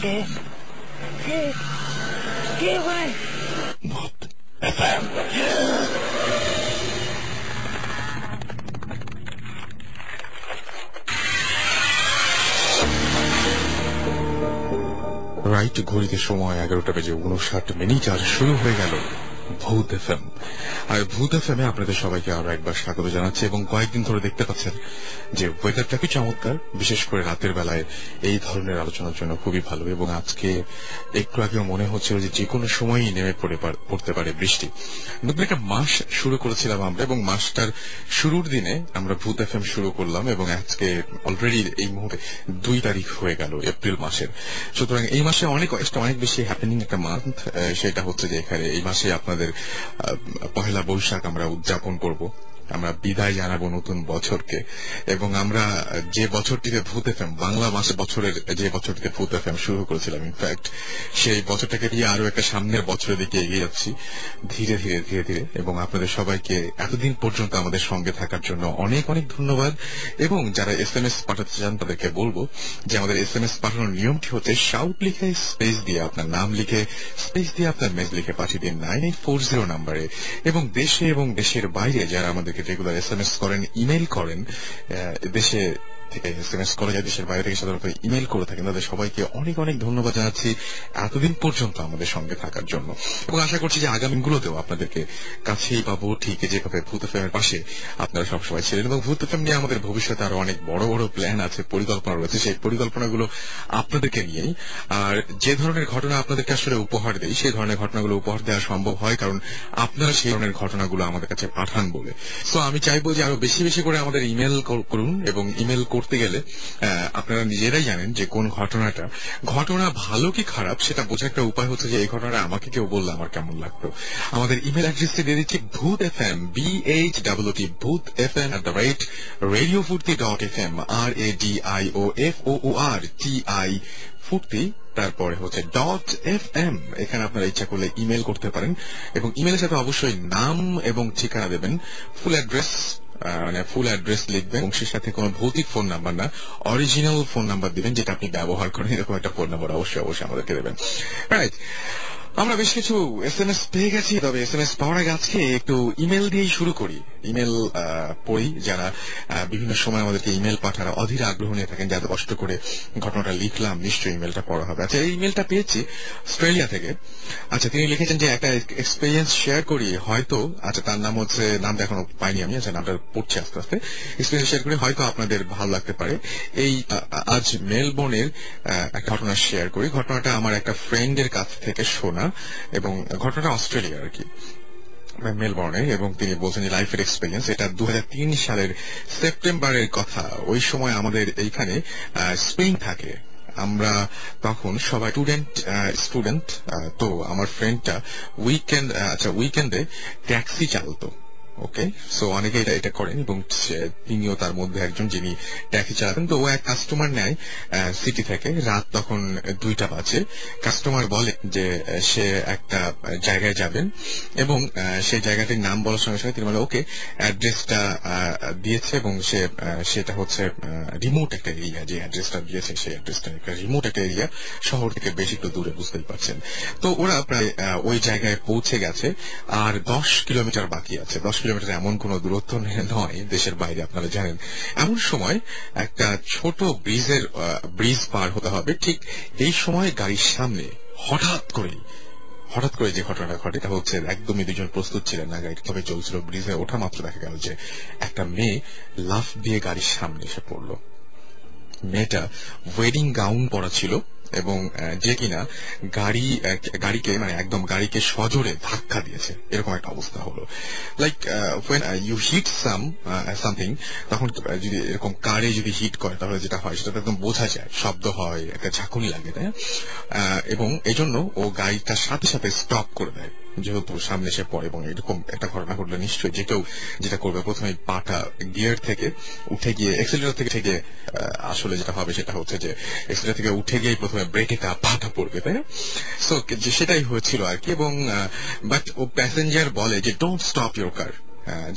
¿Qué? ¿Qué? ¿Qué, güey? Voot FM. Right ঘড়িতে সময় 11:59 আর শুরু হয়ে গেল ভূত এফএম। আর ভূত এফএম আপনাদের সবাইকে আরো একবার স্বাগত জানাচ্ছি। এবং কয়েকদিন ধরে দেখতে পাচ্ছেন যে ওয়েদারটা কি চমৎকার, বিশেষ করে রাতের বেলায় এই ধরনের আলোচনার জন্য খুবই ভালো। এবং আজকে একটু আগেও মনে হচ্ছিল যে কোনো সময়ই নেমে পড়তে পারে বৃষ্টি। নতুন একটা মাস শুরু করেছিলাম আমরা, এবং মাসটার শুরুর দিনে আমরা ভূত এফএম শুরু করলাম, এবং আজকে অলরেডি এই মুহূর্তে 2 তারিখ হয়ে গেল এপ্রিল মাসের। সুতরাং এই মাসে অনেক বেশি হ্যাপেনিং একটা মান্থ। সেটা হচ্ছে যে এখানে এই মাসে আপনাদের পহেলা বৈশাখ আমরা উদযাপন করব, আমরা বিদায় জানাবো নতুন বছরকে। এবং আমরা যে বছরটিতে ভূত এফএম, বাংলা মাসে বছরের যে বছরটিতে ভূত এফএম শুরু করেছিলাম, ইনফ্যাক্ট সেই বছরটাকে নিয়ে আরো একটা সামনের বছরের দিকে এগিয়ে যাচ্ছি ধীরে ধীরে। এবং আপনাদের সবাইকে এতদিন পর্যন্ত আমাদের সঙ্গে থাকার জন্য অনেক ধন্যবাদ। এবং যারা SMS পাঠাতে চান তাদেরকে বলবো যে আমাদের SMS পাঠানোর নিয়মটি হচ্ছে শাউট লিখে স্পেস দিয়ে আপনার নাম লিখে স্পেস দিয়ে আপনার মেসেজ লিখে পাঠিয়ে দিন 9840 নম্বরে। এবং দেশে এবং দেশের বাইরে যারা আমাদের রেগুলার SMS করেন, ইমেল করেন, দেশে থেকে SMS করে যায়, দেশের বাইরে থেকে সাধারণত ইমেল করে থাকেন, তাদের সবাইকে অনেক ধন্যবাদ জানাচ্ছি এতদিন পর্যন্ত আমাদের সঙ্গে থাকার জন্য। এবং আশা করছি যে আগামী দিনগুলোতেও আপনাদেরকে কাছেই পাবো, ঠিক যেভাবে ভূত এফএমের পাশে আপনারা সবসময় ছিলেন। এবং ভূত এফএম নিয়ে আমাদের ভবিষ্যতে আরো অনেক বড় প্ল্যান আছে, পরিকল্পনা রয়েছে। সেই পরিকল্পনাগুলো আপনাদেরকে নিয়েই। আর যে ধরনের ঘটনা আপনাদেরকে আসলে উপহার দেয়, সেই ধরনের ঘটনাগুলো উপহার দেওয়া সম্ভব হয় কারণ আপনারা সেই ধরনের ঘটনাগুলো আমাদের কাছে পাঠান বলে। সো আমি চাইবো যে আরো বেশি করে আমাদের ইমেল করুন। এবং ইমেল করতে গেলে আপনারা নিজেরাই জানেন যে কোন ঘটনা ভালো কি খারাপ সেটা বোঝার একটা উপায় হচ্ছে যে এই ঘটনাটা আমাকে কেউ বললে আমার কেমন লাগতো। আমাদের ইমেল অ্যাড্রেসটি দিয়ে দিচ্ছি ভূত FM, BHWT ভূত FM @radiofurti.fm, RADIOFOORTI ফুর্তি, তারপরে হচ্ছে .fm। এখানে আপনারা ইচ্ছা করলে ইমেল করতে পারেন। এবং ইমেলের সাথে অবশ্যই নাম এবং ঠিকানা দেবেন, ফুল অ্যাড্রেস লিখবেন, এবং সেই সাথে কোনো ভৌতিক ফোন নাম্বার না, অরিজিনাল ফোন নাম্বার দিবেন যেটা আপনি ব্যবহার করেন, এরকম একটা ফোন নাম্বার অবশ্যই আমাদেরকে দেবেন। রাইট, আমরা বেশ কিছু SMS পেয়ে গেছি, তবে SMS পাওয়ার আগে আজকে একটু ইমেল দিয়েই শুরু করি। ইমেল পড়ি। যারা বিভিন্ন সময় আমাদেরকে ইমেল পাঠার অধীর আগ্রহ নিয়ে থাকেন, যাতে কষ্ট করে ঘটনাটা লিখলাম, নিশ্চয়ই ইমেলটা পড়া হবে। আচ্ছা, এই ইমেলটা পেয়েছি অস্ট্রেলিয়া থেকে। আচ্ছা, তিনি লিখেছেন যে একটা এক্সপিরিয়েন্স শেয়ার করি, হয়তো, আচ্ছা তার নাম হচ্ছে, নামটা এখনো পাইনি আমি, আচ্ছা নামটা পড়ছি আস্তে আস্তে। এক্সপিরিয়েন্স শেয়ার করি, হয়তো আপনাদের ভালো লাগতে পারে। এই আজ মেলবোর্নের একটা ঘটনা শেয়ার করি। ঘটনাটা আমার একটা ফ্রেন্ডের কাছ থেকে শোনা, এবং ঘটনাটা অস্ট্রেলিয়া আর কি, মেলবোর্নে। এবং তিনি বলছেন যে লাইফের এক্সপিরিয়েন্স, এটা 2003 সালের সেপ্টেম্বরের কথা। ওই সময় আমাদের এইখানে স্প্রিং থাকে, আমরা তখন সবাই স্টুডেন্ট। তো আমার ফ্রেন্ডটা উইকেন্ডে ট্যাক্সি চালাতো। ওকে, সো অনেকে এটা করেন, এবং তিনিও তার মধ্যে একজন যিনি ট্যাক্সি চালাতেন। তো ও এক কাস্টমার নেয় সিটি থেকে, রাত তখন 2টা বাজে। কাস্টমার বলে যে সে একটা জায়গায় যাবেন, এবং সেই জায়গাটির নাম বলার সঙ্গে সঙ্গে তিনি বলে ওকে, অ্যাড্রেসটা দিয়েছে, এবং সেটা হচ্ছে রিমোট একটা এরিয়া। যে অ্যাড্রেসটা দিয়েছে সেই অ্যাড্রেসটা একটা রিমোট একটা এরিয়া, শহর থেকে বেশ একটু দূরে, বুঝতেই পারছেন। তো ওরা প্রায় ওই জায়গায় পৌঁছে গেছে, আর 10 কিলোমিটার বাকি আছে। 10 কিলোমিটার এমন কোন দূরত্ব নয়, দেশের বাইরে আপনারা জানেন। এমন সময় একটা ছোট ব্রিজ পার হতে হবে। ঠিক এই সময় গাড়ির সামনে হঠাৎ করে যে ঘটনাটা ঘটে, এটা হচ্ছে একদমই দুজন প্রস্তুত ছিলেন না, গাড়ি তবে চলছিল। ব্রিজে ওঠা মাত্র দেখা গেল যে একটা মেয়ে লাফ দিয়ে গাড়ির সামনে এসে পড়লো। মেয়েটা ওয়েডিং গাউন পরা ছিল, এবং যে কিনা গাড়িকে একদম গাড়িকে সজোরে ধাক্কা দিয়েছে, এরকম একটা অবস্থা হলো। Like when you hit something, তখন যদি এরকম কারে যদি হিট করে তাহলে যেটা হয় সেটা একদম বোঝা যায়, শব্দ হয়, একটা ঝাঁকুনি লাগে, তাই না? এবং এই জন্য ও গাড়িটার সাথে স্টপ করে দেয়, যেহেতু সামনে এসে পড়ে। এবং এরকম একটা ঘটনা ঘটলে নিশ্চয়ই যে কেউ যেটা করবে, প্রথমে পাটা গিয়ার থেকে উঠে গিয়ে এক্সেলেটর থেকে আসলে যেটা হবে সেটা হচ্ছে যে এক্সেলেটর থেকে উঠে গিয়ে প্রথমে ব্রেকে পাটা পড়বে, তাই না? সো সেটাই হয়েছিল আর কি। এবং বাট ও প্যাসেঞ্জার বলে যে don't stop your car,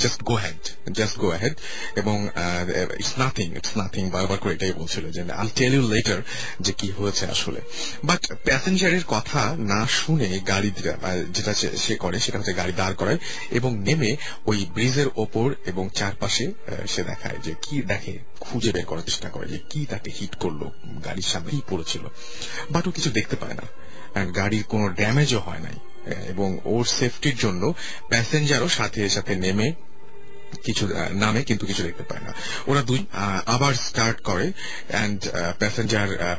just go ahead এবং ইটস নাথিং বারবার করে এটাই বলছিল যে আই টেল ইউ লেটার যে কি হয়েছে আসলে। বাট প্যাসেঞ্জারের কথা না শুনে গাড়ি যেটা সে করে সেটা হচ্ছে গাড়ি দাঁড় করায় এবং নেমে ওই ব্রিজের ওপর এবং চারপাশে সে দেখায় যে কি দেখে, খুঁজে বের করার চেষ্টা করে যে কি তাকে হিট করলো, গাড়ির সামনে কি পড়েছিল। বাট ও কিছু দেখতে পায় না, গাড়ির কোনো ড্যামেজও হয় নাই এবং ওর সেফটির জন্য প্যাসেঞ্জারও সাথে সাথে নামে কিন্তু কিছু দেখতে পায় না। ওরা দুই আবার স্টার্ট করে অ্যান্ড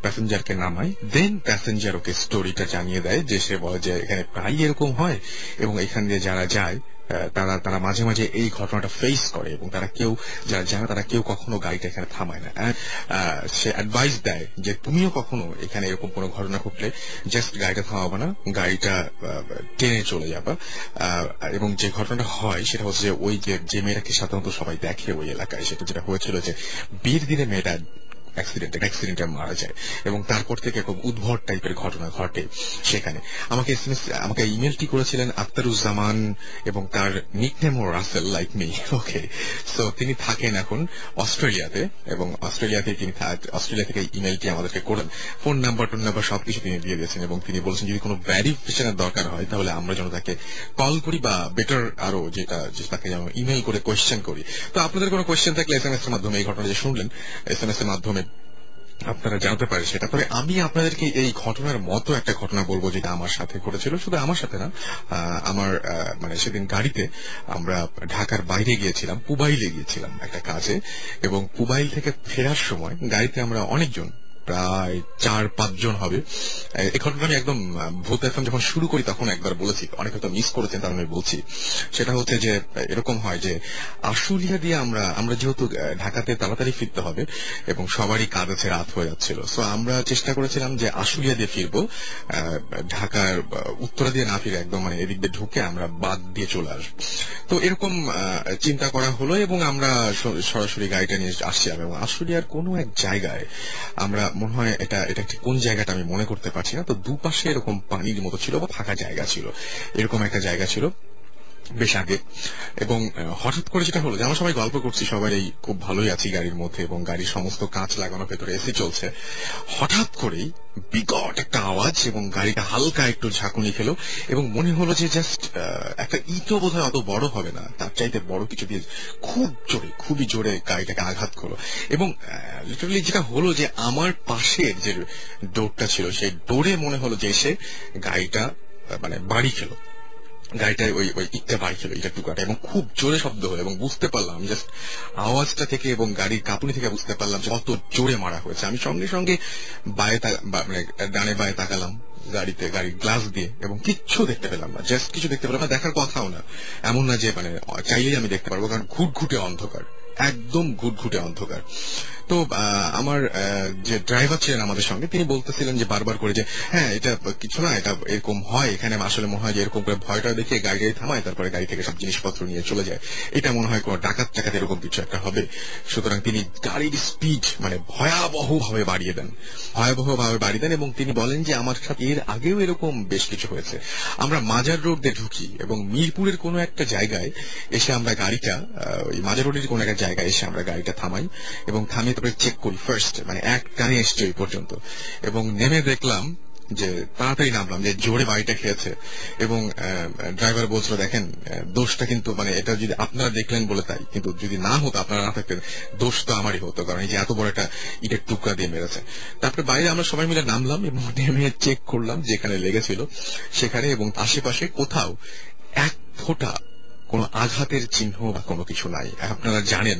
প্যাসেঞ্জারকে নামায়। দেন প্যাসেঞ্জার ওকে স্টোরিটা জানিয়ে দেয় যে সে বলে যে এখানে প্রায় এরকম হয় এবং এখান দিয়ে যারা যায় তারা মাঝে মাঝে এই ঘটনাটা ফেস করে এবং যারা জানে তারা কেউ কখনো গাড়িটা এখানে থামায় না। সে অ্যাডভাইস দেয় যে তুমিও কখনো এখানে এরকম কোনো ঘটনা ঘটলে জাস্ট গাড়িটা থামাবো না, গাড়িটা টেনে চলে যাবা। এবং যে ঘটনাটা হয় সেটা হচ্ছে ওই যে মেয়েটাকে সাধারণত সবাই দেখে ওই এলাকায়, সেটা যেটা হয়েছিল যে বিয়ের দিনে মেয়েটা অ্যাক্সিডেন্টে মারা যায় এবং তারপর থেকে খুব উদ্ভট টাইপের ঘটনা ঘটে সেখানে। আমাকে ইমেলটি করেছিলেন আখতারুজ্জামান এবং তার নিকনেম ও রাসেল লাইক মি। ওকে, সো তিনি থাকেন এখন অস্ট্রেলিয়াতে এবং অস্ট্রেলিয়া থেকে ইমেলটি আমাদেরকে করেন। ফোন নাম্বার সবকিছু তিনি দিয়ে দিয়েছেন এবং তিনি বলেছেন যদি কোনো ভেরিফিকেশনের দরকার হয় তাহলে আমরা যেন তাকে কল করি বা বেটার আরো তাকে যেন ইমেল করে কোয়েশ্চেন করি। তো আপনাদের কোনো কোয়েশ্চেন থাকলে SMS এর মাধ্যমে, এই ঘটনা যে শুনলেন SMS এর মাধ্যমে আপনারা জানতে পারেন সেটা। তবে আমি আপনাদেরকে এই ঘটনার মতো একটা ঘটনা বলবো যেটা আমার সাথে ঘটেছিল। শুধু আমার সাথে না, আমার সেদিন গাড়িতে আমরা ঢাকার বাইরে গিয়েছিলাম, পুবাইলে গিয়েছিলাম একটা কাজে এবং পুবাইল থেকে ফেরার সময় গাড়িতে আমরা অনেকজন, প্রায় 4-5 জন হবে। এই ঘটনা আমি একদম ভূত এফএম যখন শুরু করি তখন একবার বলেছি, অনেকে তো মিস করেছেন তার আমি বলছি। সেটা হচ্ছে যে এরকম হয় যে আশুলিয়া দিয়ে আমরা যেহেতু ঢাকাতে তাড়াতাড়ি ফিরতে হবে এবং সবারই কাজ আছে, রাত হয়ে যাচ্ছিল, সো আমরা চেষ্টা করেছিলাম যে আশুলিয়া দিয়ে ফিরবো, ঢাকার উত্তরা দিয়ে না ফিরে একদম এদিক দিয়ে ঢুকে আমরা বাদ দিয়ে চলে আসবো। তো এরকম চিন্তা করা হলো এবং আমরা সরাসরি গাড়িটা নিয়ে আসছিলাম এবং আশুলিয়ার কোনো এক জায়গায় আমরা, মনে হয় এটা কোন জায়গাটা আমি মনে করতে পারছি না, তো দুপাশে এরকম পানির মতো ছিল বা ফাঁকা জায়গা ছিল, এরকম একটা জায়গা ছিল বেশ আগে। এবং হঠাৎ করে যেটা হলো যে আমরা সবাই গল্প করছি, সবাই খুব ভালোই আছি গাড়ির মধ্যে এবং গাড়ির সমস্ত কাঁচ লাগানো, ভেতরে এসি চলছে। হঠাৎ করেই বিকট একটা আওয়াজ এবং গাড়িটা হালকা একটু ঝাঁকুনি খেলো এবং মনে হলো যে জাস্ট একটা ইটও বোধহয় অত বড় হবে না, তার চাইতে বড় কিছু দিয়ে খুবই জোরে গাড়িটাকে আঘাত করলো। এবং লিটারালি যেটা হলো যে আমার পাশের যে ডোরটা ছিল সেই ডোরে মনে হলো যে এসে গাড়িটা বাড়ি খেলো, গাড়িটায় ওই ইটটা বাড়ি ছিল, ইটার টুকাটা, এবং খুব জোরে শব্দ হলো এবং বুঝতে পারলাম জাস্ট আওয়াজটা থেকে এবং গাড়ির কাঁপুনি থেকে বুঝতে পারলাম যে কত জোরে মারা হয়েছে। আমি সঙ্গে সঙ্গে ডানে বায়ে তাকালাম গাড়ির গ্লাস দিয়ে এবং কিচ্ছু দেখতে পেলাম না, জাস্ট কিছু দেখতে পেলাম না, দেখার কথাও না। এমন না যে চাইলেই আমি দেখতে পারবো, কারণ ঘুটঘুটে অন্ধকার, একদম ঘুটঘুটে অন্ধকার। তো আমার যে ড্রাইভার ছিলেন আমাদের সঙ্গে, তিনি বলতেছিলেন যে বারবার করে যে হ্যাঁ এটা কিছু না, এটা এরকম হয় এখানে, আসলে মনে হয় যে এরকম করে ভয়টা দেখিয়ে গাড়ি থামায়, তারপরে গাড়ি থেকে সব জিনিসপত্র নিয়ে চলে যায়, এটা মনে হয় কোনো ডাকাত এরকম কিছু একটা হবে। সুতরাং তিনি গাড়ির স্পিড ভয়াবহভাবে বাড়িয়ে দেন এবং তিনি বলেন যে আমার সাথে এর আগেও এরকম বেশ কিছু হয়েছে। আমরা মাজার রোড দিয়ে ঢুকি এবং মিরপুরের কোনো একটা জায়গায় এসে আমরা গাড়িটা, ওই মাজার রোডের কোনো একটা জায়গায় এসে আমরা গাড়িটা থামাই এবং থামিয়ে তারপরে চেক করি ফার্স্ট, এক টানে এসছে ওই পর্যন্ত, এবং নেমে দেখলাম যে তাড়াতাড়ি নামলাম যে জোরে বাড়িটা খেয়েছে। এবং ড্রাইভার বলছিল দেখেন দোষটা কিন্তু এটা যদি আপনারা দেখলেন বলে তাই, কিন্তু যদি না হতো, আপনারা না থাকতেন, দোষ তো আমারই হতো, কারণ এই যে এত বড় একটা ইটের টুকরা দিয়ে মেরেছে। তারপরে বাইরে আমরা সবাই মিলে নামলাম এবং নেমে চেক করলাম যেখানে লেগেছিল সেখানে, এবং আশেপাশে কোথাও এক ফোঁটা কোনো আঘাতের চিহ্ন বা কোনো কিছু নাই। আপনারা জানেন,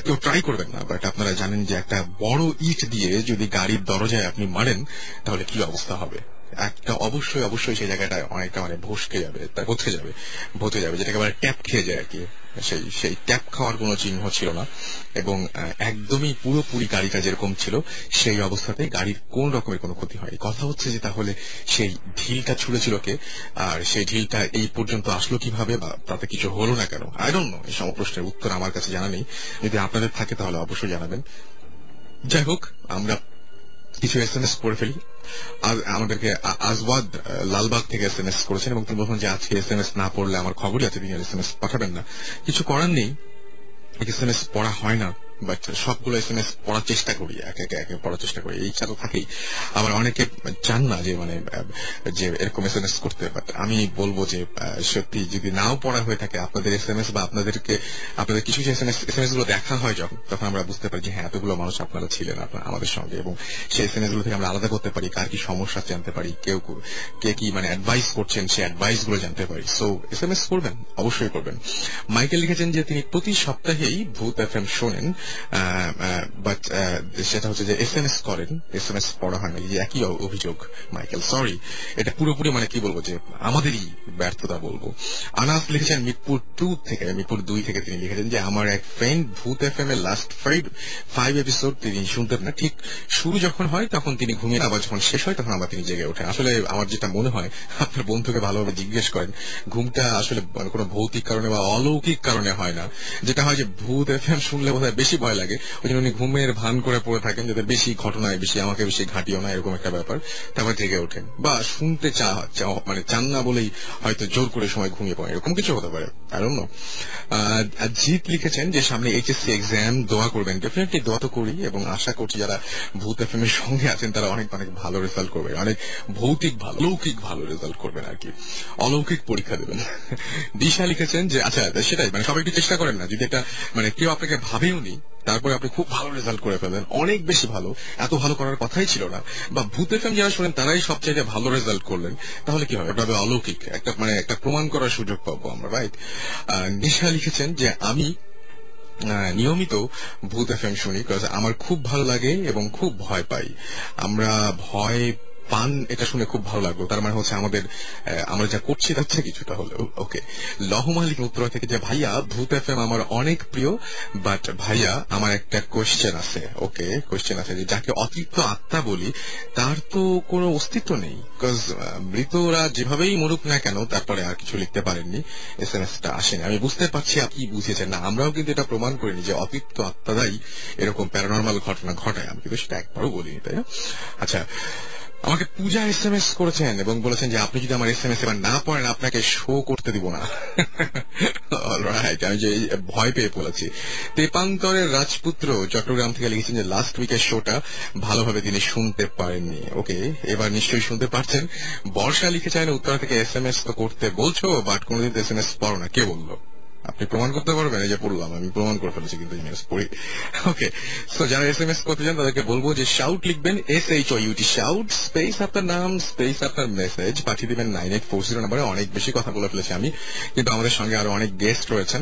কেউ ট্রাই করবেন না, বাট আপনারা জানেন যে একটা বড় ইট দিয়ে যদি গাড়ির দরজায় আপনি মারেন তাহলে কি অবস্থা হবে। একটা অবশ্যই সেই জায়গাটা অনেকটা ভসকে যাবে, ভতে যাবে, যেটাকে ট্যাপ খেয়ে যায় আর কি। সেই ট্যাপ খাওয়ার কোনো চিহ্ন ছিল না এবং একদমই পুরোপুরি গাড়িটা যেরকম ছিল সেই অবস্থাতে গাড়ির কোন রকমের কোনো ক্ষতি হয়। কথা হচ্ছে যে তাহলে সেই ঢিলটা ছুঁড়েছিল কে, আর সেই ঢিলটা এই পর্যন্ত আসলো কিভাবে, বা তাতে কিছু হলো না কেন, আই ডোন্ট নো। এই সব প্রশ্নের উত্তর আমার কাছে জানা নেই, যদি আপনাদের থাকে তাহলে অবশ্যই জানাবেন। যাই হোক, আমরা কিছু SMS করে ফেলি। আমাদেরকে আজওয়াদ লালবাগ থেকে SMS করেছেন এবং তিনি বলছেন যে আজকে SMS না পড়লে আমার খবরই আছে, তিনি SMS পাঠাবেন না। কিছু করার নেই, SMS পড়া হয় না, বাট সবগুলো SMS পড়ার চেষ্টা করি, একে একে পড়ার চেষ্টা করি, এই ইচ্ছা তো থাকেই। আবার অনেকে চান না যে যে এরকম SMS করতে, বাট আমি বলবো যে সত্যি যদি নাও পড়া হয়ে থাকে আপনাদের SMS বা আপনাদের কিছু SMS গুলো দেখা হয় তখন আমরা বুঝতে পারি যে হ্যাঁ এতগুলো মানুষ আপনারা ছিলেন আমাদের সঙ্গে, এবং সেই SMS গুলো থেকে আমরা আলাদা করতে পারি, কার কি সমস্যা জানতে পারি, কে কি অ্যাডভাইস করছেন সেই অ্যাডভাইস গুলো জানতে পারি। সো SMS করবেন, অবশ্যই করবেন। মাইকেল লিখেছেন যে তিনি প্রতি সপ্তাহেই ভূত FM শোনেন, বাট সেটা হচ্ছে যে SMS করেন, SMS পড়া হয় না। এই একই অভিযোগ মাইকেল, সরি, এটা পুরোপুরি কি বলবো যে আমাদেরই ব্যর্থতা বলবো। আনাস লিখেছেন মিরপুর 2 থেকে তিনি লিখেছেন যে আমার এক ফ্রেন্ড ভূত FM এর লাস্ট 5 এপিসোড তিনি শুনতেন না, ঠিক শুরু যখন হয় তখন তিনি ঘুমিয়ে, আবার যখন শেষ হয় তখন আবার তিনি জেগে ওঠেন। আসলে আমার যেটা মনে হয়, আপনার বন্ধুকে ভালোভাবে জিজ্ঞেস করেন, ঘুমটা আসলে কোনো ভৌতিক কারণে বা অলৌকিক কারণে হয় না। যেটা হয় যে ভূত FM শুনলে বোধহয় বেশি ভয় লাগে, ওই জন্য উনি ঘুমের ভান করে পড়ে থাকেন, যাদের বেশি ঘটনায় আমাকে বেশি ঘাটিও না, এরকম একটা ব্যাপার। তারপর জেগে ওঠেন, বা শুনতে চান না বলেই হয়তো জোর করে সময় ঘুমিয়ে পড়েন, এরকম কিছু হতে পারে, আই ডোন্ট নো। জিৎ লিখেছেন যে সামনে HSC এক্সাম, দোয়া করবেন। ডেফিনেটলি দোয়া তো করি, এবং আশা করছি যারা ভূত FM এর সঙ্গে আছেন তারা অনেক ভালো রেজাল্ট করবেন, অনেক লৌকিক ভালো রেজাল্ট করবেন আর কি, অলৌকিক পরীক্ষা দেবেন। দিশা লিখেছেন যে আচ্ছা সেটাই, সবাই একটু চেষ্টা করেন না, যদি একটা কেউ আপনাকে ভাবেও নি তারপরে আপনি খুব ভালো রেজাল্ট করে ফেলেন, অনেক বেশি ভালো, এত ভালো করার কথাই ছিল না, বা ভূত FM যারা শোনেন তারাই সবচেয়ে ভালো রেজাল্ট করলেন, তাহলে কি হবে? এভাবে অলৌকিক একটা প্রমাণ করার সুযোগ পাবো আমরা, রাইট? নিশা লিখেছেন যে আমি নিয়মিত ভূত FM শুনি, আমার খুব ভালো লাগে এবং খুব ভয় পাই। আমরা ভয় পান এটা শুনে খুব ভালো লাগলো, তার মানে হচ্ছে আমরা যা করছি তার থেকে কিছুটা হলেও ওকে। লহ মালিক উত্তরা থেকে যে ভাইয়া ভূত FM আমার অনেক প্রিয়, বাট ভাইয়া আমার একটা কোয়েশ্চেন আছে। ওকে, কোয়েশ্চেন আছে যে যাকে অতৃপ্ত আত্মা বলি তার তো কোনো অস্তিত্ব নেই, বিকজ মৃতরা যেভাবেই মরুক না কেন তারপরে আর কিছু লিখতে পারেননি, SMS-টা আসেনি। আমি বুঝতে পারছি আপনি বুঝিয়েছেন না, আমরাও কিন্তু এটা প্রমাণ করিনি যে অতৃপ্ত আত্মারাই এরকম প্যারানরমাল ঘটনা ঘটায়, আমি কিন্তু সেটা একবারও বলিনি, তাই না? আচ্ছা, আমাকে পূজা SMS করেছেন এবং বলেছেন যে আপনি যদি আমার SMS এবার না পড়েন আপনাকে শো করতে দিব না। অলরাইট, আমি যে ভয় পেয়ে পড়েছি। তেপান্তরের রাজপুত্র চট্টগ্রাম থেকে লিখেছেন যে লাস্ট উইকের শোটা ভালোভাবে তিনি শুনতে পারেননি। ওকে, এবার নিশ্চয়ই শুনতে পারছেন। বর্ষা লিখেছেন উত্তরা থেকে SMS তো করতে বলছো, বাট কোনোদিন SMS পড়ো না, কে বললো? আপনি প্রমাণ করতে পারবেন? এই যে পড়লাম, আমি প্রমাণ করে ফেলেছি কিন্তু ইমেজ পড়ি। ওকে, তো যারা SMS করতে চান তাদেরকে বলবো যে শাউট লিখবেন, SHOUT, শাউট স্পেস আপনার নাম স্পেস আপনার মেসেজ পাঠিয়ে দিবেন 9840 নাম্বারে। অনেক বেশি কথা বলে ফেলেছি আমি, কিন্তু আমাদের সঙ্গে আরো অনেক গেস্ট রয়েছেন,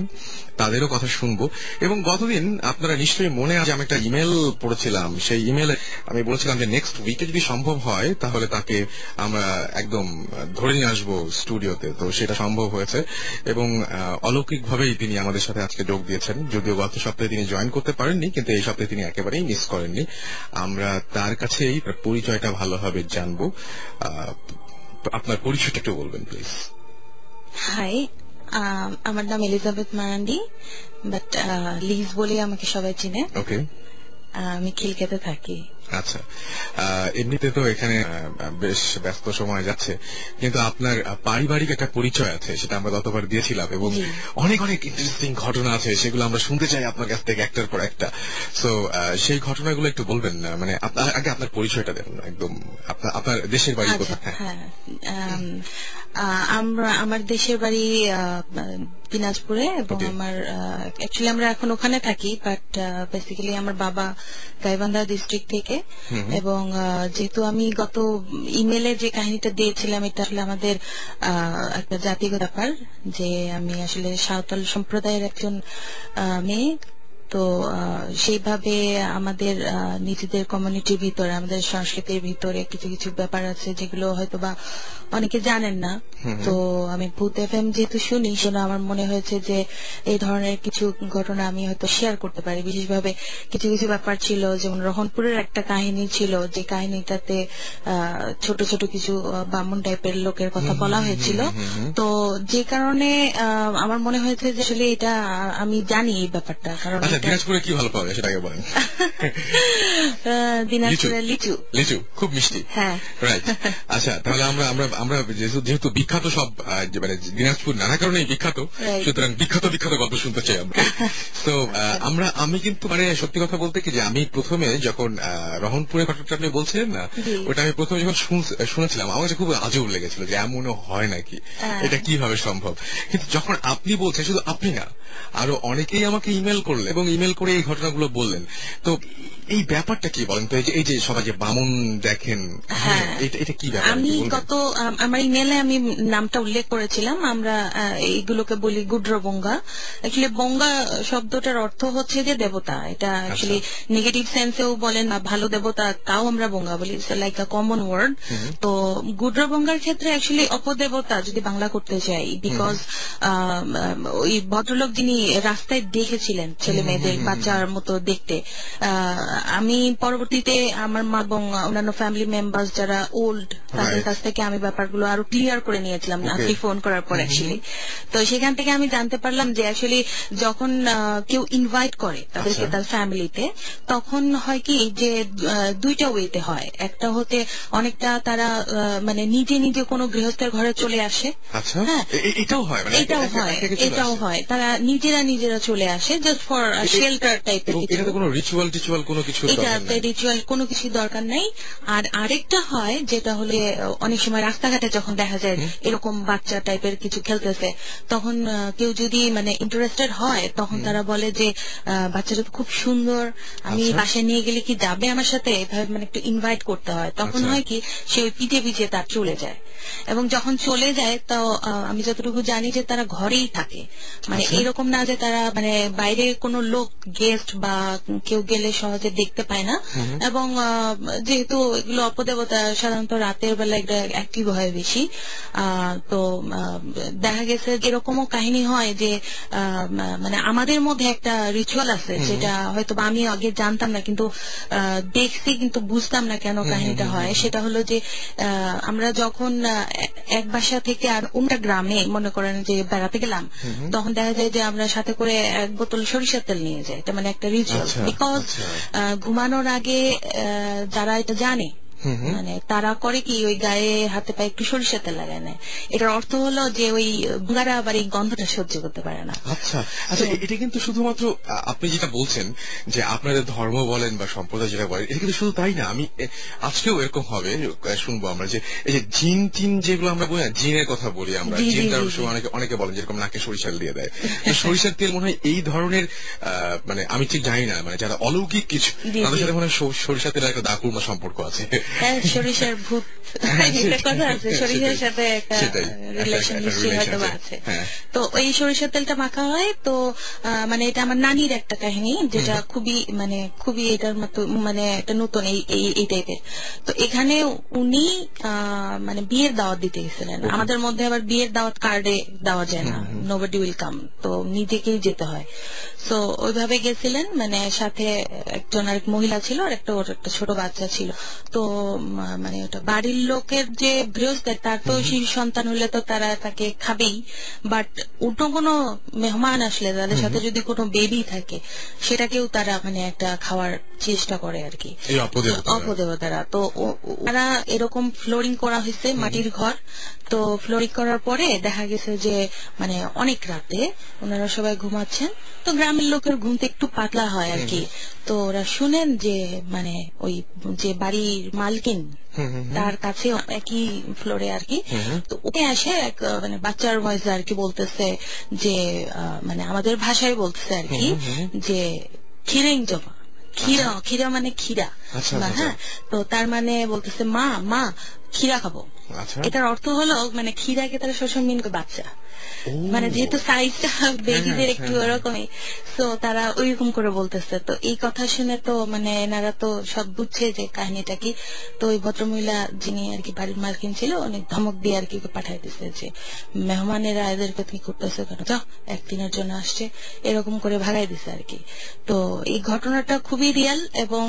তাদেরও কথা শুনবো। এবং গতদিন আপনারা নিশ্চয়ই মনে আছে আমি একটা ইমেল পড়েছিলাম, সেই ইমেলে আমি বলেছিলাম যে নেক্সট উইকে যদি সম্ভব হয় তাহলে তাকে আমরা একদম ধরে নিয়ে আসবো স্টুডিওতে। তো সেটা সম্ভব হয়েছে এবং অলৌকিক ভাবেই তিনি আমাদের সাথে আজকে যোগ দিয়েছেন। যদিও গত সপ্তাহে তিনি জয়েন করতে পারেননি, কিন্তু এই সপ্তাহে তিনি একেবারেই মিস করেননি। আমরা তার কাছেই পরিচয়টা ভালোভাবে জানবো। আপনার পরিচয়টা একটু বলবেন প্লিজ। হাই, আমার নাম এলিজাবেথ মারান্ডি, বাট লিজ বলে আমাকে সবাই চিনে। ওকে, আমি খিলকেতে থাকি। আচ্ছা, এমনিতে তো এখানে বেশ ব্যস্ত সময় যাচ্ছে, কিন্তু আপনার পারিবারিক একটা পরিচয় আছে, সেটা আমরা গতবার দিয়েছিলাম এবং অনেক ইন্টারেস্টিং ঘটনা আছে, সেগুলো আমরা শুনতে চাই আপনার কাছ থেকে একটার পর একটা। সো সেই ঘটনাগুলো একটু বলবেন না? আগে আপনার পরিচয়টা দেন একদম, আপনার দেশের বাড়ি কোথায়? হ্যাঁ, আমার দেশের বাড়ি দিনাজপুরে, এবং অ্যাকচুয়ালি আমরা এখন ওখানে থাকি, বাট বেসিক্যালি আমার বাবা গাইবান্ধা ডিস্ট্রিক্ট থেকে। এবং যেহেতু আমি গত ইমেলে যে কাহিনীটা দিয়েছিলাম এটা আসলে আমাদের একটা জাতিগত ব্যাপার, যে আমি আসলে সাঁওতাল সম্প্রদায়ের একজন মেয়ে। তো সেইভাবে আমাদের নিজেদের কমিউনিটির ভিতরে, আমাদের সংস্কৃতির ভিতরে কিছু কিছু ব্যাপার আছে যেগুলো হয়তো বা অনেকে জানেন না। তো আমি ভূত FM যেহেতু শুনি, সেজন্য আমার মনে হয়েছে যে এই ধরনের কিছু ঘটনা আমি হয়তো শেয়ার করতে পারি। বিশেষভাবে কিছু কিছু ব্যাপার ছিল, যেমন রহনপুরের একটা কাহিনী ছিল, যে কাহিনীটাতে ছোট ছোট কিছু বামুন টাইপের লোকের কথা বলা হয়েছিল। তো যে কারণে আমার মনে হয়েছে যে আসলে এটা আমি জানি এই ব্যাপারটা। কারণ দিনাজপুরে কি ভালো পাওয়া যায় সেটাকে বলেন। দিনাজপুরের লিচু। লিচু খুব মিষ্টি। হ্যাঁ, রাইট। আচ্ছা, তাহলে আমরা আমরা আমরা যেহেতু বিখ্যাত সব মানে দিনাজপুর নানা কারণে বিখ্যাত, সুতরাং বিখ্যাত বিখ্যাত গল্প শুনতে চাই আমরা। তো আমি কিন্তু মানে সত্যি কথা বলতে কি যে আমি প্রথমে যখন রহনপুরের ঘটনাটা আপনি বলছিলেন না, ওটা আমি প্রথমে যখন শুনেছিলাম আমার কাছে খুব আজব লেগেছিল যে এমনও হয় নাকি, এটা কিভাবে সম্ভব। কিন্তু যখন আপনি বলছেন, শুধু আপনি না আরো অনেকেই আমাকে ইমেল করলেন এবং ইমেল করে এই ঘটনাগুলো বললেন, তো এই ব্যাপারটা কি বলেন তো? এই যে সবাই যে বামুন দেখেন, এটা কি ব্যাপার? আমি আমার ইমেলে আমি নামটা উল্লেখ করেছিলাম। আমরা এইগুলোকে বলি গুড্রবঙ্গা। অ্যাকচুয়ালি বঙ্গা শব্দটার অর্থ হচ্ছে যে দেবতা। এটা অ্যাকচুয়ালি নেগেটিভ সেন্সেও বলেন, ভালো দেবতা, তাও আমরা বঙ্গা বলি, লাইক আ কমন ওয়ার্ড। তো গুড্রবঙ্গার ক্ষেত্রে অ্যাকচুয়ালি অপদেবতা যদি বাংলা করতে চাই, বিকজ ওই ভদ্রলোক যিনি রাস্তায় দেখেছিলেন ছেলে মেয়েদের বাচ্চার মতো দেখতে, আমি পরবর্তীতে আমার মা এবং অন্যান্য ফ্যামিলি মেম্বার্স যারা ওল্ড, তাদের কাছ থেকে আমি ব্যাপারগুলো আরো ক্লিয়ার করে নিয়েছিলাম আপনি ফোন করার পর অ্যাকচুয়ালি। তো সেখান থেকে আমি জানতে পারলাম যে অ্যাকচুয়ালি যখন কেউ ইনভাইট করে তাদেরকে তার ফ্যামিলিতে, তখন হয় কি যে দুইটা ওয়েতে হয়। একটা হতে অনেকটা তারা মানে নিজে নিজে কোনো গৃহস্থের ঘরে চলে আসে। হ্যাঁ, এটাও হয়, তারা নিজেরা চলে আসে জাস্ট ফর শেল্টার টাইপের। এটাতে কোনো রিচুয়াল কোনো কিছু, এটাতে রিচুয়াল কোনো কিছু দরকার নেই। আর আরেকটা হয় যেটা হলে অনেক সময় রাস্তাঘাটে যখন দেখা যায় এরকম বাচ্চা টাইপের কিছু খেলতেছে, তখন কেউ যদি মানে ইন্টারেস্টেড হয়, তখন তারা বলে যে বাচ্চাটা তো খুব সুন্দর, আমি বাসায় নিয়ে গেলে কি যাবে আমার সাথে, এভাবে মানে একটু ইনভাইট করতে হয়। তখন হয় কি সে ওই পিঠে পিঠে তার চলে যায়, এবং যখন চলে যায় তো আমি যতটুকু জানি যে তারা ঘরেই থাকে, মানে এরকম না যে তারা মানে বাইরে কোনো লোক গেস্ট বা কেউ গেলে সহজে দেখতে পায় না। এবং যেহেতু এগুলো অপদেবতা সাধারণত রাতের বেলা এটা অ্যাক্টিভ হয় বেশি, তো দেখা গেছে এরকমও কাহিনী হয় যে মানে আমাদের মধ্যে একটা রিচুয়াল আছে যেটা হয়তো আমি আগে জানতাম না, কিন্তু দেখছি কিন্তু বুঝতাম না কেন কাহিনীটা হয়। সেটা হলো যে আমরা যখন এক বাসা থেকে আর অন্য গ্রামে মনে করেন যে বেড়াতে গেলাম, তখন দেখা যায় যে আমরা সাথে করে এক বোতল সরিষার তেল নিয়ে যাই। এটা মানে একটা রিচুয়াল, বিকজ ঘুমানোর আগে যারা এটা জানে মানে তারা করে কি ওই গায়ে হাতে পায়ে একটু সরিষা তেল লাগায় নেয়। এটার অর্থ হলো যে ওই বুড়ারা আবার এই গন্ধটা সহ্য করতে পারে না। আচ্ছা, এটা কিন্তু শুধুমাত্র আপনি যেটা বলছেন যে আপনাদের ধর্ম বলেন বা সম্প্রদায় যেটা বলেন, এটা কিন্তু শুধু তাই না, আমি আজকেও এরকম হবে শুনবো আমরা যে এই যে জিন টিন যেগুলো আমরা বলি, জিনের কথা বলি আমরা, জিনটার অনেকে বলেন যেরকম নাকে সরিষার দিয়ে দেয়, সরিষার তেল মনে হয় এই ধরনের মানে আমি ঠিক জানি না, মানে যারা অলৌকিক কিছু তাদের সাথে মনে হয় সরিষার তেলের একটা দাকুর্মা সম্পর্ক আছে। সরিষার ভূত একটা কথা আছে, সরিষার সাথে একটা রিলেশন নিশ্চয়ই হয়তো আছে। তো এই সরিষার তেলটা মাখা হয়। তো মানে এটা আমার নানির একটা কাহিনী, যেটা খুবই এটার মতো মানে একটা নতুন এই টাইপের। তো এখানে উনি মানে বিয়ের দাওয়াত দিতে গেছিলেন। আমাদের মধ্যে আবার বিয়ের দাওয়াত কার্ডে দেওয়া যায় না, নোবডি উইল কাম, তো নিজেকেই যেতে হয়। তো ওইভাবে গেছিলেন, মানে সাথে একজন আরেক মহিলা ছিল আর ওর একটা ছোট বাচ্চা ছিল। তো মানে ওটা বাড়ির লোকের যে গৃহস্থ, তার তো শিশু সন্তান হলে তো তারা তাকে খাবেই, বাট অন্য কোনো মেহমান আসলে তাদের সাথে যদি কোনো বেবি থাকে, সেটাকেও তারা মানে একটা খাওয়ার চেষ্টা করে আর কি, অপদেবতারা। তো ওরা এরকম ফ্লোরিং করা হয়েছে, মাটির ঘর। তো ফ্লোরিং করার পরে দেখা গেছে যে মানে অনেক রাতে ওনারা সবাই ঘুমাচ্ছেন, তো গ্রামের লোকের ঘুমতে একটু পাতলা হয় আর কি। তো ওরা শুনেন যে মানে ওই যে বাড়ির মালকিন তার কাছে একই ফ্লোরে আর কি, তো ওকে আসে এক মানে বাচ্চার ভয়েসে আর কি বলতেছে যে মানে আমাদের ভাষায় বলতেছে আর কি যে খিরেং জমা, খিরা মানে ক্ষীরা। হ্যাঁ, তো তার মানে বলতেছে মা ক্ষীরা খাবো। এটার অর্থ হলো মানে ক্ষীরাকে তারা সবসময় মিন করে বাচ্চা, মানে যেহেতু সাইজটা বেবিদের একটু ওরকমই, তো তারা ওইরকম করে বলতেছে। তো এই কথা শুনে তো মানে এনারা তো সব বুঝছে যে কাহিনীটা কি। তো ওই ভদ্রমহিলা যিনি আর কি বাড়ির মালকিন ছিল, অনেক ধমক দিয়ে আর কি পাঠাই দিচ্ছে যে মেহমানেরা এদেরকে কি করতেছে কেন, যাও, একদিনের জন্য আসছে, এরকম করে ভাগাই দিছে আর কি। তো এই ঘটনাটা খুবই রিয়াল। এবং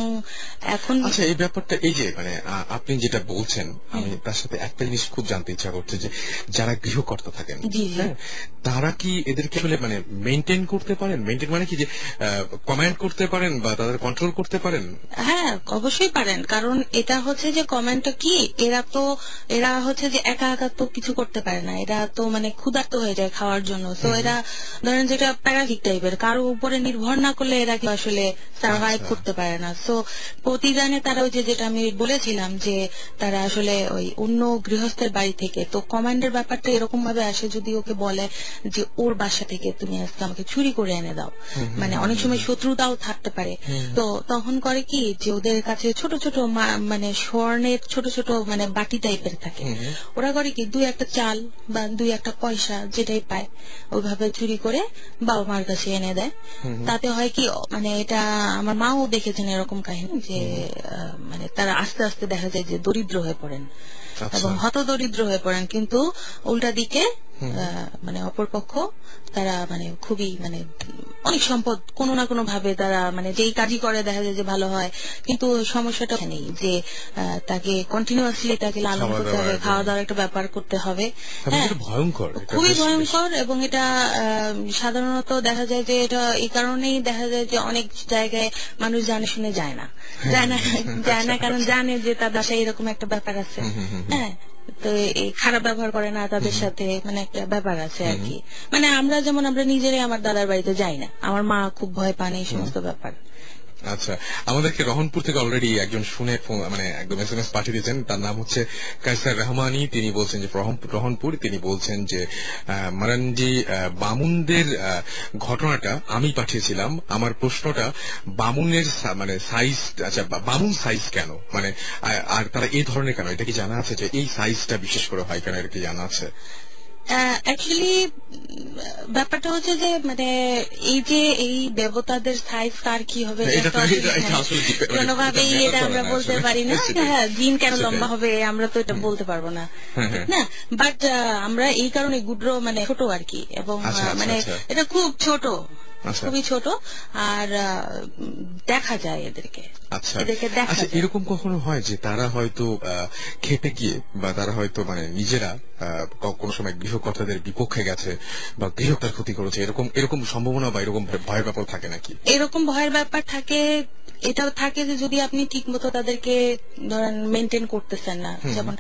এখন আচ্ছা, এই ব্যাপারটা এই যে মানে আপনি যেটা বলছেন, আমি তার সাথে একটা জিনিস খুব জানতে ইচ্ছা করছে যে যারা গৃহকর্তা থাকেন, হ্যাঁ, তারা কি এদেরকে আসলে মানে মেনটেন করতে পারেন? মেনটেন মানে কি যে কমেন্ট করতে পারেন বা তাদের কন্ট্রোল করতে পারেন? হ্যাঁ, অবশ্যই পারেন, কারণ এটা হচ্ছে যে কমেন্টটা কি, এরা হচ্ছে যে একা একা তো কিছু করতে পারে না, এরা তো মানে ক্ষুধার্ত হয়ে যায় খাওয়ার জন্য। তো এরা ধরেন যেটা প্যারাসিট টাইপের, কারো উপরে নির্ভর না করলে এরা কি আসলে সার্ভাইভ করতে পারে না। সো প্রতিদানে তারা ওই যে যেটা আমি বলেছিলাম যে তারা আসলে ওই অন্য গৃহস্থের বাড়ি থেকে, তো কমান্ডের ব্যাপারটা এরকম ভাবে আসে, যদি ওকে বলে যে ওর বাসা থেকে তুমি আজকে আমাকে চুরি করে এনে দাও, মানে অনেক সময় শত্রুতাও থাকতে পারে, তো তখন করে কি যে ওদের কাছে ছোট ছোট মানে স্বর্ণের ছোট ছোট মানে বাটি টাইপের থাকে, ওরা করে কি 2-1 চাল বা 2-1 পয়সা যেটাই পায় ওইভাবে চুরি করে বাবা মার কাছে এনে দেয়। তাতে হয় কি, মানে এটা আমার মাও দেখেছেন এরকম কাহিনী যে মানে তারা আস্তে আস্তে দেখা যায় যে দরিদ্র হয়ে পড়েন এবং হতদরিদ্র হয়ে পড়েন, কিন্তু উল্টা দিকে মানে অপরপক্ষ তারা মানে খুবই মানে অনেক সম্পদ কোনো না কোনো ভাবে তারা মানে যেই কাজই করে দেখা যায় যে ভালো হয়, কিন্তু সমস্যাটা নেই যে তাকে কন্টিনিউয়াসলি তাকে লালন করতে হবে, খাওয়া দাওয়ার একটা ব্যাপার করতে হবে। হ্যাঁ, ভয়ঙ্কর, খুবই ভয়ঙ্কর। এবং এটা সাধারণত দেখা যায় যে এটা এই কারণেই দেখা যায় যে অনেক জায়গায় মানুষ জানে শুনে যায় না কারণ জানে যে তার বাসায় এরকম একটা ব্যাপার আছে। হ্যাঁ, তো এই খারাপ ব্যবহার করে না তাদের সাথে, মানে একটা ব্যাপার আছে আর কি। মানে আমরা যেমন আমরা নিজেরাই আমার দাদার বাড়িতে যাই না, আমার মা খুব ভয় পান এই সমস্ত ব্যাপার। আচ্ছা, আমাদেরকে রহনপুর থেকে অলরেডি একজন শুনে মানে একদম SMS পাঠিয়ে দিয়েছেন, তার নাম হচ্ছে কায়সার রহমানি। তিনি বলছেন যে রহনপুর, তিনি বলছেন যে মারানজি বামুনদের ঘটনাটা আমি পাঠিয়েছিলাম। আমার প্রশ্নটা বামুনের মানে সাইজ, আচ্ছা বামুন সাইজ কেন, মানে আর তারা এই ধরনের কেন, এটা কি জানা আছে যে এই সাইজটা বিশেষ করে হয় কেন, এটা কি জানা আছে? অ্যাকচুয়ালি ব্যাপারটা হচ্ছে যে মানে এই যে এই দেবতাদের সাইজ কার কি হবে কোনোভাবেই এটা আমরা বলতে পারি না। হ্যাঁ, জিন কেন লম্বা হবে আমরা তো এটা বলতে পারবো না, না। বাট আমরা এই কারণে গুড্রো মানে ছোট আর কি, এবং মানে এটা খুব ছোট, খুবই ছোট, আর দেখা যায় এদেরকে। আচ্ছা, এরকম কখনো হয় যে তারা হয়তো খেপে গিয়ে বা তারা হয়তো মানে নিজেরা কোন সময় গৃহকর্তাদের বিপক্ষে গেছে বা গৃহকর্তার ক্ষতি করেছে, এরকম সম্ভাবনা বা এরকম ভয়ের ব্যাপার থাকে নাকি? এরকম ভয়ের ব্যাপার থাকে, এটাও থাকে যে যদি আপনি ঠিক মতো তাদেরকে ধরেন মেনটেন করতেছেন না। যেমন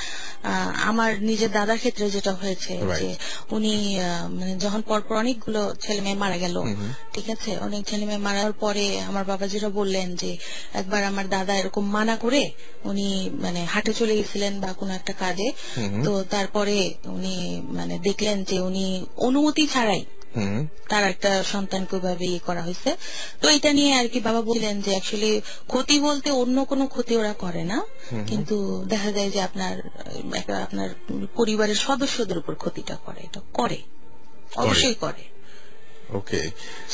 আমার নিজের দাদার ক্ষেত্রে যেটা হয়েছে যে উনি মানে যখন পরপর অনেকগুলো ছেলে মেয়ে মারা গেল, ঠিক আছে, অনেক ছেলে মেয়ে মারার পরে আমার বাবা যেটা বললেন যে একবার আমার দাদা এরকম মানা করে উনি মানে হাটে চলে গেছিলেন বা কোনো একটা কাজে, তো তারপরে উনি মানে দেখলেন যে উনি অনুমতি ছাড়াই তার একটা সন্তানকে ওইভাবে ইয়ে করা হয়েছে। তো এটা নিয়ে আর কি বাবা বললেন যে অ্যাকচুয়ালি ক্ষতি বলতে অন্য কোনো ক্ষতি ওরা করে না, কিন্তু দেখা যায় যে আপনার পরিবারের সদস্যদের উপর ক্ষতিটা করে, এটা করে, অবশ্যই করে। ওকে,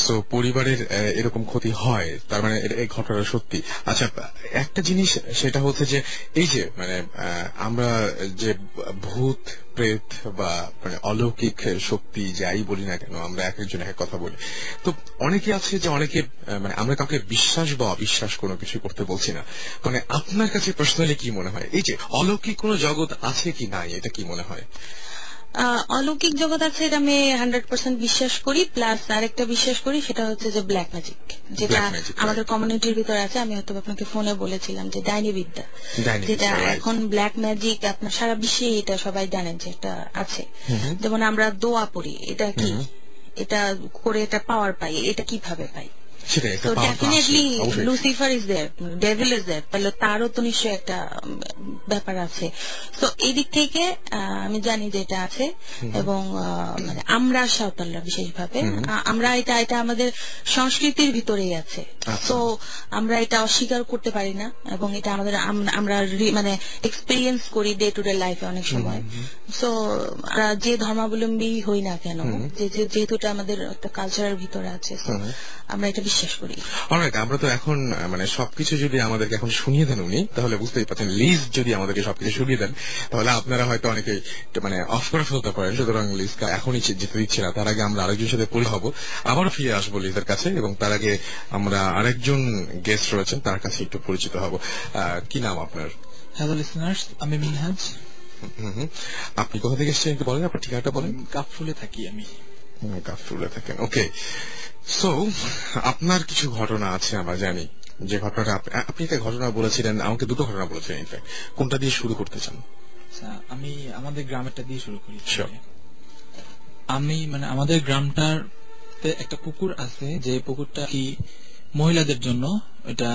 সো পরিবারের এরকম ক্ষতি হয়, তার মানে এই ঘটনাটা সত্যি। আচ্ছা, একটা জিনিস সেটা হচ্ছে যে এই যে মানে আমরা যে ভূত প্রেত বা মানে অলৌকিক শক্তি যাই বলি না কেন, আমরা এক একজন এক কথা বলি, তো অনেকে আছে যে অনেকে মানে আমরা কাউকে বিশ্বাস বা অবিশ্বাস কোনো কিছু করতে বলছি না, মানে আপনার কাছে পার্সোনালি কি মনে হয় এই যে অলৌকিক কোনো জগৎ আছে কি নাই, এটা কি মনে হয়? অলৌকিক জগৎ আছে, এটা আমি 100% বিশ্বাস করি। প্লাস আরেকটা বিশ্বাস করি, সেটা হচ্ছে যে ব্ল্যাক ম্যাজিক, যেটা আমাদের কমিউনিটির ভিতরে আছে। আমি হয়তো আপনাকে ফোনে বলেছিলাম যে ডাইনি বিদ্যা, যেটা এখন ব্ল্যাক ম্যাজিক আপনার সারা বিশ্বে এটা সবাই জানেন যে এটা আছে। যেমন আমরা দোয়া পড়ি, এটা কি, এটা করে এটা পাওয়ার পাই, এটা কিভাবে পাই? তো definitely Lucifer is there, devil is there, তাহলে তারও তো নিশ্চয়ই একটা ব্যাপার আছে। তো এই দিক থেকে আমি জানি যে এটা আছে, এবং মানে আমরা সাঁওতালরা বিশেষভাবে আমরা এটা আমাদের সংস্কৃতির ভিতরেই আছে। তো আমরা এটা অস্বীকার করতে পারি না, এবং এটা আমাদের আমরা মানে এক্সপিরিয়েন্স করি ডে টু ডে লাইফে অনেক সময়। সো যে ধর্মাবলম্বী হই না কেন, যেহেতু এটা আমাদের একটা কালচারের ভিতরে আছে, আমরা এটা বিশ্বাস করি। অলরাইট, আমরা তো এখন মানে সবকিছু যদি আমাদেরকে এখন শুনিয়ে দেন উনি, তাহলে বুঝতেই পারছেন, লিজ যদি আমাদেরকে সবকিছু শুনিয়ে দেন তাহলে আপনারা হয়তো অনেকে মানে অফ করে ফেলতে পারেন। সুতরাং লিজকে এখনই যেতে দিচ্ছি না, তার আগে আমরা আরেকজনের সাথে পরিচয় হবো, আবারও ফিরে আসবো লিজের কাছে, এবং তার আগে আমরা আরেকজন গেস্ট রয়েছেন তার কাছে একটু পরিচিত হব। কি নাম আপনার? হ্যালো লিসনার্স, আমি মিনহাজ। আপনি কোথা থেকে এসেছেন একটু বলেন, আপনার ঠিকানাটা বলেন। কাফরুলে থাকি আমি। কাফরুলে থাকেন, ওকে। সো আপনার কিছু ঘটনা আছে আমরা জানি, যে ঘটনাটা আপনি একটা ঘটনা বলেছিলেন আমাকে, দুটো ঘটনা বলেছিলেন ইনফ্যাক্ট, কোনটা দিয়ে শুরু করতে চান? আমি আমাদের গ্রামেরটা দিয়ে শুরু করি। আমি আমাদের গ্রামটার একটা পুকুর আছে, যে পুকুরটা কি মহিলাদের জন্য, এটা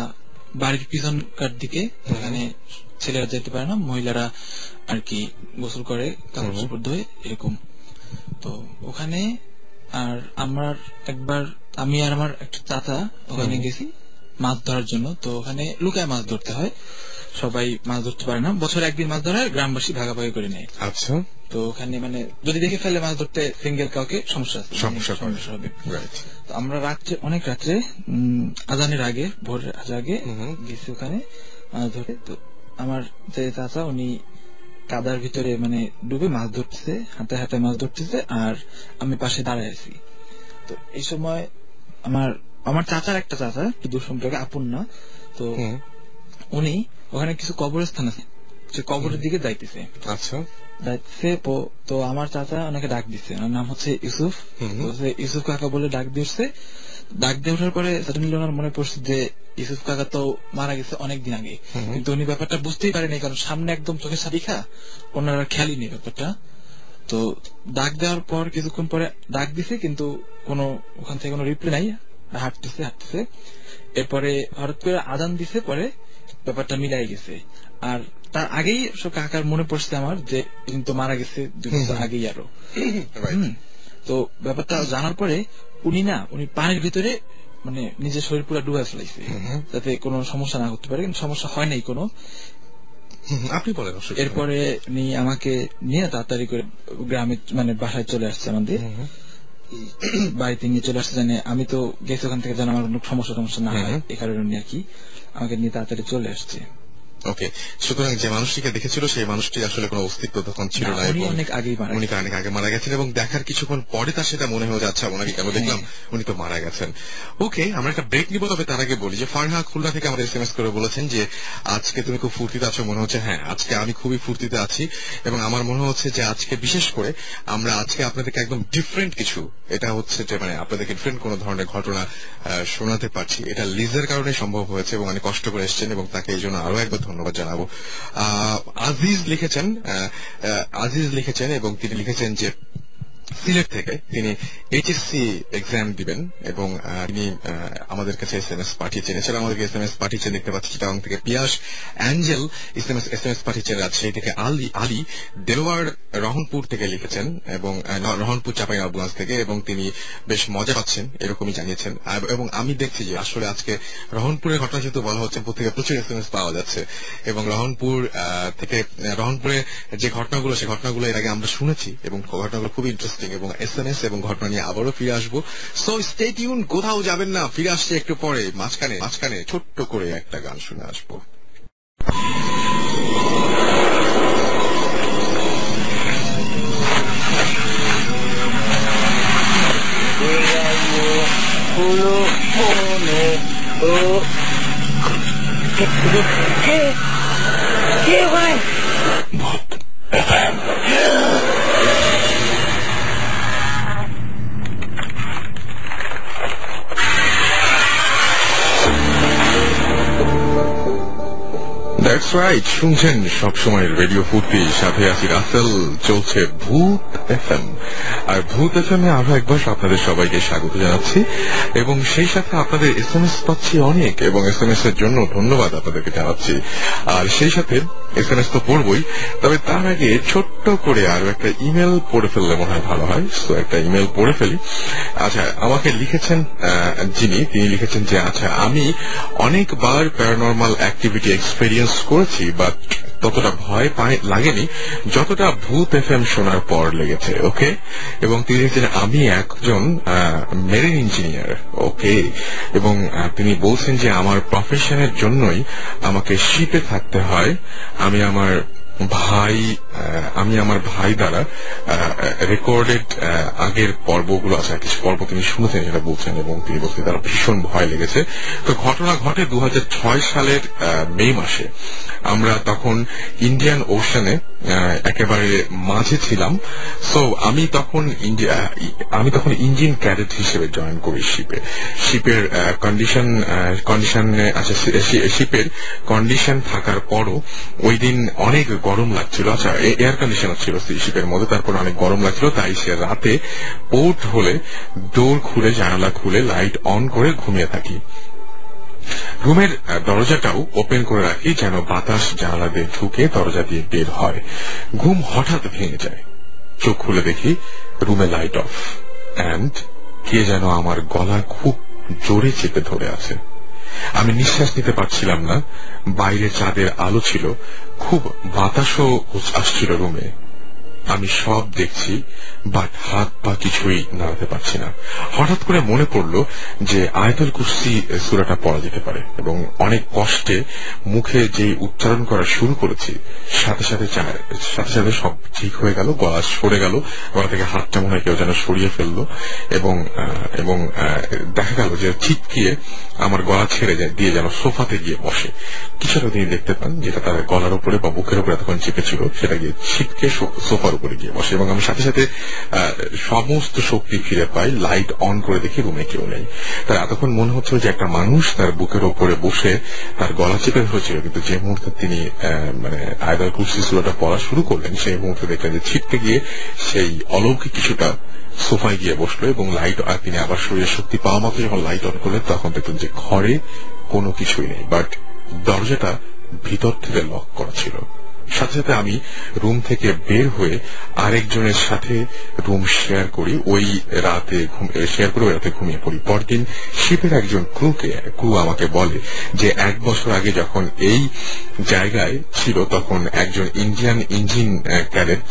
বাড়ির পিছনকার দিকে, এখানে ছেলেরা যেতে পারে না, মহিলারা আর কি গোসল করে, কাপড় চোপড় ধোয় এরকম। তো ওখানে আর আমার একবার, আমি আর আমার একটা চাচা ওখানে গেছি মাছ ধরার জন্য। তো ওখানে লুকায় মাছ ধরতে হয়, সবাই মাছ ধরতে পারে না, বছরে একদিন মাছ ধরা হয়, গ্রামবাসী ভাগাভাগি করে নেয়। আচ্ছা। তো ওখানে যদি দেখে ফেলে মাছ ধরতে সিঙ্গেল কাউকে সমস্যা হবে। তো আমরা রাত্রে, অনেক রাত্রে আজানের আগে, ভোরের আগে গেছি ওখানে মাছ ধরে। তো আমার যে চাচা উনি কাদার ভিতরে ডুবে মাছ ধরতেছে, হাতে হাতে মাছ ধরতেছে, আর আমি পাশে দাঁড়ায় আছি। তো এই সময় আমার চাচার একটা চাচা, একটু দূর সম্পর্কে, আপন না, তো উনি ওখানে কিছু কবরস্থান আছে, সে কবরের দিকে যাইতেছে। আচ্ছা। যাইতেছে, তো আমার চাচা ওনাকে ডাক দিচ্ছে, ওনার নাম হচ্ছে ইউসুফ। ইউসুফ কাকা বলে ডাক দিচ্ছে। ডাক দিয়ে ওঠার পরে সাডেনলি ওনার মনে পড়ছে যে ইউসুফ কাকা তো মারা গেছে অনেকদিন আগে, কিন্তু উনি ব্যাপারটা বুঝতেই পারেনি, কারণ সামনে একদম চোখের সারিখা, ওনারা খেয়ালই নেই ব্যাপারটা। তো ডাক দেওয়ার পর কিছুক্ষণ পরে ডাক দিছে, কিন্তু ওখান থেকে কোনো রিপ্লাই নাই, হাঁটতেছে। এরপরে হঠাৎ করে আজান দিছে, পরে ব্যাপারটা মিলাই গেছে। আর তার আগেই সব কাকার মনে পড়ছে আমার যে কিন্তু মারা গেছে 2 বছর আগেই আরো। তো ব্যাপারটা জানার পরে উনি পানির ভিতরে নিজের শরীর পুরো ডুবে ফেলাইছে, যাতে কোনো সমস্যা না করতে পারে, কিন্তু সমস্যা হয় নাই কোনো। আপনি বলেন। এরপরে আমাকে নিয়ে তাড়াতাড়ি করে গ্রামে বাসায় চলে আসছে, আমাদের বাড়িতে নিয়ে চলে আসছে, জানে আমি তো গেছি ওখান থেকে, যেন আমার কোনো সমস্যা না হয়, এই কারণে উনি আর কি আমাকে নিয়ে তাড়াতাড়ি চলে আসছে। ওকে, সুতরাং যে মানুষটিকে দেখেছিল সেই মানুষটি আসলে কোনো অস্তিত্ব তখন ছিল না, উনি অনেক আগে মারা গেছেন, এবং দেখার কিছুক্ষণ পরে তার সেটা মনে হয়ে যাচ্ছে, ওনাকে কেন দেখলাম, উনি তো মারা গেছেন। ওকে, আমরা একটা ব্রেক নিব, তবে তার আগে বলি যে ফারহা খুলনা থেকে আমাদের SMS করে বলেছেন যে আজকে তুমি খুব ফুর্তিতে আছো মনে হচ্ছে। হ্যাঁ, আজকে আমি খুবই ফুর্তিতে আছি, এবং আমার মনে হচ্ছে যে আজকে বিশেষ করে আমরা আজকে আপনাদেরকে একদম ডিফারেন্ট কিছু, এটা হচ্ছে যে আপনাদেরকে ডিফারেন্ট কোন ধরনের ঘটনা শোনাতে পারছি। এটা লিজের কারণে সম্ভব হয়েছে, এবং অনেক কষ্ট করে এসেছেন, এবং তাকে এই জন্য আরো একবার ধন্যবাদ জানাবো। আজিজ লিখেছেন এবং তিনি লিখেছেন যে সিলেট থেকে তিনি এইচএসসি এক্সাম দিবেন, এবং তিনি আমাদের কাছে SMS পাঠিয়েছেন। এছাড়া আমাদেরকে SMS পাঠিয়েছেন, দেখতে পাচ্ছি চিটাগং থেকে পিয়াস অ্যাঞ্জেল SMS পাঠিয়েছেন, রাজশাহী থেকে আলী দেলোয়ার রহনপুর থেকে লিখেছেন, এবং রহনপুর চাঁপাইনবাবগঞ্জ থেকে, এবং তিনি বেশ মজা পাচ্ছেন এরকমই জানিয়েছেন। এবং আমি দেখছি যে আসলে আজকে রহনপুরের ঘটনা যেহেতু বলা হচ্ছে, প্রত্যেকে প্রচুর SMS পাওয়া যাচ্ছে, এবং রহনপুরে যে ঘটনাগুলো, সেই ঘটনাগুলো এর আগে আমরা শুনেছি, এবং ঘটনাগুলো খুবই ইন্টারেস্টিং, এবং SMS এবং ঘটনা নিয়ে আবারও ফিরে আসবো। সো স্টে টিউন, কোথাও যাবেন না, ফিরে আসছে একটু পরে। মাঝখানে ছোট্ট করে একটা গান শুনে আসবো। দ্যাটস রাইট, শুনছেন সবসময় রেডিও ফুর্তি, সাথে আছি রাসেল, চলছে ভূত FM। আর ভূত FM এ আরো একবার আপনাদের সবাইকে স্বাগত জানাচ্ছি, এবং সেই সাথে আপনাদের SMS পাচ্ছি অনেক, এবং SMS এর জন্য ধন্যবাদ আপনাদেরকে জানাচ্ছি। আর সেই সাথে SMS তো পড়বই, তবে তার আগে ছোট্ট করে আরো একটা ইমেল পড়ে ফেললে মনে হয় ভালো হয়। তো একটা ইমেল পড়ে ফেলি। আচ্ছা, আমাকে লিখেছেন তিনি লিখেছেন যে আচ্ছা, আমি অনেকবার প্যারানরমাল অ্যাক্টিভিটি এক্সপেরিয়েন্স করেছি, বাট ততটা ভয় লাগেনি যতটা ভূত FM শোনার পর লেগেছে। ওকে, এবং তিনি লিখেছেন আমি একজন মেরিন ইঞ্জিনিয়ার। ওকে, এবং তিনি বলছেন যে আমার প্রফেশনের জন্যই আমাকে শিপে থাকতে হয়। আমি আমার ভাই, আমি আমার ভাই দ্বারা রেকর্ডেড আগের পর্বগুলো আছে, কিছু পর্ব তিনি শুনেছেন সেটা বলছেন, এবং তিনি বলছেন তার ভীষণ ভয় লেগেছে। তো ঘটনা ঘটে 2006 সালের মে মাসে। আমরা তখন ইন্ডিয়ান ওশানে একেবারে মাঝে ছিলাম। সো আমি তখন ইঞ্জিন ক্যাডেট হিসেবে জয়েন করি শিপের শিপের কন্ডিশন থাকার পরও ওই দিন অনেক গরম লাগছিল। আচ্ছা, এয়ার কন্ডিশনার ছিল শিপের মধ্যে, তারপর অনেক গরম লাগছিল, তাই সে রাতে পোর্ট হলে ডোর খুলে জানালা খুলে লাইট অন করে ঘুমিয়ে থাকি। রুমের দরজাটাও ওপেন করে রাখি যেন বাতাস জানালা দিয়ে ঢুকে দরজা দিয়ে বের হয়। ঘুম হঠাৎ ভেঙে যায়, চোখ খুলে দেখি রুমে লাইট অফ, অ্যান্ড কে যেন আমার গলা খুব জোরে চেপে ধরে আছে। আমি নিঃশ্বাস নিতে পারছিলাম না। বাইরে চাঁদের আলো ছিল, খুব বাতাসও আসছিল রুমে। আমি সব দেখছি, বাট হাত পা কিছুই নাড়াতে পারছি না। হঠাৎ করে মনে পড়ল যে আয়াতুল কুরসি সূরাটা পড়া যেতে পারে, এবং অনেক কষ্টে মুখে যে উচ্চারণ করা শুরু করেছি, সাথে সাথে সব ঠিক হয়ে গেল, গলা সরে গেল, গলা থেকে হাতটা মনে হয় কেউ যেন সরিয়ে ফেললো, এবং দেখা গেল যে ছিটকিয়ে আমার গলা ছেড়ে দিয়ে যেন সোফাতে গিয়ে বসে। কিছুটা তিনি দেখতে পান যেটা তার গলার উপরে বা বুকের উপরে তখন চেপেছিল, সেটা গিয়ে ছিটকে সোফার উপরে গিয়ে বসে, এবং আমি সাথে সাথে সমস্ত শক্তি ফিরে পাই। লাইট অন করে দেখি রুমে কেউ নেই। তার এতক্ষণ মনে হচ্ছিল যে একটা মানুষ তার বুকের উপরে বসে তার গলা চেপে ধরেছিল, কিন্তু যে মুহূর্তে তিনি আয়াতুল কুরসি সূরাটা পড়া শুরু করলেন, সেই মুহূর্তে দেখলেন যে ছিটকে গিয়ে সেই অলৌকিক কিছুটা সোফায় গিয়ে বসলো, এবং তিনি আবার শরীরের শক্তি পাওয়া মাত্র যখন লাইট অন করলেন, তখন দেখলেন যে ঘরে কোনো কিছুই নেই, বাট দরজাটা ভিতর থেকে লক করা ছিল। সাথে সাথে আমি রুম থেকে বের হয়ে আরেকজনের সাথে রুম শেয়ার করে ওই রাতে ঘুমিয়ে পড়ি। পরদিন শিপের একজন ক্রু আমাকে বলে যে 1 বছর আগে যখন এই জায়গায় ছিল, তখন একজন ইন্ডিয়ান ইঞ্জিন ক্যাডেট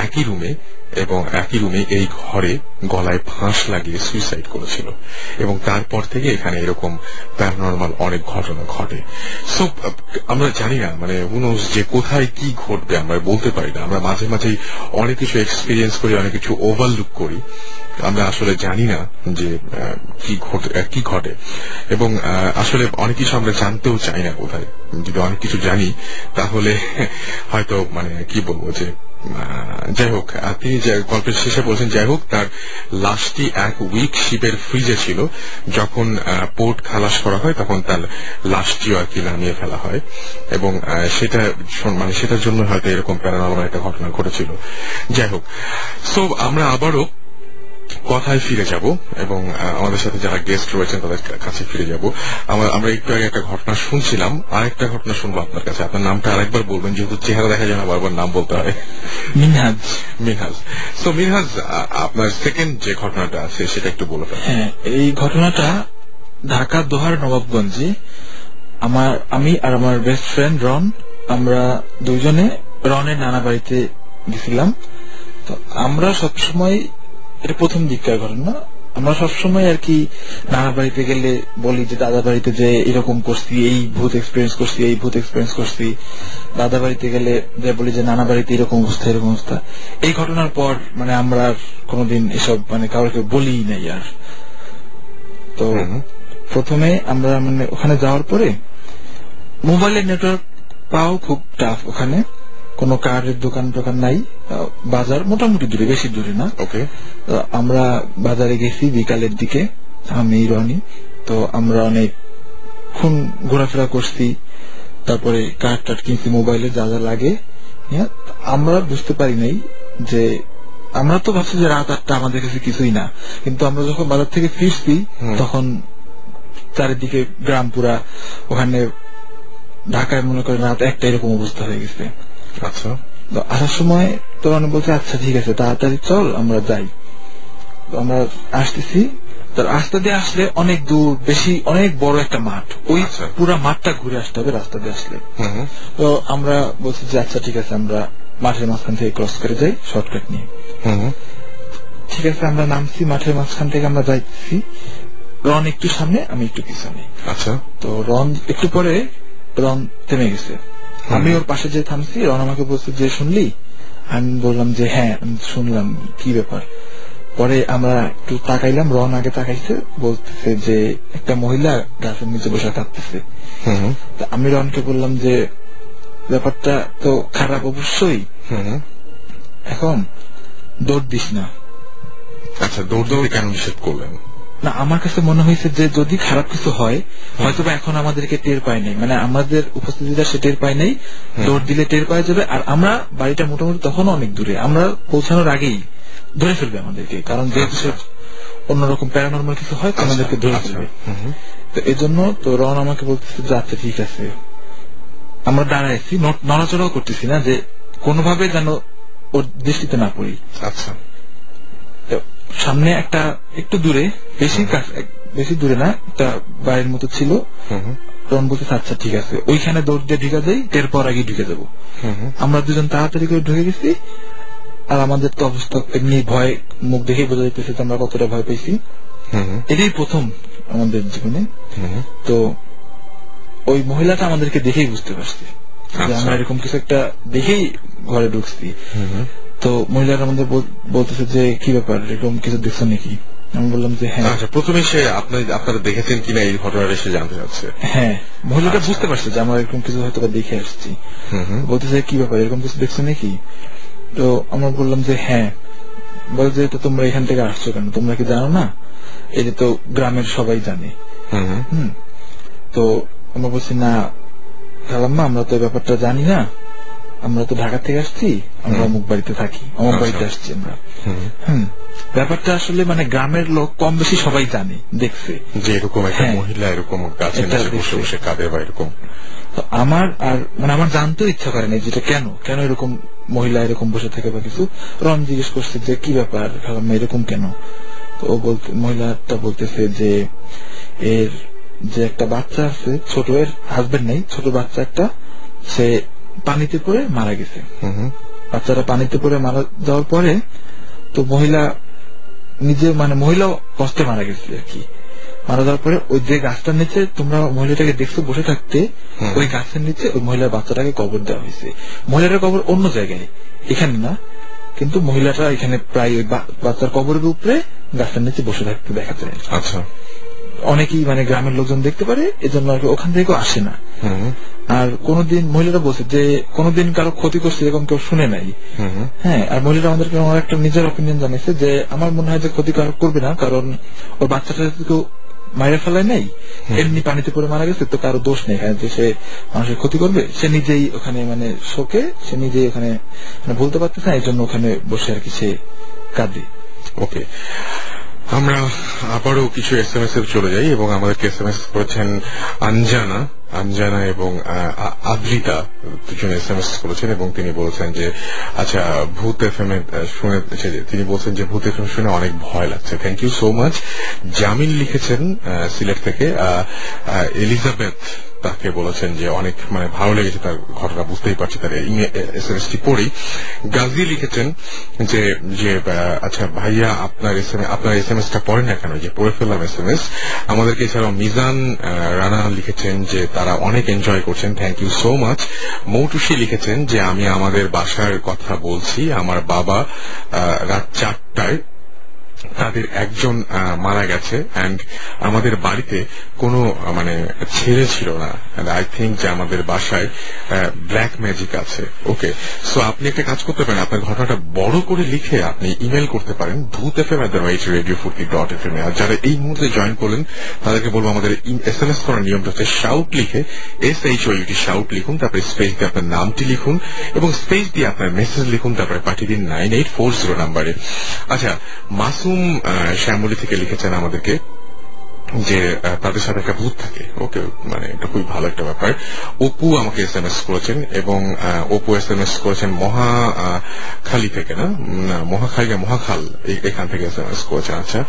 একই রুমে এই ঘরে গলায় ফাঁস লাগিয়ে সুইসাইড করেছিল, এবং তারপর থেকে এখানে এরকম প্যারানরমাল অনেক ঘটনা ঘটে। সো আমরা জানি না, যে কোথায় কি ঘটবে আমরা বলতে পারি না। আমরা মাঝে মাঝেই অনেক কিছু এক্সপিরিয়েন্স করি, অনেক কিছু ওভারলুক করি, আমরা আসলে জানি না যে কি ঘটে, এবং আসলে অনেক কিছু আমরা জানতেও চাই না কোথায়। যদি অনেক কিছু জানি তাহলে হয়তো কি বলবো, যে যাই হোক, তিনি গল্পের শেষে বলছেন, যাই হোক, তার লাশটি 1 উইক শিপের ফ্রিজে ছিল। যখন পোর্ট খালাস করা হয় তখন তার লাশটিও নামিয়ে ফেলা হয়, এবং সেটার জন্য হয়তো এরকম প্যারানরমাল একটা ঘটনা ঘটেছিল। যাই হোক, সো আমরা আবারও কথায় ফিরে যাব, এবং আমাদের সাথে যারা গেস্ট রয়েছেন তাদের কাছে ফিরে যাব। আমরা একটু আগে একটা ঘটনা শুনছিলাম, আরেকটা ঘটনা শুনবো আপনার কাছে। আপনার নামটা আরেকবার বলবেন, যেহেতু চেহারা দেখা যায় না, বারবার নাম বলতে হয়। মিনহাজ। তো মিনহাজ, আপনার সেকেন্ড যে ঘটনাটা আছে সেটা একটু বলে দেন। হ্যাঁ, এই ঘটনাটা ঢাকা দোহার নবাবগঞ্জে। আমি আর আমার বেস্ট ফ্রেন্ড রন, আমরা দুজনে রনের নানা বাড়িতে গেছিলাম। তো আমরা সবসময়, এটা প্রথম দিককার ঘটনা, আমরা সবসময় আর কি নানা বাড়িতে গেলে বলি যে দাদা বাড়িতে যে এরকম করছি, এই ভূত এক্সপিরিয়েন্স করছি। দাদা বাড়িতে গেলে যে বলি যে নানা বাড়িতে এরকম অবস্থা। এই ঘটনার পর আমরা আর কোনোদিন এসব কাউকে বলি নাই আর। তো প্রথমে আমরা ওখানে যাওয়ার পরে মোবাইলের নেটওয়ার্ক পাও খুব টাফ, ওখানে কোনো কারের দোকান টোকান নাই, বাজার মোটামুটি দূরে, বেশি দূরে না। আমরা বাজারে গেছি বিকালের দিকে, আমি রনি। তো আমরা অনেকক্ষণ ঘোরাফেরা করছি, তারপরে কার্ড টাট কিনছি, মোবাইলে যা যা লাগে। আমরা বুঝতে পারি নাই যে, আমরা তো ভাবছি যে রাত 8টা, আমাদের কাছে কিছুই না, কিন্তু আমরা যখন বাজার থেকে ফিরছি তখন চারিদিকে গ্রাম পুরা, ওখানে ঢাকায় মনে করেন রাত 1টা এরকম অবস্থা হয়ে গেছে। আচ্ছা, তো আসার সময় তো অনেক বলছে আচ্ছা ঠিক আছে, তাড়াতাড়ি চল আমরা যাই। তো আমরা আসতেছি, তার রাস্তা দিয়ে আসলে অনেক দূর, অনেক বড় একটা মাঠ, ওই পুরা মাঠটা ঘুরে আসতে হবে রাস্তা দিয়ে আসলে। তো আমরা বলছি যে আচ্ছা ঠিক আছে, আমরা মাঠের মাঝখান থেকে ক্রস করে যাই শর্টকাট নিয়ে। ঠিক আছে, আমরা নামছি মাঠের মাঝখান থেকে, আমরা যাইছি। রন একটু সামনে, আমি একটু পিছনে। আচ্ছা, তো রন একটু পরে রন থেমে গেছে। আমি ওর পাশে যে থামছি, রন আমাকে বলছে যে শুনলি? আমি বললাম যে হ্যাঁ আমি শুনলাম, কি ব্যাপার? পরে আমরা একটু তাকাইলাম, রন আগে তাকাইছে, বলতেছে যে একটা মহিলা গাছের নিচে বসে কাঁদতেছে। আমি রনকে বললাম যে ব্যাপারটা তো খারাপ অবশ্যই, এখন দৌড় দিস না। আচ্ছা, দৌড় দিতে কেন নিষেধ করলেন? না, আমার কাছে মনে হয়েছে যে যদি খারাপ কিছু হয় হয়তো বা এখন আমাদেরকে টের পায় নাই, মানে আমাদের উপস্থিতিটা সে টের পায় নাই, দৌড় দিলে টের পাওয়া যাবে। আর আমরা বাড়িটা মোটামুটি তখন অনেক দূরে, আমরা পৌঁছানোর আগেই ধরে ফেলবে আমাদেরকে, কারণ যেহেতু সে অন্যরকম প্যারানর্মাল কিছু হয় তো আমাদেরকে ধরে ফেলবে। তো এই জন্য তো রন আমাকে বলতেছে যে আচ্ছা ঠিক আছে। আমরা দাঁড়াইছি, নড়াচড়াও করতেছি না, যে কোনোভাবে যেন ওর দৃষ্টিতে না পড়ি। আচ্ছা, সামনে একটা একটু দূরে, বেশি দূরে না, একটা বাড়ির মতো ছিল। রন বলতে আচ্ছা ঠিক আছে, ওইখানে দৌড় দিয়ে ঢুকে যাই, এর পর আগে ঢুকে যাবো। আমরা দুজন তাড়াতাড়ি করে ঢুকে গেছি। আর আমাদের তো অবস্থা এমনি ভয়, মুখ দেখেই বোঝা যাইতেছে যে আমরা কতটা ভয় পেয়েছি। এটাই প্রথম আমাদের জীবনে। তো ওই মহিলাটা আমাদেরকে দেখেই বুঝতে পারছি যে আমরা এরকম কিছু একটা দেখেই ঘরে ঢুকছি। তো মহিলারা আমাদের বলতেছে যে কি ব্যাপার, এরকম কিছু দেখছো নাকি? আমি বললাম যে হ্যাঁ। আচ্ছা, প্রথমে সে আপনারা দেখেছেন কিনা এই ঘটনাটা সে জানতে চাচ্ছে। হ্যাঁ, মহিলাটা বুঝতে পারছে যে আমরা এরকম কিছু হয়তো দেখে আসছি। বলতেছে কি ব্যাপার, এরকম কিছু দেখছো নাকি? তো আমরা বললাম যে হ্যাঁ। বলে যে তো তোমরা এখান থেকে আসছো কেন, তোমরা কি জানো না? এটা তো গ্রামের সবাই জানে। তো আমরা বলছি না খালাম্মা, আমরা তো ব্যাপারটা জানি না, আমরা তো ঢাকা থেকে আসছি, আমরা অমুক বাড়িতে থাকি, অমুক বাড়িতে আসছি আমরা। ব্যাপারটা আসলে মানে গ্রামের লোক কম বেশি সবাই জানে, দেখছে যে এরকম একটা মহিলা এরকম গাছের নিচে বসে বসে কাঁদে বা এরকম। তো আমার আর মানে আমার জানতেও ইচ্ছা করে না যেটা কেন এরকম মহিলা এরকম বসে থাকে বা কিছু। রন জিজ্ঞেস করছে যে কি ব্যাপার খালাম্মা, এরকম কেন? তো ও মহিলাটা বলতেছে যে এর যে একটা বাচ্চা আছে ছোট, এর হাজবেন্ড নেই, ছোট বাচ্চা একটা, সে পানিতে পড়ে মারা গেছে। বাচ্চারা পানিতে পড়ে মারা যাওয়ার পরে তো মহিলা নিজে মানে মহিলা কষ্টে মারা গেছে আর কি। মারা যাওয়ার পরে ওই যে গাছটার নিচে তোমরা মহিলাটাকে দেখছো বসে থাকতে, ওই গাছের নিচে ওই মহিলার বাচ্চাটাকে কবর দেওয়া হয়েছে। মহিলাটার কবর অন্য জায়গায়, এখানে না, কিন্তু মহিলাটা এখানে প্রায় ওই বাচ্চার কবরের উপরে গাছটার নিচে বসে থাকতে দেখা যায়। আচ্ছা, অনেকেই মানে গ্রামের লোকজন দেখতে পারে, এজন্য আর ওখান থেকে আসে না। আর কোনদিন মহিলারা বলছে যে কোনদিন কারো ক্ষতি করছে এরকম কেউ শুনে নাই। হ্যাঁ, আর মহিলারা আমাদেরকে আমার একটা নিজের অপিনিয়ন জানিয়েছে যে আমার মনে হয় যে ক্ষতি কারো করবে না, কারণ ওর বাচ্চাটা কেউ মায়ের ফেলায় নেই, এমনি পানিতে পড়ে মারা গেছে, তো কারো দোষ নেই যে সে মানুষের ক্ষতি করবে। সে নিজেই ওখানে মানে শোকে, সে নিজেই ওখানে মানে বলতে পারতেছে না, এই জন্য ওখানে বসে আর কি সে কাঁদে। ওকে, আমরা আবারও কিছু SMS এ চলে যাই এবং আমাদেরকে SMS করেছেন আঞ্জানা এবং আদ্রিতা, দুজন SMS করেছেন এবং তিনি বলছেন যে আচ্ছা ভূত FM শুনে, তিনি বলছেন যে ভূত FM শুনে অনেক ভয় লাগছে। Thank you so much. Jamil লিখেছেন সিলেট থেকে, এলিজাবেথ তাকে বলেছেন যে অনেক মানে ভালো লেগেছে তার ঘটনা, বুঝতেই পারছি তার SMS টি পড়েই। গাজী লিখেছেন যে আচ্ছা ভাইয়া আপনার SMS টা পড়েন না কেন, যে পড়ে ফেললাম SMS। আমাদেরকে এছাড়াও মিজান রানা লিখেছেন যে তারা অনেক এনজয় করছেন, thank you so much. Moutushi লিখেছেন যে আমি আমাদের বাসার কথা বলছি, আমার বাবা রাত 4টায় তাদের একজন মারা গেছে এন্ড আমাদের বাড়িতে কোনো মানে ছেলে ছিল না, আই থিঙ্ক যে আমাদের বাসায় ব্ল্যাক ম্যাজিক আছে। ওকে, সো আপনি একটা কাজ করতে পারেন, আপনার ঘটনাটা বড় করে লিখে আপনি ইমেল করতে পারেন bhutfm@radio40.fm। আর যারা এই মুহূর্তে জয়েন করলেন তাদেরকে বলবো আমাদের SMS করার নিয়মটা হচ্ছে শাউট লিখে SHOUT শাউট লিখুন, তারপরে স্পেস দিয়ে আপনার নামটি লিখুন এবং স্পেস দিয়ে আপনার মেসেজ লিখুন, তারপরে পাঠিয়ে দিন 9840 নাম্বারে। আচ্ছা, মাসুম শ্যামলী থেকে লিখেছেন আমাদেরকে যে তাদের সাথে একটা ভূত থাকে। ওকে, মানে এটা খুবই ভালো একটা ব্যাপার। অপু আমাকে SMS করেছেন এবং অপু SMS করেছেন মহাখালী থেকে, না মহাখালী না মহাখাল, এখান থেকে SMS করেছেন। আচ্ছা,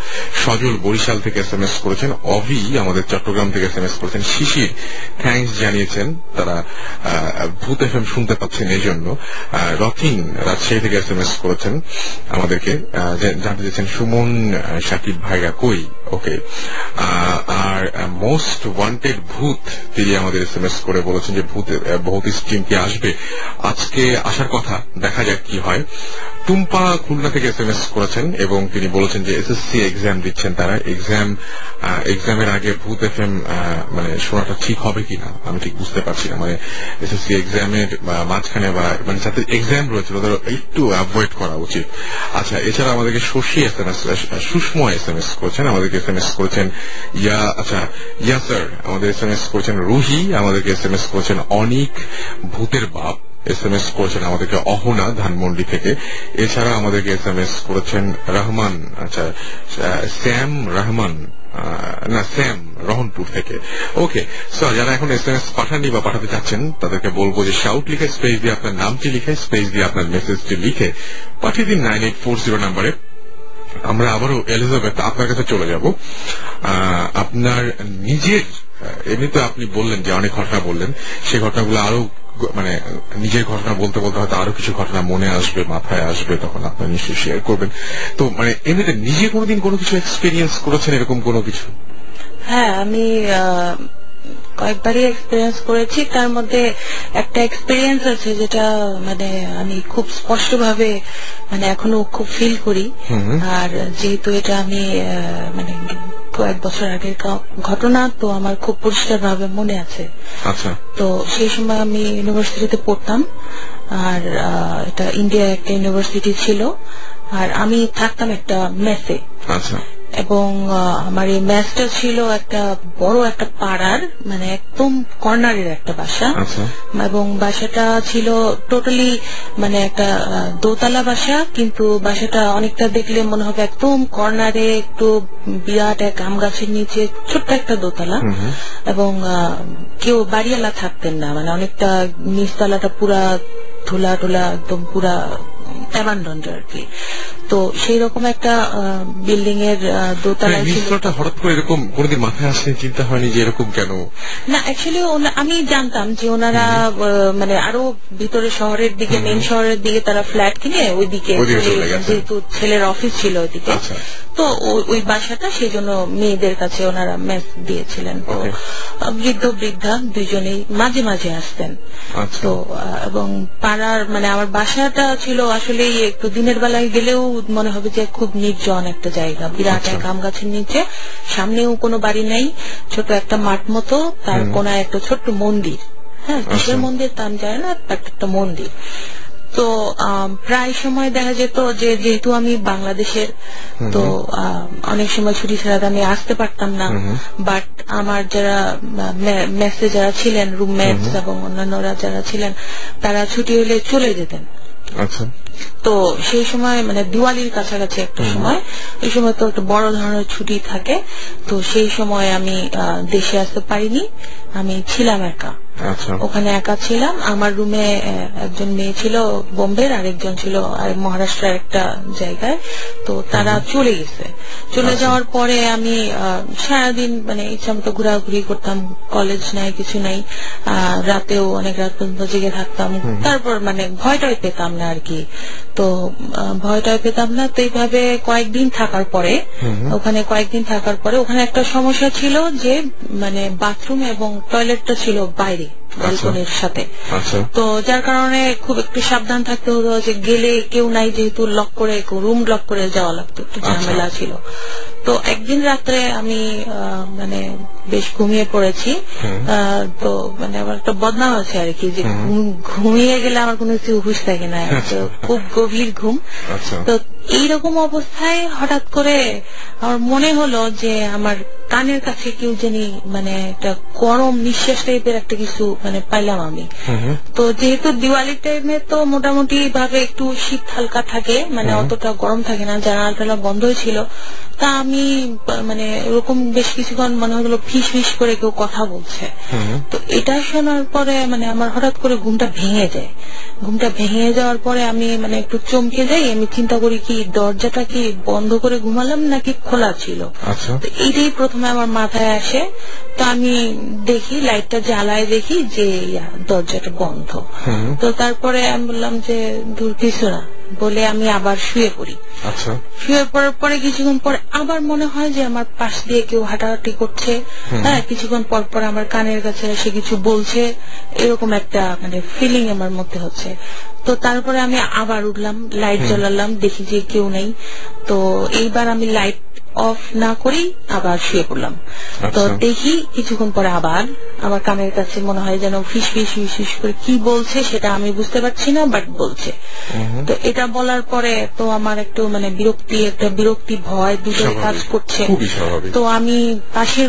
সজল বরিশাল থেকে SMS করেছেন। অভি আমাদের চট্টগ্রাম থেকে SMS করেছেন। শিশির থ্যাঙ্কস জানিয়েছেন, তারা ভূত FM শুনতে পাচ্ছেন এই জন্য। রথিন রাজশাহী থেকে SMS করেছেন আমাদেরকে, জানতে চেয়েছেন সুমন সাকিব ভাইরা কই। ওকে, আর আর মোস্ট ওয়ান্টেড ভূত তিনি আমাদের SMS করে বলেছেন যে ভূত স্ট্রিম কি আসবে, আজকে আসার কথা, দেখা যাক কি হয়। টুম্পা খুলনা থেকে SMS করেছেন এবং তিনি বলেছেন যে SSC এক্সাম দিচ্ছেন তারা, এক্সামের আগে ভূত FM মানে শোনাটা ঠিক হবে কিনা আমি ঠিক বুঝতে পারছি না। মানে SSC এক্সামের মাঝখানে বা মানে যাতে এক্সাম রয়েছে তাদের একটু অ্যাভয়েড করা উচিত। আচ্ছা, এছাড়া আমাদেরকে সুষমা SMS করেছেন, আমাদেরকে SMS করেছেন ইয়া স্যার, আমাদের SMS করেছেন রুহি, আমাদেরকে SMS করেছেন অনিক ভূতের বাপ, SMS করেছেন আমাদেরকে অহনা ধানমন্ডি থেকে। এছাড়া আমাদেরকে SMS করেছেন রহমান, স্যাম রহমান, স্যাম রহনপুর থেকে। ওকে, সো যারা এখন SMS পাঠাননি বা পাঠাতে চাচ্ছেন তাদেরকে বলবো যে শাউট লিখে স্পেস দিয়ে আপনার নামটি লিখে স্পেস দিয়ে আপনার মেসেজটি লিখে পাঠিয়ে দিন 9840 নাম্বারে। আমরা আবারও এলিজাবেথ আপনার কাছে চলে যাব। আপনার নিজের, এমনিতে আপনি বললেন যে অনেক ঘটনা বললেন, সেই ঘটনাগুলো আরো মানে নিজের ঘটনা বলতে বলতে হয়তো আরো কিছু ঘটনা মনে আসবে, মাথায় আসবে, তখন আপনার নিশ্চয়ই শেয়ার করবেন। তো মানে এমনিতে নিজে কোনোদিন কোনো কিছু এক্সপিরিয়েন্স করেছেন এরকম কোনো কিছু? হ্যাঁ, আমি কয়েকবারই এক্সপিরিয়েন্স করেছি। তার মধ্যে একটা এক্সপিরিয়েন্স আছে যেটা মানে আমি খুব স্পষ্টভাবে মানে এখনো খুব ফিল করি। আর যেহেতু এটা আমি মানে কয়েক বছর আগের ঘটনা, তো আমার খুব পরিষ্কার ভাবে মনে আছে। আচ্ছা। তো সেই সময় আমি ইউনিভার্সিটিতে পড়তাম, আর এটা ইন্ডিয়া একটা ইউনিভার্সিটি ছিল, আর আমি থাকতাম একটা মেসে। আচ্ছা। এবং আমার এই ম্যাচটা ছিল একটা বড় একটা পাড়ার মানে একদম কর্নারের একটা বাসা, এবং বাসাটা ছিল টোটালি মানে একটা দোতলা বাসা, কিন্তু বাসাটা অনেকটা দেখলে মনে হবে একদম কর্নারে একটু বিরাট এক আম গাছের নিচে ছোট্ট একটা দোতলা, এবং কেউ বাড়িওয়ালা থাকতেন না, মানে অনেকটা নিচতলাটা পুরা ধুলা টোলা একদম পুরা অ্যাবান্ডন্ড আর কি। তো সেই রকম একটা বিল্ডিং এর দোতলায় ছিল। হঠাৎ করে এরকম কোনদিন মাথায় আসলে চিন্তা হয়নি যে এরকম কেন? না, অ্যাকচুয়ালি আমি জানতাম যে ওনারা মানে আরো ভিতরে শহরের দিকে, মেইন শহরের দিকে তারা ফ্ল্যাট কিনে ওইদিকে, যেহেতু ছেলের অফিস ছিল ওইদিকে, তো ওই বাসাটা সেই জন্য মেয়েদের কাছে ওনারা মেস দিয়েছিলেন। তো বৃদ্ধ বৃদ্ধা দুইজনেই মাঝে মাঝে আসতেন। তো এবং পাড়ার মানে আমার বাসাটা ছিল আসলে একটু দিনের বেলায় গেলেও মনে হবে যে খুব নির্জন একটা জায়গা, বিরাট এক আম গাছের নিচে, সামনেও কোনো বাড়ি নেই, ছোট একটা মাঠ মতো, তার কোনায় একটা ছোট্ট মন্দির। হ্যাঁ, কিসের মন্দির তা আমি জানি না, একটা মন্দির। তো প্রায় সময় দেখা যেত যে যেহেতু আমি বাংলাদেশের, তো অনেক সময় ছুটি ছাড়া আমি আসতে পারতাম না, বাট আমার যারা মেসে যারা ছিলেন, রুমমেটস এবং অন্যান্যরা যারা ছিলেন, তারা ছুটি হলে চলে যেতেন। আচ্ছা। তো সেই সময় মানে দিওয়ালির কাছাকাছি একটা সময়, এই সময় তো একটা বড় ধরনের ছুটি থাকে, তো সেই সময় আমি দেশে আসতে পারিনি, আমি ছিলাম একা। ওখানে একা ছিলাম। আমার রুমে একজন মেয়ে ছিল বোম্বের, আরেকজন ছিল মহারাষ্ট্রের একটা জায়গায়। তো তারা চলে গেছে। চলে যাওয়ার পরে আমি সারাদিন মানে ইচ্ছা মতো ঘোরাঘুরি করতাম, কলেজ নাই, কিছু নাই, রাতেও অনেক রাত পর্যন্ত জেগে থাকতাম। তারপর মানে ভয়টাই পেতাম না আর কি। তো ভয়টাই পেতাম না। তো এইভাবে কয়েকদিন থাকার পরে, ওখানে একটা সমস্যা ছিল যে মানে বাথরুম এবং টয়লেটটা ছিল বাইরে, ব্যালকনির সাথে। তো যার কারণে খুব একটু সাবধান থাকতে হতো, যে গেলে কেউ নাই, যেহেতু লক করে রুম লক করে যাওয়া লাগতো, একটু ঝামেলা ছিল। তো একদিন রাত্রে আমি মানে বেশ ঘুমিয়ে পড়েছি। তো মানে আমার একটা বদনাম আছে আর কি, যে ঘুমিয়ে গেলে আমার কোনো কিছু হুঁশ থাকে না, খুব গভীর ঘুম। তো এইরকম অবস্থায় হঠাৎ করে আমার মনে হলো যে আমার কানের কাছে কেউ জানি মানে একটা গরম নিঃশ্বাস টাইপের একটা কিছু মানে পাইলাম আমি। তো যেহেতু দিওয়ালির টাইমে তো মোটামুটি ভাবে একটু শীত হালকা থাকে, মানে অতটা গরম থাকে না, জানালা বন্ধ ছিল। তা আমি মানে এরকম বেশ কিছুক্ষণ মনে হলো ফিস ফিস করে কেউ কথা বলছে। তো এটা শোনার পরে মানে আমার হঠাৎ করে ঘুমটা ভেঙে যায়। ঘুমটা ভেঙে যাওয়ার পরে আমি মানে একটু চমকে যাই। আমি চিন্তা করি কি দরজাটা কি বন্ধ করে ঘুমালাম নাকি খোলা ছিল। তো এইটাই প্রথমে আমার মাথায় আসে। তো আমি দেখি, লাইটটা জ্বালায়, দেখি যে দরজাটা বন্ধ। তো তারপরে আমি বললাম যে দূর কিছু না, বলে আমি আবার শুয়ে পড়ি। আচ্ছা, শুয়ে পড়ার পরে কিছুক্ষণ পর আবার মনে হয় যে আমার পাশ দিয়ে কেউ হাঁটাহাঁটি করছে। হ্যাঁ, কিছুক্ষণ পর পর আমার কানের কাছে এসে কিছু বলছে, এরকম একটা মানে ফিলিং আমার মধ্যে হচ্ছে। তো তারপরে আমি আবার উঠলাম, লাইট জ্বালালাম, দেখি যে কেউ নেই। তো এইবার আমি লাইট অফ না করেই আবার শুয়ে পড়লাম। তো দেখি কিছুক্ষণ পরে আবার আমার কানের কাছে মনে হয় যেন ফিস ফিস ফিস ফিস করে কি বলছে, সেটা আমি বুঝতে পারছি না, বাট বলছে। তো এটা বলার পরে তো আমার একটু মানে বিরক্তি ভয় দুটোই কাজ করছে। তো আমি পাশের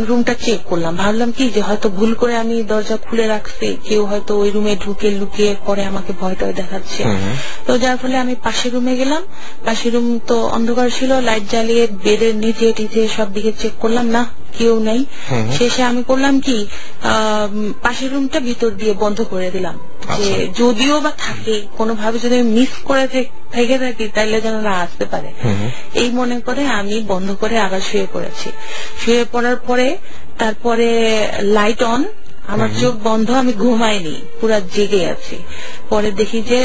রুমটা চেক করলাম, ভাবলাম কি যে হয়তো ভুল করে আমি দরজা খুলে রাখছি, কেউ হয়তো ওই রুমে ঢুকে লুকিয়ে পরে আমাকে ভয় টয় দেখাচ্ছে। তো যার ফলে আমি পাশের রুমে গেলাম। পাশের রুম তো অন্ধকার ছিল, লাইট জ্বালিয়ে বেডের নিচে টিচে সব দিকে চেক করলাম, না কেউ নেই। শেষে আমি করলাম কি, পাশের রুমটা ভিতর দিয়ে বন্ধ করে দিলাম, যে যদিও বা থাকে কোনোভাবে যদি আমি মিস করে থেকে থাকি তাহলে যেন না আসতে পারে, এই মনে করে আমি বন্ধ করে আবার শুয়ে পড়েছি। শুয়ে পড়ার পরে তারপরে লাইট অন, আমার চোখ বন্ধ, আমি ঘুমাইনি, পুরা জেগে আছি। পরে দেখি যে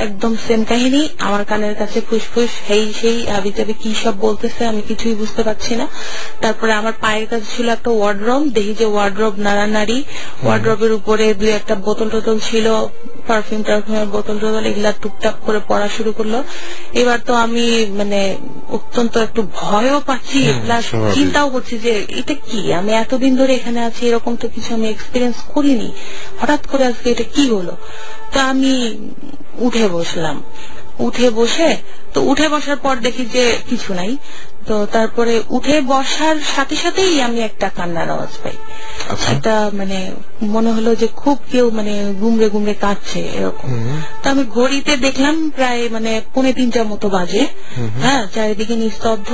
একদম সেম কাহিনী, আমার কানের কাছে ফুসফুস সেই আবি যাবে কি সব বলতেছে, আমি কিছুই বুঝতে পারছি না। তারপরে আমার পায়ের কাছে ছিল একটা ওয়ার্ডরোব, দেখি যে ওয়ার্ডরোব নাড়ানাড়ি, ওয়ার্ডরোবের উপরে দুই একটা বোতল টোতল ছিল, পারফিউম টারফিউমের বোতল টোতল, এগুলা টুকটাক করে পড়া শুরু করলো। এবার তো আমি মানে অত্যন্ত একটু ভয়ও পাচ্ছি, প্লাস চিন্তাও করছি যে এটা কি, আমি এতদিন ধরে এখানে আছি, এরকম তো কিছু আমি এক্সপিরিয়েন্স করিনি, হঠাৎ করে আজকে এটা কি হলো। তো আমি উঠে বসলাম, উঠে বসার পর দেখি যে কিছু নাই। তো তারপরে উঠে বসার সাথে সাথেই আমি একটা কান্নার আওয়াজ পাই। একটা মানে মনে হলো যে খুব কেউ মানে গুমড়ে গুমড়ে কাঁদছে এরকম। তো আমি ঘড়িতে দেখলাম প্রায় মানে 2:45 মতো বাজে। হ্যাঁ, চারিদিকে নিস্তব্ধ।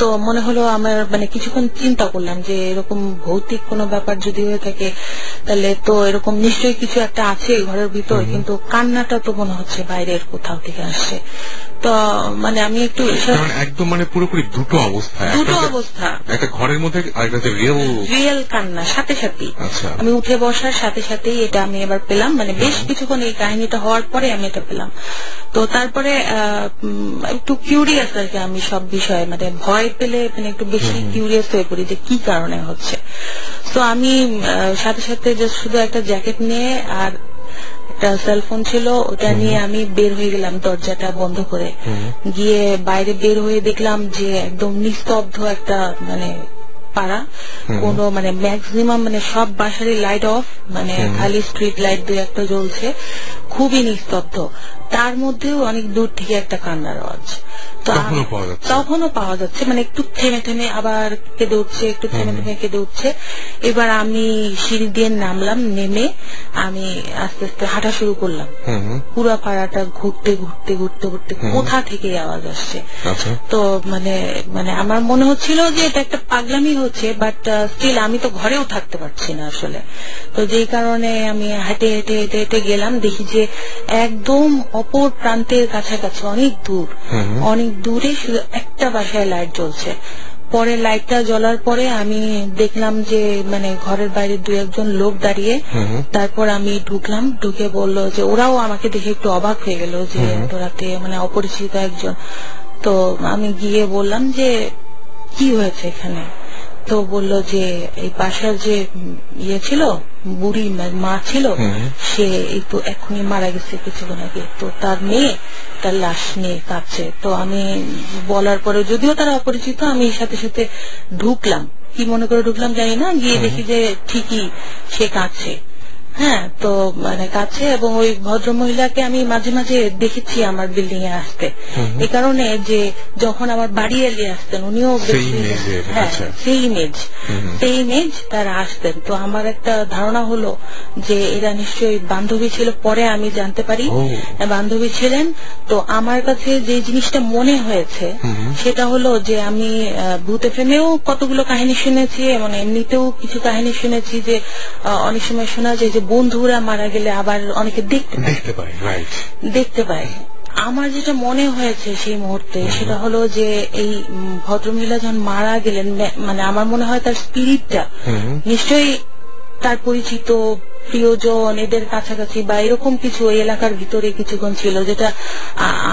তো মনে হলো আমার মানে কিছুক্ষণ চিন্তা করলাম যে এরকম ভৌতিক কোনো ব্যাপার যদি হয়ে থাকে তাহলে তো এরকম নিশ্চয়ই কিছু একটা আছে ঘরের ভিতর, কিন্তু কান্নাটা তো মনে হচ্ছে বাইরের কোথাও থেকে আসছে। তো মানে আমি একটু একদম মানে পুরোপুরি দুটো অবস্থা, একটা ঘরের মধ্যে রিয়েল কান্না সাথে সাথে। আমি উঠে বসার সাথে সাথেই এটা আমি এবার পেলাম, মানে বেশ কিছুক্ষণ এই কাহিনীটা হওয়ার পরে আমি এটা পেলাম। তো তারপরে একটু কিউরিয়াস আর কি, আমি সব বিষয়ে মানে ভয় পেলে মানে একটু বেশি কিউরিয়াস হয়ে পড়ি যে কি কারণে হচ্ছে। তো আমি সাথে সাথে শুধু একটা জ্যাকেট নিয়ে আর একটা সেলফোন ছিল, ওটা নিয়ে আমি বের হয়ে গেলাম দরজাটা বন্ধ করে। গিয়ে বাইরে বের হয়ে দেখলাম যে একদম নিস্তব্ধ একটা মানে পাড়া, কোন মানে ম্যাক্সিমাম মানে সব বাসারই লাইট অফ, মানে খালি স্ট্রিট লাইট দুই একটা জ্বলছে, খুবই নিস্তব্ধ। তার মধ্যেও অনেক দূর থেকে একটা কান্নার আওয়াজ তখনও পাওয়া যাচ্ছে, মানে একটু থেমে থেমে আবার কেঁদে উঠছে, একটু থেমে থেমে কেঁদে উঠছে। এবার আমি সিঁড়ি দিয়ে নামলাম, নেমে আমি আস্তে আস্তে হাঁটা শুরু করলাম। পুরা পাড়াটা ঘুরতে ঘুরতে ঘুরতে ঘুরতে কোথা থেকে আওয়াজ আসছে। তো মানে মানে আমার মনে হচ্ছিল যে এটা একটা পাগলামি হচ্ছে, বাট স্টিল আমি তো ঘরেও থাকতে পারছি না আসলে। তো যেই কারণে আমি হেঁটে হেঁটে হেঁটে হেঁটে গেলাম, দেখি যে একদম অপর প্রান্তের কাছাকাছি অনেক দূরে শুধু একটা বাসায় লাইট জ্বলছে। পরে লাইটটা জ্বলার পরে আমি দেখলাম যে মানে ঘরের বাইরে 2-1 লোক দাঁড়িয়ে। তারপর আমি ঢুকলাম, ঢুকে বললো যে ওরাও আমাকে দেখে একটু অবাক হয়ে গেল যে এত রাতে মানে অপরিচিত একজন। তো আমি গিয়ে বললাম যে কি হয়েছে এখানে। তো বললো যে এই বাসার যে ইয়ে ছিল, বুড়ি মা ছিল, সে একটু এখনই মারা গেছে কিছুক্ষণ আগে, তো তার মেয়ে তার লাশ নিয়ে কাঁদছে। তো আমি বলার পরে যদিও তারা অপরিচিত, আমি সাথে সাথে ঢুকলাম, কি মনে করে ঢুকলাম জানি না, গিয়ে দেখি যে ঠিকই সে কাঁদছে। হ্যাঁ, তো মানে কাছে, এবং ওই ভদ্র মহিলাকে আমি মাঝে মাঝে দেখেছি আমার বিল্ডিং এ আসতে, এই কারণে যে যখন আমার বাড়ি এলিয়ে আসতেন উনিও সেই ইমেজ তারা আসতেন। তো আমার একটা ধারণা হলো যে এরা নিশ্চয়ই বান্ধবী ছিল, পরে আমি জানতে পারি বান্ধবী ছিলেন। তো আমার কাছে যে জিনিসটা মনে হয়েছে সেটা হলো যে আমি ভূত এফএমেও কতগুলো কাহিনী শুনেছি, মানে এমনিতেও কিছু কাহিনী শুনেছি যে অনেক সময় শোনা যায় যে বন্ধুরা মারা গেলে আবার অনেকে দেখতে পায়। আমার যেটা মনে হয়েছে সেই মুহূর্তে সেটা হলো যে এই ভদ্রমহিলা যখন মারা গেলেন, মানে আমার মনে হয় তার স্পিরিটটা নিশ্চয়ই তার পরিচিত প্রিয়জন এদের কাছাকাছি বা এরকম কিছু ওই এলাকার ভিতরে কিছুক্ষণ ছিল, যেটা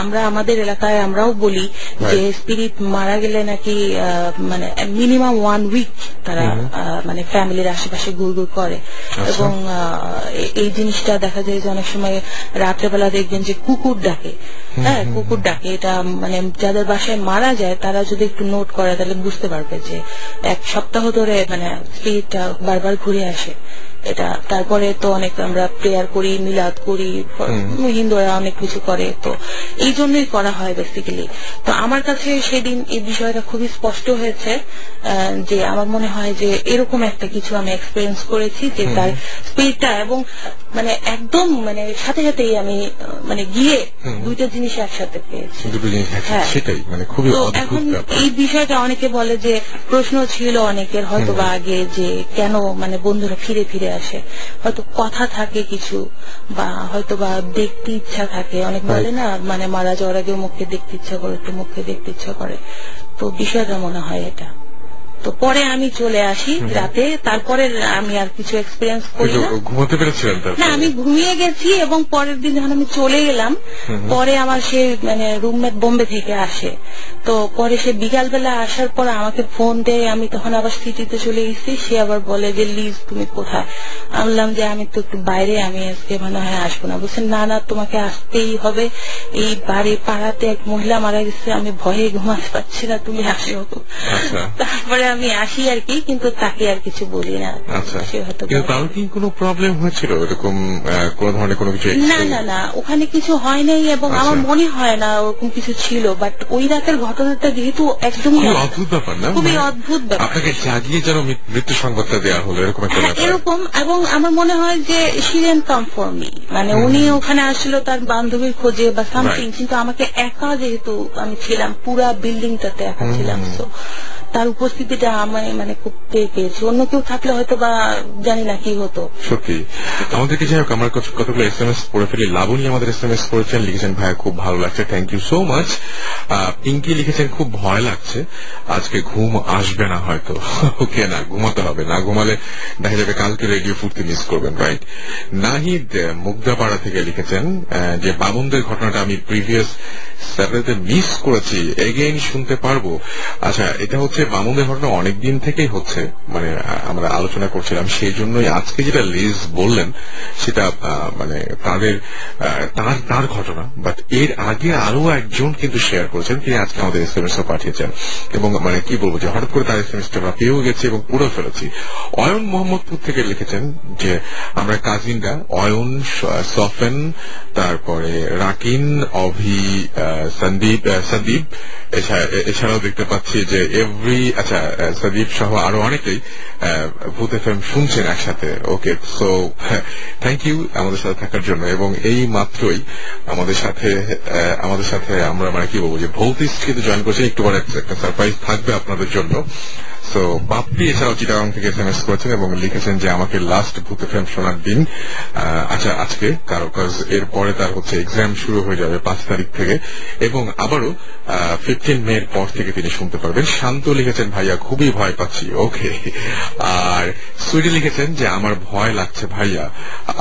আমরা আমাদের এলাকায় আমরাও বলি যে স্পিরিট মারা গেলে নাকি মানে মিনিমাম 1 উইক তারা মানে ফ্যামিলির আশেপাশে ঘুরঘুর করে। এবং এই জিনিসটা দেখা যায় যে অনেক সময় রাত্রেবেলা দেখবেন যে কুকুর ডাকে, হ্যাঁ কুকুর ডাকে। এটা মানে যাদের বাসায় মারা যায় তারা যদি একটু নোট করে তাহলে বুঝতে পারবে যে 1 সপ্তাহ ধরে মানে স্পিরিটটা বারবার ঘুরে আসে এটা। তারপরে তো অনেক আমরা প্রেয়ার করি, মিলাদ করি, হিন্দুরা অনেক কিছু করে, তো এই জন্যই করা হয় বেসিক্যালি। তো আমার কাছে সেদিন এই বিষয়টা খুবই স্পষ্ট হয়েছে যে আমার মনে হয় যে এরকম একটা কিছু আমি এক্সপেরিয়েন্স করেছি যে তার স্পিরিটটা, এবং মানে একদম মানে সাথে সাথেই আমি মানে গিয়ে দুইটা জিনিস একসাথে পেয়েছি। সেটাই মানে খুবই এখন এই বিষয়টা অনেকে বলে যে প্রশ্ন ছিল অনেকের হয়তো বা আগে যে কেন মানে বন্ধুরা ফিরে ফিরে আসে, হয়তো কথা থাকে কিছু, বা হয়তো বা দেখতে ইচ্ছা থাকে। অনেক বলে না মানে মারা যাওয়ার আগে মুখে দেখতে ইচ্ছা করে, একটু মুখে দেখতে ইচ্ছা করে, তো বিষয়টা মনে হয় এটা। তো পরে আমি চলে আসি রাতে, তারপরে আমি আর কিছু এক্সপিরিয়েন্স করি না। ঘুমাতে পেরেছিলেন? না, আমি ঘুমিয়ে গেছি, এবং পরের দিন যখন আমি চলে গেলাম পরে আমার সে মানে রুমমেট বোম্বে থেকে আসে, তো পরে সে বিকালবেলা আসার পর আমাকে ফোন দেয়। আমি তখন আবার সিটিতে চলে গেছি, সে আবার বলে যে লিজ তুমি কোথায়? আমি বললাম যে আমি তো একটু বাইরে, আমি আজকে মনে হয় আসবো না। বলছেন না না তোমাকে আসতেই হবে, এই বাড়ি পাড়াতে এক মহিলা মারা গেছে, আমি ভয়ে ঘুমাতে পারছি না, তুমি আসো। তারপরে আমি আসি আর কি, কিন্তু তাকে আর কিছু বলি না। তার কি কোনো প্রবলেম হয়েছিল এরকম কোন ধরনের কোনো কিছু? না না না, ওখানে কিছু হয় নাই, এবং আমার মনে হয় না ওরকম কিছু ছিল। বাট ওই রাতের ঘটনাটা যেহেতু একদমই অদ্ভুত ব্যাপার না, খুবই অদ্ভুত ব্যাপার। আপনাকে জাগিয়ে যেন মৃত্যু সংবাদটা দেওয়া হলো এরকম একটা ব্যাপার এরকম। এবং আমার মনে হয় যে she didn't come for me, মানে উনি ওখানে আসছিল তার বান্ধবীর খোঁজে বা সামথিং, কিন্তু আমাকে একা, যেহেতু আমি ছিলাম পুরা বিল্ডিংটাতে একা ছিলাম, তো তার উপস্থিতিটা আমি মানে খুব পেয়েছি। অন্য কেউ থাকলে হয়তো বা জানি না কি হতো। সত্যি আমাদেরকে যাই হোক, আমার কতগুলো SMS পড়ে ফেলি। লাবণী আমাদের SMS করেছেন, লিখেছেন ভাইয়া খুব ভালো লাগছে, thank you so much. Pinki লিখেছেন খুব ভয় লাগছে, আজকে ঘুম আসবে না হয়তো। ওকে, না ঘুমাতে হবে, না ঘুমালে দেখা যাবে কালকে রেডিও ফুর্তি মিস করবেন, রাইট। নাহিদ মুগ্ধাপাড়া থেকে লিখেছেন যে বামনদের ঘটনাটা আমি প্রিভিয়াস স্যাটারডেতে মিস করেছি, এগেইন শুনতে পারবো। আচ্ছা, এটা হচ্ছে বামনদের ঘটনা অনেকদিন থেকেই হচ্ছে, মানে আমরা আলোচনা করছিলাম, সেই জন্যই আজকে যেটা লিজ বললেন সেটা মানে তার ঘটনা। বাট এর আগে আরো একজন কিন্তু শেয়ার করেছেন, তিনি আজকে আমাদের SMS পাঠিয়েছেন, এবং মানে কি বলবো যে হঠাৎ করে তার SMS আমরা পেয়েও গেছি এবং পড়ে ফেলেছি। অয়ন মোহাম্মদপুর থেকে লিখেছেন যে আমরা কাজিনরা অয়ন, সফেন, তারপরে রাকিন, অভি, সন্দীপ, এছাড়াও দেখতে পাচ্ছি যে সদীপ সহ আরো অনেকেই ভূত FM শুনছেন একসাথে। ওকে, সো থ্যাংক ইউ আমাদের সাথে থাকার জন্য। এবং এই মাত্রই আমাদের সাথে আমরা মানে কি বলবো যে ভৌতিক কিন্তু জয়েন করছেন, একটু পরে একটা সারপ্রাইজ থাকবে আপনাদের জন্য। তো বাপ্পি এছাড়াও চিটাগাং থেকে SMS করেছেন এবং লিখেছেন যে আমাকে লাস্ট ভূত FM শোনার দিন আজকে, কারণ এরপরে তার হচ্ছে এক্সাম শুরু হয়ে যাবে 5 তারিখ থেকে, এবং আবারও 15 মের পর থেকে তিনি শুনতে পারবেন। শান্ত লিখেছেন ভাইয়া খুবই ভয় পাচ্ছি। ওকে, আর সুইডি লিখেছেন যে আমার ভয় লাগছে ভাইয়া।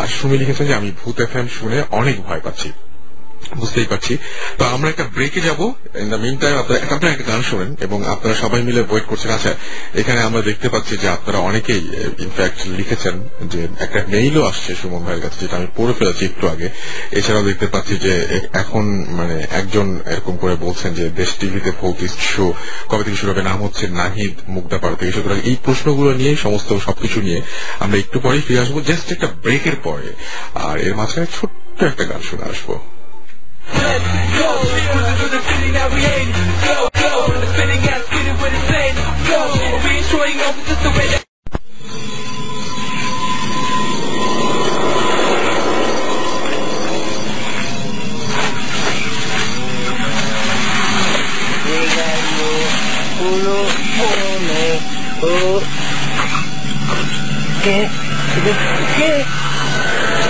আর সুমি লিখেছেন যে আমি ভূত FM শুনে অনেক ভয় পাচ্ছি। বুঝতেই পারছি। তো আমরা একটা ব্রেকে যাব। ইন দ্য মিন টাইম আপনারা একটা গান শোনেন এবং আপনারা সবাই মিলে ওয়েট করছেন। আচ্ছা, এখানে আমরা দেখতে পাচ্ছি যে আপনারা অনেকেই ইনফ্যাক্ট লিখেছেন যে একটা মেইলও আসছে সুমন ভাইয়ের কাছে, যেটা আমি পড়ে ফেলেছি একটু আগে। এছাড়াও দেখতে পাচ্ছি যে এখন মানে একজন এরকম করে বলছেন যে দেশ টিভিতে ভৌতিক শো কবে থেকে শুরু হবে, নাম হচ্ছে নাহিদ মুগ্ধাপাড়া থেকে। সুতরাং এই প্রশ্নগুলো নিয়ে সবকিছু নিয়ে আমরা একটু পরেই ফিরে আসবো, জাস্ট একটা ব্রেকের পরে। আর এর মাঝখানে ছোট্ট একটা গান শুনে আসবো। Let's go, cruising through the city now we ain't. Go, go, the spinning gas, getting with insane. Go, we enjoying all the just the way that.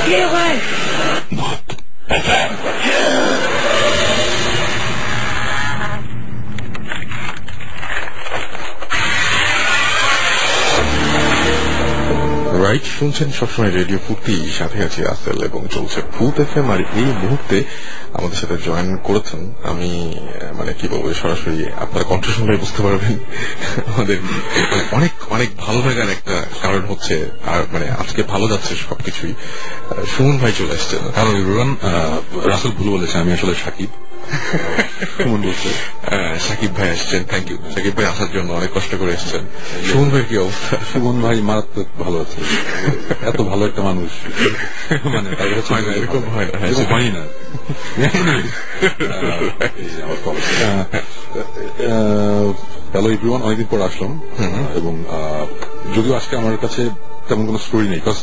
¿Qué, güey? Right, শুনছেন সবসময় রেডিও ফুর্তি, সাথে আছি আসেল এবং চলছে ফুট এফএম। আর এই মুহূর্তে আমাদের সাথে জয়েন করেছেন, আমি মানে কি বলবো, সরাসরি আপনার কণ্ঠ শুনলে বুঝতে পারবেন আমাদের অনেক অনেক ভালো লাগার একটা কারণ হচ্ছে, আর মানে আজকে ভালো যাচ্ছে সবকিছুই। সুমন ভাই চলে আসছেন। হ্যালো এভরিওয়ান, রাসেল ভুল বলেছে, আমি আসলে সাকিব। সুমন বলছে সাকিব ভাই আসছেন, থ্যাংক ইউ সাকিব ভাই আসার জন্য, অনেক কষ্ট করে এসছেন। সুমন ভাই কি অবস্থা? সুমন ভাই মারাত্মক ভালো আছে, এত ভালো একটা মানুষ মানে এরকম হয় না, হয়নি না। হ্যালো এভরিওয়ান, অনেকদিন পর আসলাম এবং যদিও আজকে আমার কাছে তেমন কোনো স্টোরি নেই, বিকজ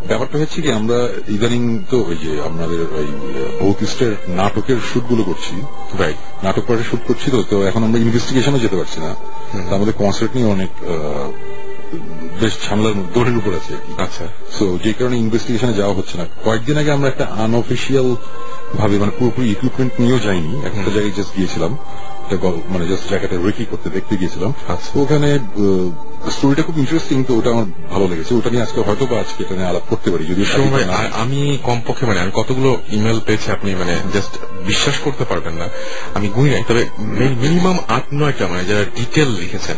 ব্যাপারটা হচ্ছে কি, আমরা ইদানিং তো ওই যে আমাদের ওই ভৌতিষ্টের নাটকের শুট গুলো করছি, রাইট, নাটক পার্টে শুট করছি, তো এখন আমরা ইনভেস্টিগেশনও যেতে পারছি না। আমাদের কনসার্ট নিয়ে অনেক বেশ ঝামেলার দৌড়ের উপর আছে। আচ্ছা, সো যে কারণে ইনভেস্টিগেশনে যাওয়া হচ্ছে না। কয়েকদিন আগে আমরা একটা আনঅফিসিয়াল ভাবে, মানে পুরোপুরি ইকুইপমেন্ট নিয়েও যাইনি, একটা জায়গায় জাস্ট গিয়েছিলাম, মানে জাস্ট জায়গাটা রেকি করতে দেখতে গিয়েছিলাম। ওখানে স্টোরিটা খুব ইন্টারেস্টিং, তো ওটা আমার ভালো লেগেছে। ওটা নিয়ে আজকে হয়তো বা আজকে এটা নিয়ে আলাপ করতে পারি। যদি আমি কমপক্ষে মানে আমি কতগুলো ইমেল পেয়েছি, আপনি মানে জাস্ট বিশ্বাস করতে পারবেন না, আমি গুনি নাই, তবে মিনিমাম 8-9টা মানে যারা ডিটেল লিখেছেন,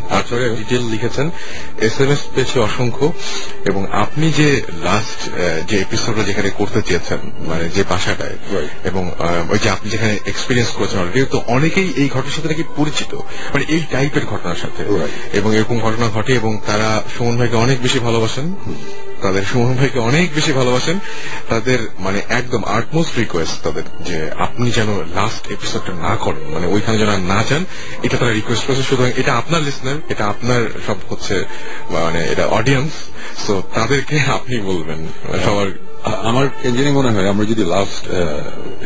ডিটেল লিখেছেন, SMS পেয়েছে অসংখ্য। এবং আপনি যে লাস্ট যে এপিসোডটা যেখানে করতে চেয়েছেন, মানে যে বাসাটায়, এবং ওই যে আপনি যেখানে এক্সপিরিয়েন্স করেছেন অলরেডি, তো অনেকেই এই ঘটনার সাথে নাকি পরিচিত, মানে এই টাইপের ঘটনার সাথে, এবং এরকম ঘটনা ঘটে, এবং তারা সুমন ভাইকে অনেক বেশি ভালোবাসেন, তাদের মানে একদম আর্টমোস্ট রিকোয়েস্ট তাদের যে আপনি যেন লাস্ট এপিসোডটা না করেন, মানে ওইখানে যেন না যান, এটা তারা রিকোয়েস্ট করেছে। সুতরাং এটা আপনার লিসনার, এটা আপনার সব হচ্ছে মানে এটা অডিয়েন্স, তো তাদেরকে আপনি বলবেন সবার। আমার কেন মনে হয় আমরা যদি লাস্ট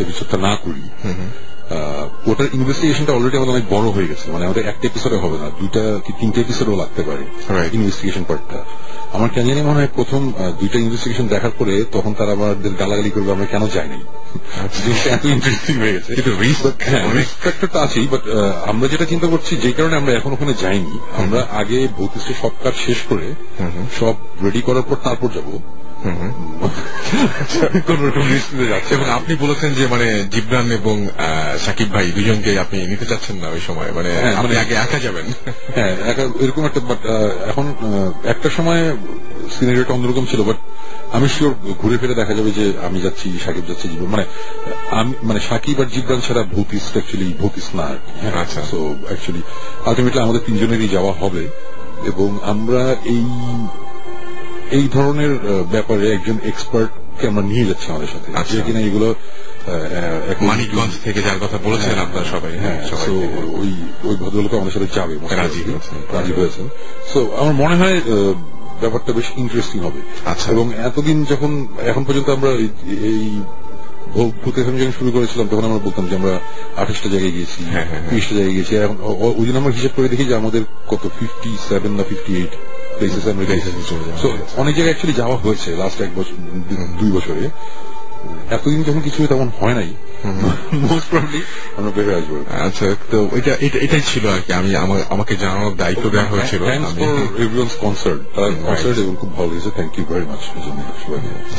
এপিসোডটা না করি, ওটার ইনভেস্টিগেশনটা অলরেডি আমাদের অনেক বড় হয়ে গেছে, মানে আমাদের একটা এপিসোডে হবে না, 2টা কি 3টে এপিসোডও লাগতে পারে ইনভেস্টিগেশন পার্টটা। আমার কেন জানি মনে হয় প্রথম 2টা ইনভেস্টিগেশন দেখার পরে তখন তারা আমাদের গালাগালি করবে আমরা কেন যাই নাই, জিনিসটা এত ইন্টারেস্টিং হয়ে গেছে। রিস্পেক্টটা আছেই, বাট আমরা যেটা চিন্তা করছি, যে কারণে আমরা এখন ওখানে যাইনি, আমরা আগে ভৌতিষ্টের সব কাজ শেষ করে সব রেডি করার পর তারপর যাবো। এবং আপনি বলেছেন যে মানে জিবরান এবং সাকিব ভাই দুজনকে আপনি নিতে চাচ্ছেন না ওই সময়, মানে আপনি আগে একা যাবেন। হ্যাঁ, এরকম একটা, বাট এখন একটা সময় সিনারিওটা অন্যরকম ছিল, বাট আমি শিওর ঘুরে ফিরে দেখা যাবে যে আমি যাচ্ছি, সাকিব যাচ্ছে, জিবরান, মানে আমি মানে সাকিব আর জিবরান ছাড়া ভৌতিস্ট অ্যাকচুয়ালি ভৌতিস্ট না। আচ্ছা, সো অ্যাকচুয়ালি আলটিমেটলি আমাদের তিনজনেরই যাওয়া হবে, এবং আমরা এই ধরনের ব্যাপারে একজন এক্সপার্টকে আমরা নিয়ে যাচ্ছি আমাদের সাথে, যে কিনা এগুলো মানিকগঞ্জ থেকে যার কথা বলেছেন আপনারা সবাই। হ্যাঁ, ওই ভদ্রলোক আমাদের সাথে যাবে, রাজি হয়েছেন। সো আমার মনে হয় ব্যাপারটা বেশ ইন্টারেস্টিং হবে। আচ্ছা, এবং এতদিন যখন এখন পর্যন্ত আমরা এই ভূতের যখন শুরু করেছিলাম, তখন আমরা বলতাম যে আমরা 28টা জায়গায় গিয়েছি, 30টা জায়গায় গিয়েছি। এখন ওই দিন আমরা হিসেব করে দেখি যে আমাদের কত 57 না 58 প্লেসেস আমরা গেছি। অনেক জায়গায় অ্যাকচুয়ালি যাওয়া হয়েছে লাস্ট 2 বছরে। এতদিন যখন কিছু তেমন হয় নাই, মোস্ট প্রবলি আমরা বের হয়ে আসবো। আচ্ছা, তো এটাই ছিল আর কি, আমাকে জানানোর দায়িত্ব দেওয়া হয়েছিল। কনসার্ট এবং খুব ভালো হয়েছে, থ্যাংক ইউ ভেরি মাচ।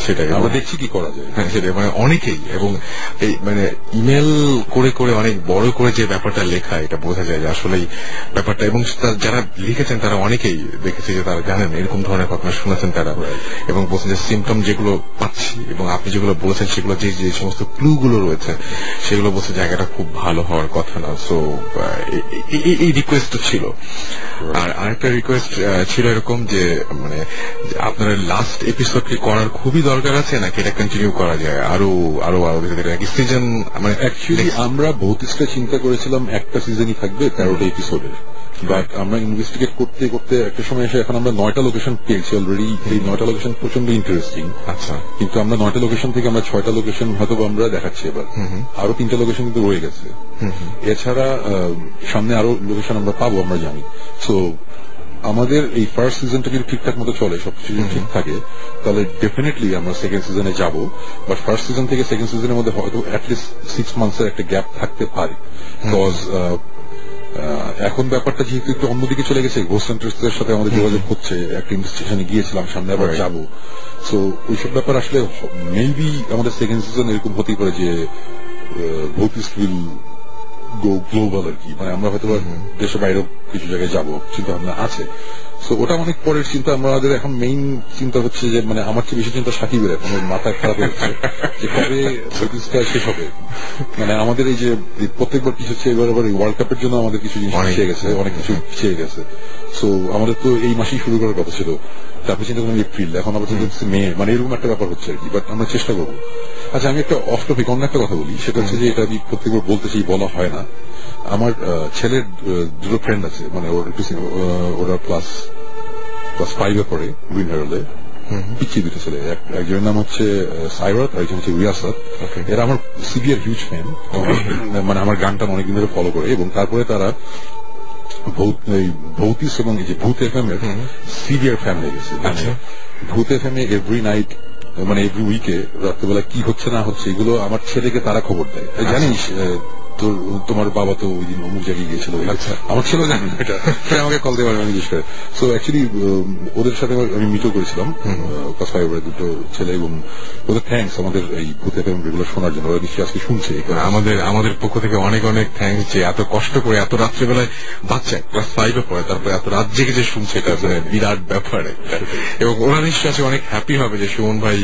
সেটাই আমরা দেখছি কি করা যায়। হ্যাঁ, সেটাই, মানে অনেকেই, এবং এই মানে ইমেল করে করে অনেক বড় করে যে ব্যাপারটা লেখা, এটা বোঝা যায় যে আসলেই ব্যাপারটা, এবং যারা লিখেছেন তারা অনেকেই দেখেছি যে তারা জানেন এরকম ধরনের ঘটনা শুনেছেন তারা, এবং বলছেন যে সিমটম যেগুলো পাচ্ছি এবং আপনি যেগুলো বলেছেন সেগুলো যে সমস্ত ক্লু গুলো রয়েছে সেগুলো বলছে জায়গাটা খুব ভালো হওয়ার কথা না। সো এই রিকোয়েস্ট ছিল। আর আরেকটা রিকোয়েস্ট ছিল এরকম যে মানে আপনার লাস্ট এপিসোডটি করার খুবই দরকার আছে, নাকি এটা কন্টিনিউ করা যায় আরো আরো আরো নাকি সিজন, মানে অ্যাকচুয়ালি আমরা ভৌতিষ্টা চিন্তা করেছিলাম একটা সিজনই থাকবে 13টা এপিসোডের, বাট আমরা ইনভেস্টিগেট করতে করতে একটা সময় এসে এখন আমরা 9টা লোকেশন পেয়েছি অলরেডি। এই 9টা লোকেশন প্রচন্ড ইন্টারেস্টিং। আচ্ছা, কিন্তু আমরা 9টা লোকেশন থেকে আমরা 6টা লোকেশন হয়তো আমরা দেখাচ্ছি এবার, আরো 3টা লোকেশন কিন্তু রয়ে গেছে। এছাড়া সামনে আরো লোকেশন আমরা পাবো, আমরা জানি। সো আমাদের এই ফার্স্ট সিজনটা যদি ঠিকঠাক মতো চলে, সবকিছু ঠিক থাকে, তাহলে ডেফিনেটলি আমরা সেকেন্ড সিজনে যাব। বাট ফার্স্ট সিজন থেকে সেকেন্ড সিজনের মধ্যে হয়তো অ্যাটলিস্ট 6 মান্থসের একটা গ্যাপ থাকতে পারে, বিকজ এখন ব্যাপারটা যেহেতু একটু অন্যদিকে চলে গেছে, ঘোস্ট হান্টার্সদের সাথে আমাদের যোগাযোগ হচ্ছে, একটা ইনভেস্টিগেশনে গিয়েছিলাম, সামনে আবার যাবো। সো ওইসব ব্যাপার আসলে মেবি আমাদের সেকেন্ড সিজন এরকম হতেই পারে যে ভৌতিক উইল গো গ্লোবাল আর কি, মানে আমরা হয়তো দেশের বাইরেও কিছু জায়গায় যাবো চিন্তা ভাবনা আছে। তো ওটা অনেক পরের চিন্তা। আমাদের এখন মেইন চিন্তা হচ্ছে যে মানে আমার চেয়ে বেশি চিন্তা সাকিবের, এখন মাথা খারাপ হচ্ছে যে কবে ভৌতিকটা শেষ হবে। মানে আমাদের এই যে প্রত্যেকবার কিছু হচ্ছে, এবার আবার ওয়ার্ল্ড কাপের জন্য আমাদের কিছু জিনিস পিছিয়ে গেছে, অনেক কিছু পিছিয়ে গেছে। সো আমাদের তো এই মাসেই শুরু করার কথা ছিল, তারপরে চিন্তা করলাম এপ্রিল, এখন আবার চিন্তা হচ্ছে মে, মানে এরকম একটা ব্যাপার হচ্ছে আর কি। বাট আমরা চেষ্টা করবো। আচ্ছা, আমি একটা অফ টপিক অন্য একটা কথা বলি, সেটা হচ্ছে যে এটা আমি প্রত্যেকবার বলতে চাই, বলা হয় না। আমার ছেলের দুটো ফ্রেন্ড আছে, মানে ওরা ক্লাস 5-এ পড়ে, গ্রিন হেরাল্ডে, পিচ্ছি দুটো ছেলে। একজনের নাম হচ্ছে সাইরাত, আর একজন হচ্ছে রিয়াসাত। এরা আমার সিভিয়ার হিউজ ফ্যান, মানে আমার গানটা অনেকদিন ধরে ফলো করে। এবং তারপরে তারা ভৌতিস এবং এই যে ভূত এফএম এর সিভিয়ার ফ্যান হয়ে গেছে। ভূত এফএম এ এভরি নাইট, মানে এভরি উইকে রাত্রেবেলা কি হচ্ছে না হচ্ছে এগুলো আমার ছেলেকে তারা খবর দেয়। জানিস তোমার বাবা তো ওই দিন অমুক জায়গায় গিয়েছিল, আমার ছেলে জানি এটা, আমাকে কল দেওয়ার আমি জিজ্ঞেস করে। সো অ্যাকচুয়ালি ওদের সাথে আমি মিটও করেছিলাম, ক্লাস 5-এর দুটো ছেলে, এবং ওদের থ্যাঙ্কস আমাদের এই ভূত এফএম রেগুলার শোনার জন্য। ওরা নিশ্চয়ই আজকে শুনছে। আমাদের পক্ষ থেকে অনেক অনেক থ্যাঙ্কস যে এত কষ্ট করে এত রাত্রেবেলায় বাচ্চা ক্লাস 5-এ পড়ে, তারপরে এত রাত জেগে যে শুনছে, এটা বিরাট ব্যাপার। এবং ওরা নিশ্চয়ই আছে অনেক হ্যাপি হবে যে সুমন ভাই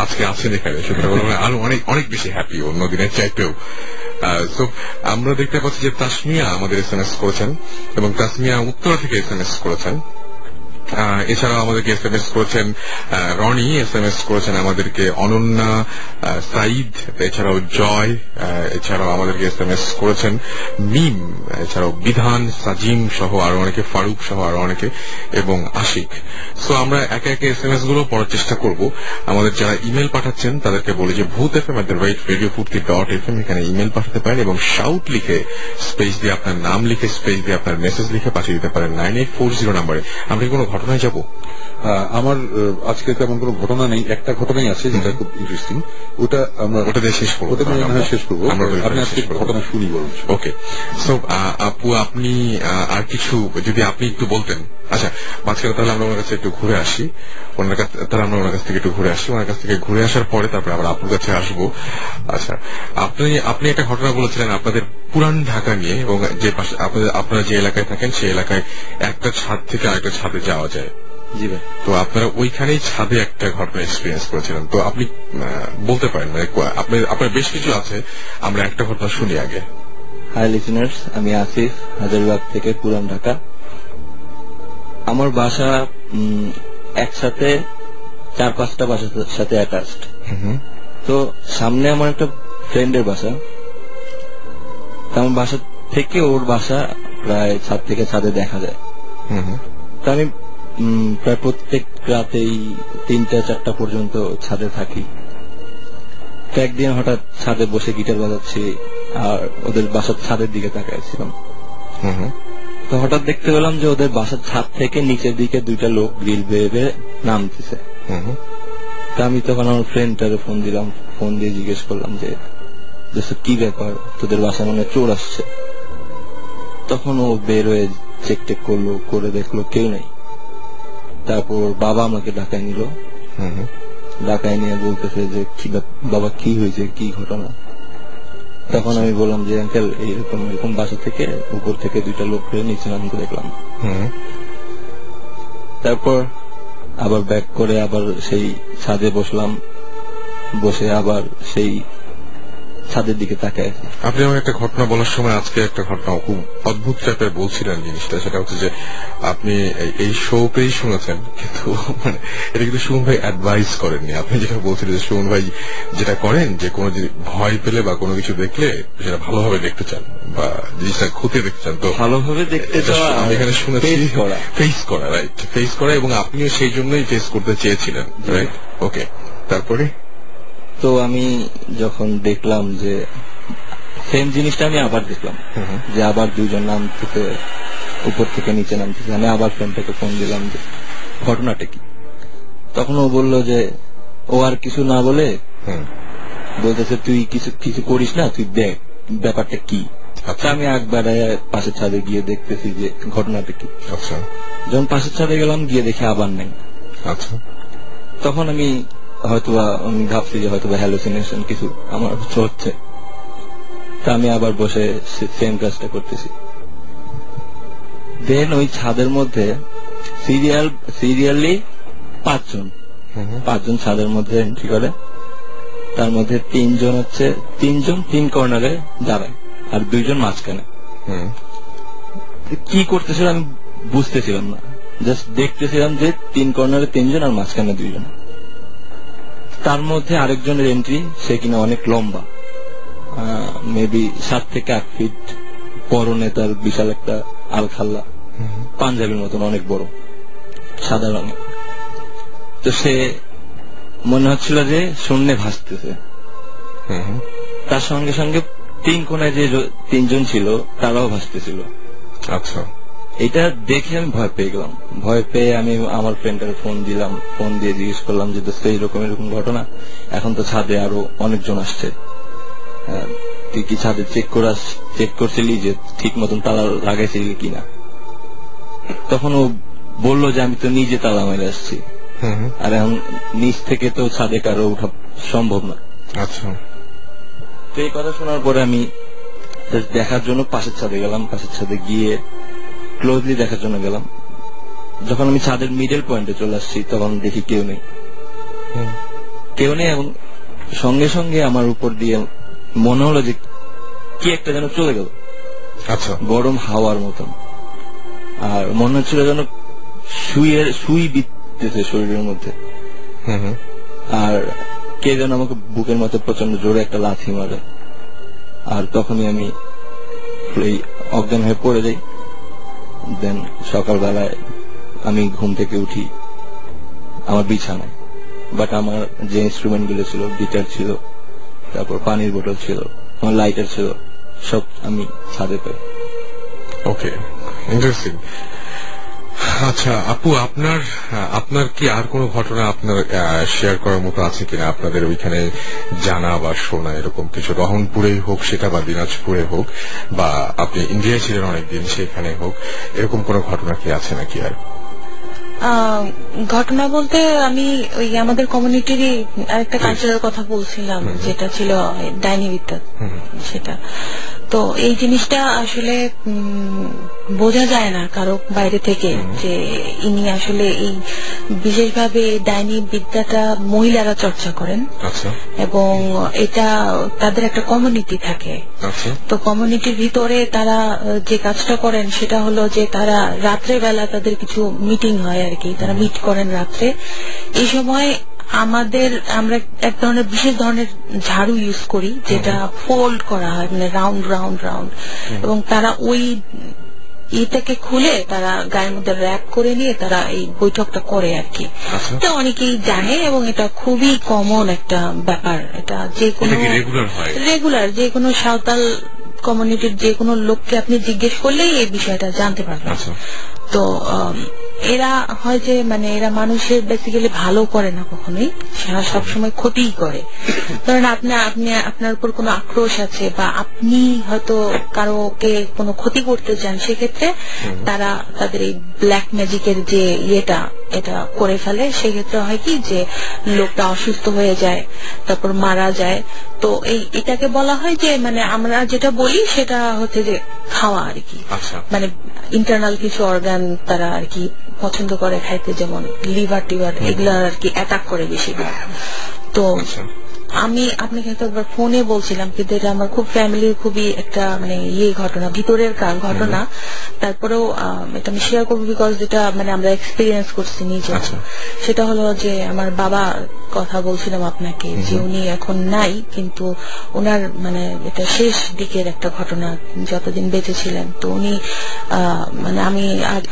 আজকে আছেন এখানে, সুতরাং আরো অনেক অনেক বেশি হ্যাপি অন্য দিনের চাইতেও। তো আমরা দেখতে পাচ্ছি যে তাসমিয়া আমাদের SMS করেছেন, এবং তাসমিয়া উত্তরা থেকে SMS করেছেন। এছাড়াও আমাদেরকে SMS করেছেন রনি, SMS করেছেন আমাদেরকে অনন্যা, সাইদ, এছাড়াও জয়, এছাড়াও আমাদেরকে SMS করেছেন মিম, এছাড়াও বিধান, সাজিম সহ আরো অনেকে, ফারুক সহ আরো অনেকে, এবং আশিক। সো আমরা একে একে SMS গুলো পড়ার চেষ্টা করব। আমাদের যারা ইমেল পাঠাচ্ছেন তাদেরকে বলি যে bhutfm@radiofurti.fm এখানে ইমেল পাঠাতে পারেন, এবং শাউট লিখে স্পেস দিয়ে আপনার নাম লিখে স্পেস দিয়ে আপনার মেসেজ লিখে পাঠিয়ে দিতে পারেন 9840 নাম্বারে। আমরা কোনো ঘটনায় যাব? আমার আজকে তেমন কোনো ঘটনা নেই, একটা ঘটনাই আছে যেটা খুব ইন্টারেস্টিং, ওটা আমরা ওটা দিয়ে শেষ করবো। শেষ করবো, আপনি আজকে ঘটনা শুনি বলুন। ওকে, সো আপু আপনি আর কিছু যদি আপনি একটু বলতেন। আচ্ছা, মাঝখানে তাহলে আমরা ওনার কাছে একটু ঘুরে আসি, ওনার কাছ থেকে একটু ঘুরে আসি। ওনার কাছ থেকে ঘুরে আসার পরে তারপরে আবার আপুর কাছে আসবো। আচ্ছা, আপনি একটা ঘটনা বলেছিলেন আপনাদের পুরান ঢাকা নিয়ে, এবং যে আপনারা যে এলাকায় থাকেন সেই এলাকায় একটা ছাদ থেকে আরেকটা ছাদে যাওয়া যায়। জি ভাই। তো আপনারা ওইখানেই ছাদে একটা ঘটনা এক্সপিরিয়েন্স করেছিলেন, তো আপনি বলতে পারেন? আপনার বেশ কিছু আছে, আমরা একটা ঘটনা শুনি আগে। হাই লিসেনার্স, আমি আসিফ, হাজারবাগ থেকে, পুরান ঢাকা। আমার বাসা একসাথে 4-5টা বাসার সাথে অ্যাটাচড। তো সামনে আমার একটা ফ্রেন্ডের বাসা, আমার বাসা থেকে ওর বাসা প্রায় ছাদ থেকে ছাদে দেখা যায়। তো আমি প্রায় প্রত্যেক রাতেই 3টা-4টা পর্যন্ত ছাদে থাকি। তো একদিন হঠাৎ ছাদে বসে গিটার বাজাচ্ছি, আর ওদের বাসার ছাদের দিকে তাকাইছিলাম। তো হঠাৎ দেখতে পেলাম যে ওদের বাসার ছাদ থেকে নিচের দিকে 2টা লোক গ্রিল বেয়ে নামতেছে। তা আমি তখন আমার ফ্রেন্ডটারে ফোন দিলাম, ফোন দিয়ে জিজ্ঞেস করলাম যে কি ব্যাপার, তোদের বাসায় মনে চোর আসছে। তখন ও বের হয়ে চেক টেক করলো, করে দেখলো কেউ নেই। তারপর বাবা আমাকে ডাকায় নিল, ডাকায় নিয়ে বলতেছে যে বাবা কি হয়েছে, কি ঘটনা। তখন আমি বললাম যে আঙ্কেল এরকম এরকম বাসা থেকে উপর থেকে 2টা লোক ফিরে নিচে নামতে দেখলাম। তারপর আবার ব্যাক করে আবার সেই ছাদে বসলাম, বসে আবার সেই ছাদের দিকে তাকায়। আপনি আমার একটা ঘটনা বলার সময় আজকে একটা ঘটনা খুব অদ্ভুত টাইপের বলছিলেন জিনিসটা, সেটা হচ্ছে যে আপনি এই শোতেই শুনেছেন, কিন্তু মানে এটা কিন্তু সুমন ভাই অ্যাডভাইস করেননি। আপনি যেটা বলছিলেন যে সুমন ভাই যেটা করেন যে কোনো ভয় পেলে বা কোনো কিছু দেখলে সেটা ভালোভাবে দেখতে চান বা জিনিসটা খুঁতে দেখতে চান। তো ভালোভাবে দেখতে চাওয়া, আমি এখানে শুনেছি ফেস করা, রাইট, ফেস করা, এবং আপনিও সেই জন্যই ফেস করতে চেয়েছিলেন, রাইট? ওকে, তারপরে তো আমি যখন দেখলাম যে সেম জিনিসটা আমি আবার দেখলাম যে আবার 2জন নামতেছে, উপর থেকে নিচে নামতেছে। আমি আবার ফ্রেন্ডটাকে ফোন দিলাম যে ঘটনাটা কি। তখন ও বলল যে ও আর কিছু না বলে বলতেছে তুই কিছু করিস না, তুই দেখ ব্যাপারটা কি। তা আমি একবারে পাশের ছাদে গিয়ে দেখতেছি যে ঘটনাটা কি। আচ্ছা যখন পাশের ছাদে গেলাম, গিয়ে দেখি আবার নেই। আচ্ছা তখন আমি ভাবছি যে হয়তোবা হ্যালুসিনেশন কিছু আমার হচ্ছে। তা আমি আবার বসে সেম কাজটা করতেছি। দেন ওই ছাদের মধ্যে সিরিয়ালি পাঁচজন ছাদের মধ্যে এন্ট্রি করে। তার মধ্যে তিনজন তিন কর্নারে দাঁড়ায় আর 2 জন মাঝখানে। কি করতেছিল আমি বুঝতেছিলাম না, জাস্ট দেখতেছিলাম যে 3 কর্নারে 3 জন আর মাঝখানে 2 জন। তার মধ্যে আরেকজনের এন্ট্রি, সে কিনা অনেক লম্বা, মেবি 7 থেকে 8 ফিট, পরনে তার বিশাল একটা আলখাল্লা, পাঞ্জাবির মতন অনেক বড়, সাদা রঙের। তো সে মনে হচ্ছিল যে শূন্যে ভাসতেছে। তার সঙ্গে সঙ্গে 3 কোণায় যে 3 জন ছিল তারাও ভাসতেছিল। আচ্ছা এটা দেখে আমি ভয় পেয়ে গেলাম। ভয় পেয়ে আমি আমার ফ্রেন্ডটাকে ফোন দিলাম। ফোন দিয়ে জিজ্ঞেস করলাম যে দোস্ত এরকম ঘটনা, এখন তো ছাদে আরো অনেকজন আসছে, তুই কি ছাদে চেক করছিলি যে ঠিক মতন তালা লাগাইছিলি কিনা? তখন ও বললো যে আমি তো নিজে তালা মেরে আসছি, আর এখন নিচ থেকে তো ছাদে কারো ওঠা সম্ভব না। আচ্ছা তো এই কথা শোনার পরে আমি দেখার জন্য পাশের ছাদে গেলাম। পাশের ছাদে গিয়ে ক্লোজলি দেখার জন্য গেলাম। যখন আমি ছাদের মিডল পয়েন্টে চলে আসছি, তখন দেখি কেউ নেই। এবং সঙ্গে সঙ্গে আমার উপর দিয়ে মনে হলো যে কি একটা যেন চলে গেল। আচ্ছা গরম হাওয়ার মতন, আর মনে হচ্ছিল যেন সুই বিতেছে শরীরের মধ্যে। আর কে যেন আমাকে বুকের মধ্যে প্রচন্ড জোরে একটা লাথি মারে, আর তখনই আমি অজ্ঞান হয়ে পড়ে যাই। দেন সকালবেলায় আমি ঘুম থেকে উঠি আমার বিছানায়, বাট আমার যে ইনস্ট্রুমেন্ট গুলো ছিল, গিটার ছিল, তারপর পানির বোতল ছিল, আমার লাইটার ছিল, সব আমি ছাদে পাই। ওকে, ইন্টারেস্টিং। আচ্ছা আপু, আপনার কি আর কোনো ঘটনা আপনার শেয়ার করার মতো আছে কিনা? আপনাদের ওইখানে জানা বা শোনা এরকম কিছু, রহনপুরেই হোক সেটা, বা দিনাজপুরে হোক, বা আপনি ইন্ডিয়ায় ছিলেন অনেকদিন সেখানে হোক, এরকম কোনো ঘটনা কি আছে নাকি? আর ঘটনা বলতে আমি ওই আমাদের কমিউনিটিরই আরেকটা কালচারের কথা বলছিলাম, যেটা ছিল ডাইনি বিদ্যা। সেটা তো এই জিনিসটা আসলে বোঝা যায় না কারো বাইরে থেকে, যে ইনি আসলে এই বিশেষভাবে ডাইনি বিদ্যাটা মহিলারা চর্চা করেন, এবং এটা তাদের একটা কমিউনিটি থাকে। তো কমিউনিটির ভিতরে তারা যে কাজটা করেন সেটা হলো যে তারা রাত্রে বেলা তাদের কিছু মিটিং হয় আর কি, তারা মিট করেন রাত্রে। এই সময় আমরা এক ধরনের বিশেষ ধরনের ঝাড়ু ইউজ করি, যেটা ফোল্ড করা হয়, মানে রাউন্ড রাউন্ড রাউন্ড, এবং তারা ওই এটাকে খুলে তারা গায়ের মধ্যে র্যাপ করে নিয়ে তারা এই বৈঠকটা করে আর কি। এটা অনেকেই জানে এবং এটা খুবই কমন একটা ব্যাপার। এটা যে কোনো রেগুলার যে কোনো সাঁওতাল কমিউনিটির যে কোনো লোককে আপনি জিজ্ঞেস করলেই এই বিষয়টা জানতে পারবেন। তো এরা হয় যে মানে এরা মানুষের বেসিক্যালি ভালো করে না কখনোই, সারা সবসময় ক্ষতিই করে। ধরেন আপনার উপর কোনো আক্রোশ আছে বা আপনি হয়তো কারোকে কোনো ক্ষতি করতে চান, সেক্ষেত্রে তারা তাদের এই ব্ল্যাক ম্যাজিকের যে এটা করে ফেলে। সেক্ষেত্রে হয় কি যে লোকটা অসুস্থ হয়ে যায়, তারপর মারা যায়। তো এটাকে বলা হয় যে মানে আমরা যেটা বলি সেটা হচ্ছে যে খাওয়া আর কি, মানে ইন্টারনাল কিছু অর্গান তারা আর কি পছন্দ করে খাইতে, যেমন লিভার টিভার এগুলা আর কি অ্যাটাক করে বেশি। তো আমি আপনাকে একবার ফোনে বলছিলাম, কিন্তু এটা আমার খুব ফ্যামিলির খুবই একটা মানে ঘটনা, ভিতরের ঘটনা। তারপরেও এটা আমি শেয়ার করবো বিকজ যেটা মানে আমরা এক্সপিরিয়েন্স করছি নিজে। সেটা হলো যে আমার বাবা কথা বলছিলাম আপনাকে, যে উনি এখন নাই, কিন্তু ওনার মানে এটা শেষ দিকের একটা ঘটনা, যতদিন বেঁচে ছিলেন। তো উনি মানে আমি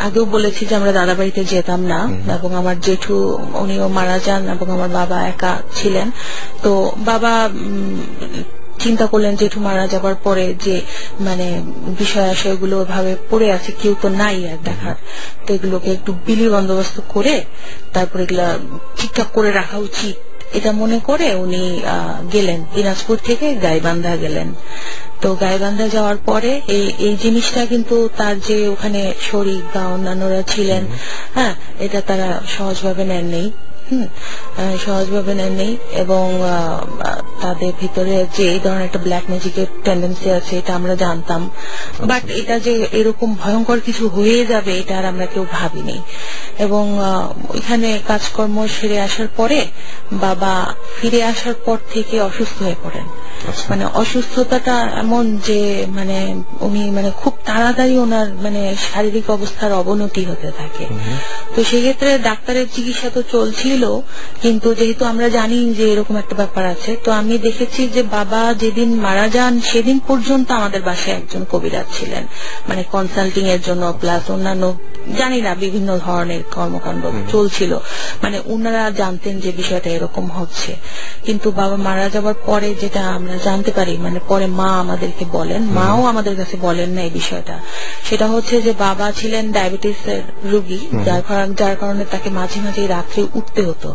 আগেও বলেছি যে আমরা দাদা বাড়িতে যেতাম না, এবং আমার জেঠু উনিও মারা যান এবং আমার বাবা একা ছিলেন। তো বাবা চিন্তা করলেন জেঠু মারা যাবার পরে যে মানে বিষয় আশয়গুলো ভাবে পড়ে আছে, কেউ তো নাই আর দেখার, তো এগুলোকে একটু বিলি বন্দোবস্ত করে তারপরে এগুলা ঠিকঠাক করে রাখা উচিত, এটা মনে করে উনি গেলেন দিনাজপুর থেকে গাইবান্ধা গেলেন। তো গাইবান্ধা যাওয়ার পরে এই জিনিসটা কিন্তু তার যে ওখানে শরীর বা অন্যান্যরা ছিলেন, হ্যাঁ, এটা তারা সহজভাবে নেননি। সহজভাবে নেননি এবং তাদের ভিতরে যে এই ধরনের একটা ব্ল্যাক ম্যাজিকের টেন্ডেন্সি আছে এটা আমরা জানতাম, বাট এটা যে এরকম ভয়ঙ্কর কিছু হয়ে যাবে এটা আর আমরা কেউ ভাবিনি। এবং ওইখানে কাজকর্ম সেরে আসার পরে বাবা ফিরে আসার পর থেকে অসুস্থ হয়ে পড়েন। মানে অসুস্থতাটা এমন যে মানে উনি মানে খুব তাড়াতাড়ি ওনার মানে শারীরিক অবস্থার অবনতি হতে থাকে। তো সেক্ষেত্রে ডাক্তারের চিকিৎসা তো চলছিল, কিন্তু যেহেতু আমরা জানি যে এরকম একটা ব্যাপার আছে, তো আমি দেখেছি যে বাবা যেদিন মারা যান সেদিন পর্যন্ত আমাদের বাসায় একজন কবিরাজ ছিলেন, মানে কনসাল্টিং এর জন্য, প্লাস অন্যান্য জানি না বিভিন্ন ধরনের কর্মকাণ্ড চলছিল। মানে ওনারা জানতেন যে বিষয়টা এরকম হচ্ছে। কিন্তু বাবা মারা যাবার পরে যেটা আমরা জানতে পারি, মানে পরে মা আমাদেরকে বলেন, মাও আমাদের কাছে বলেন না এই বিষয়টা, সেটা হচ্ছে যে বাবা ছিলেন ডায়াবেটিসের রোগী, যার কারণে তাকে মাঝে মাঝে রাত্রে উঠতে হতো।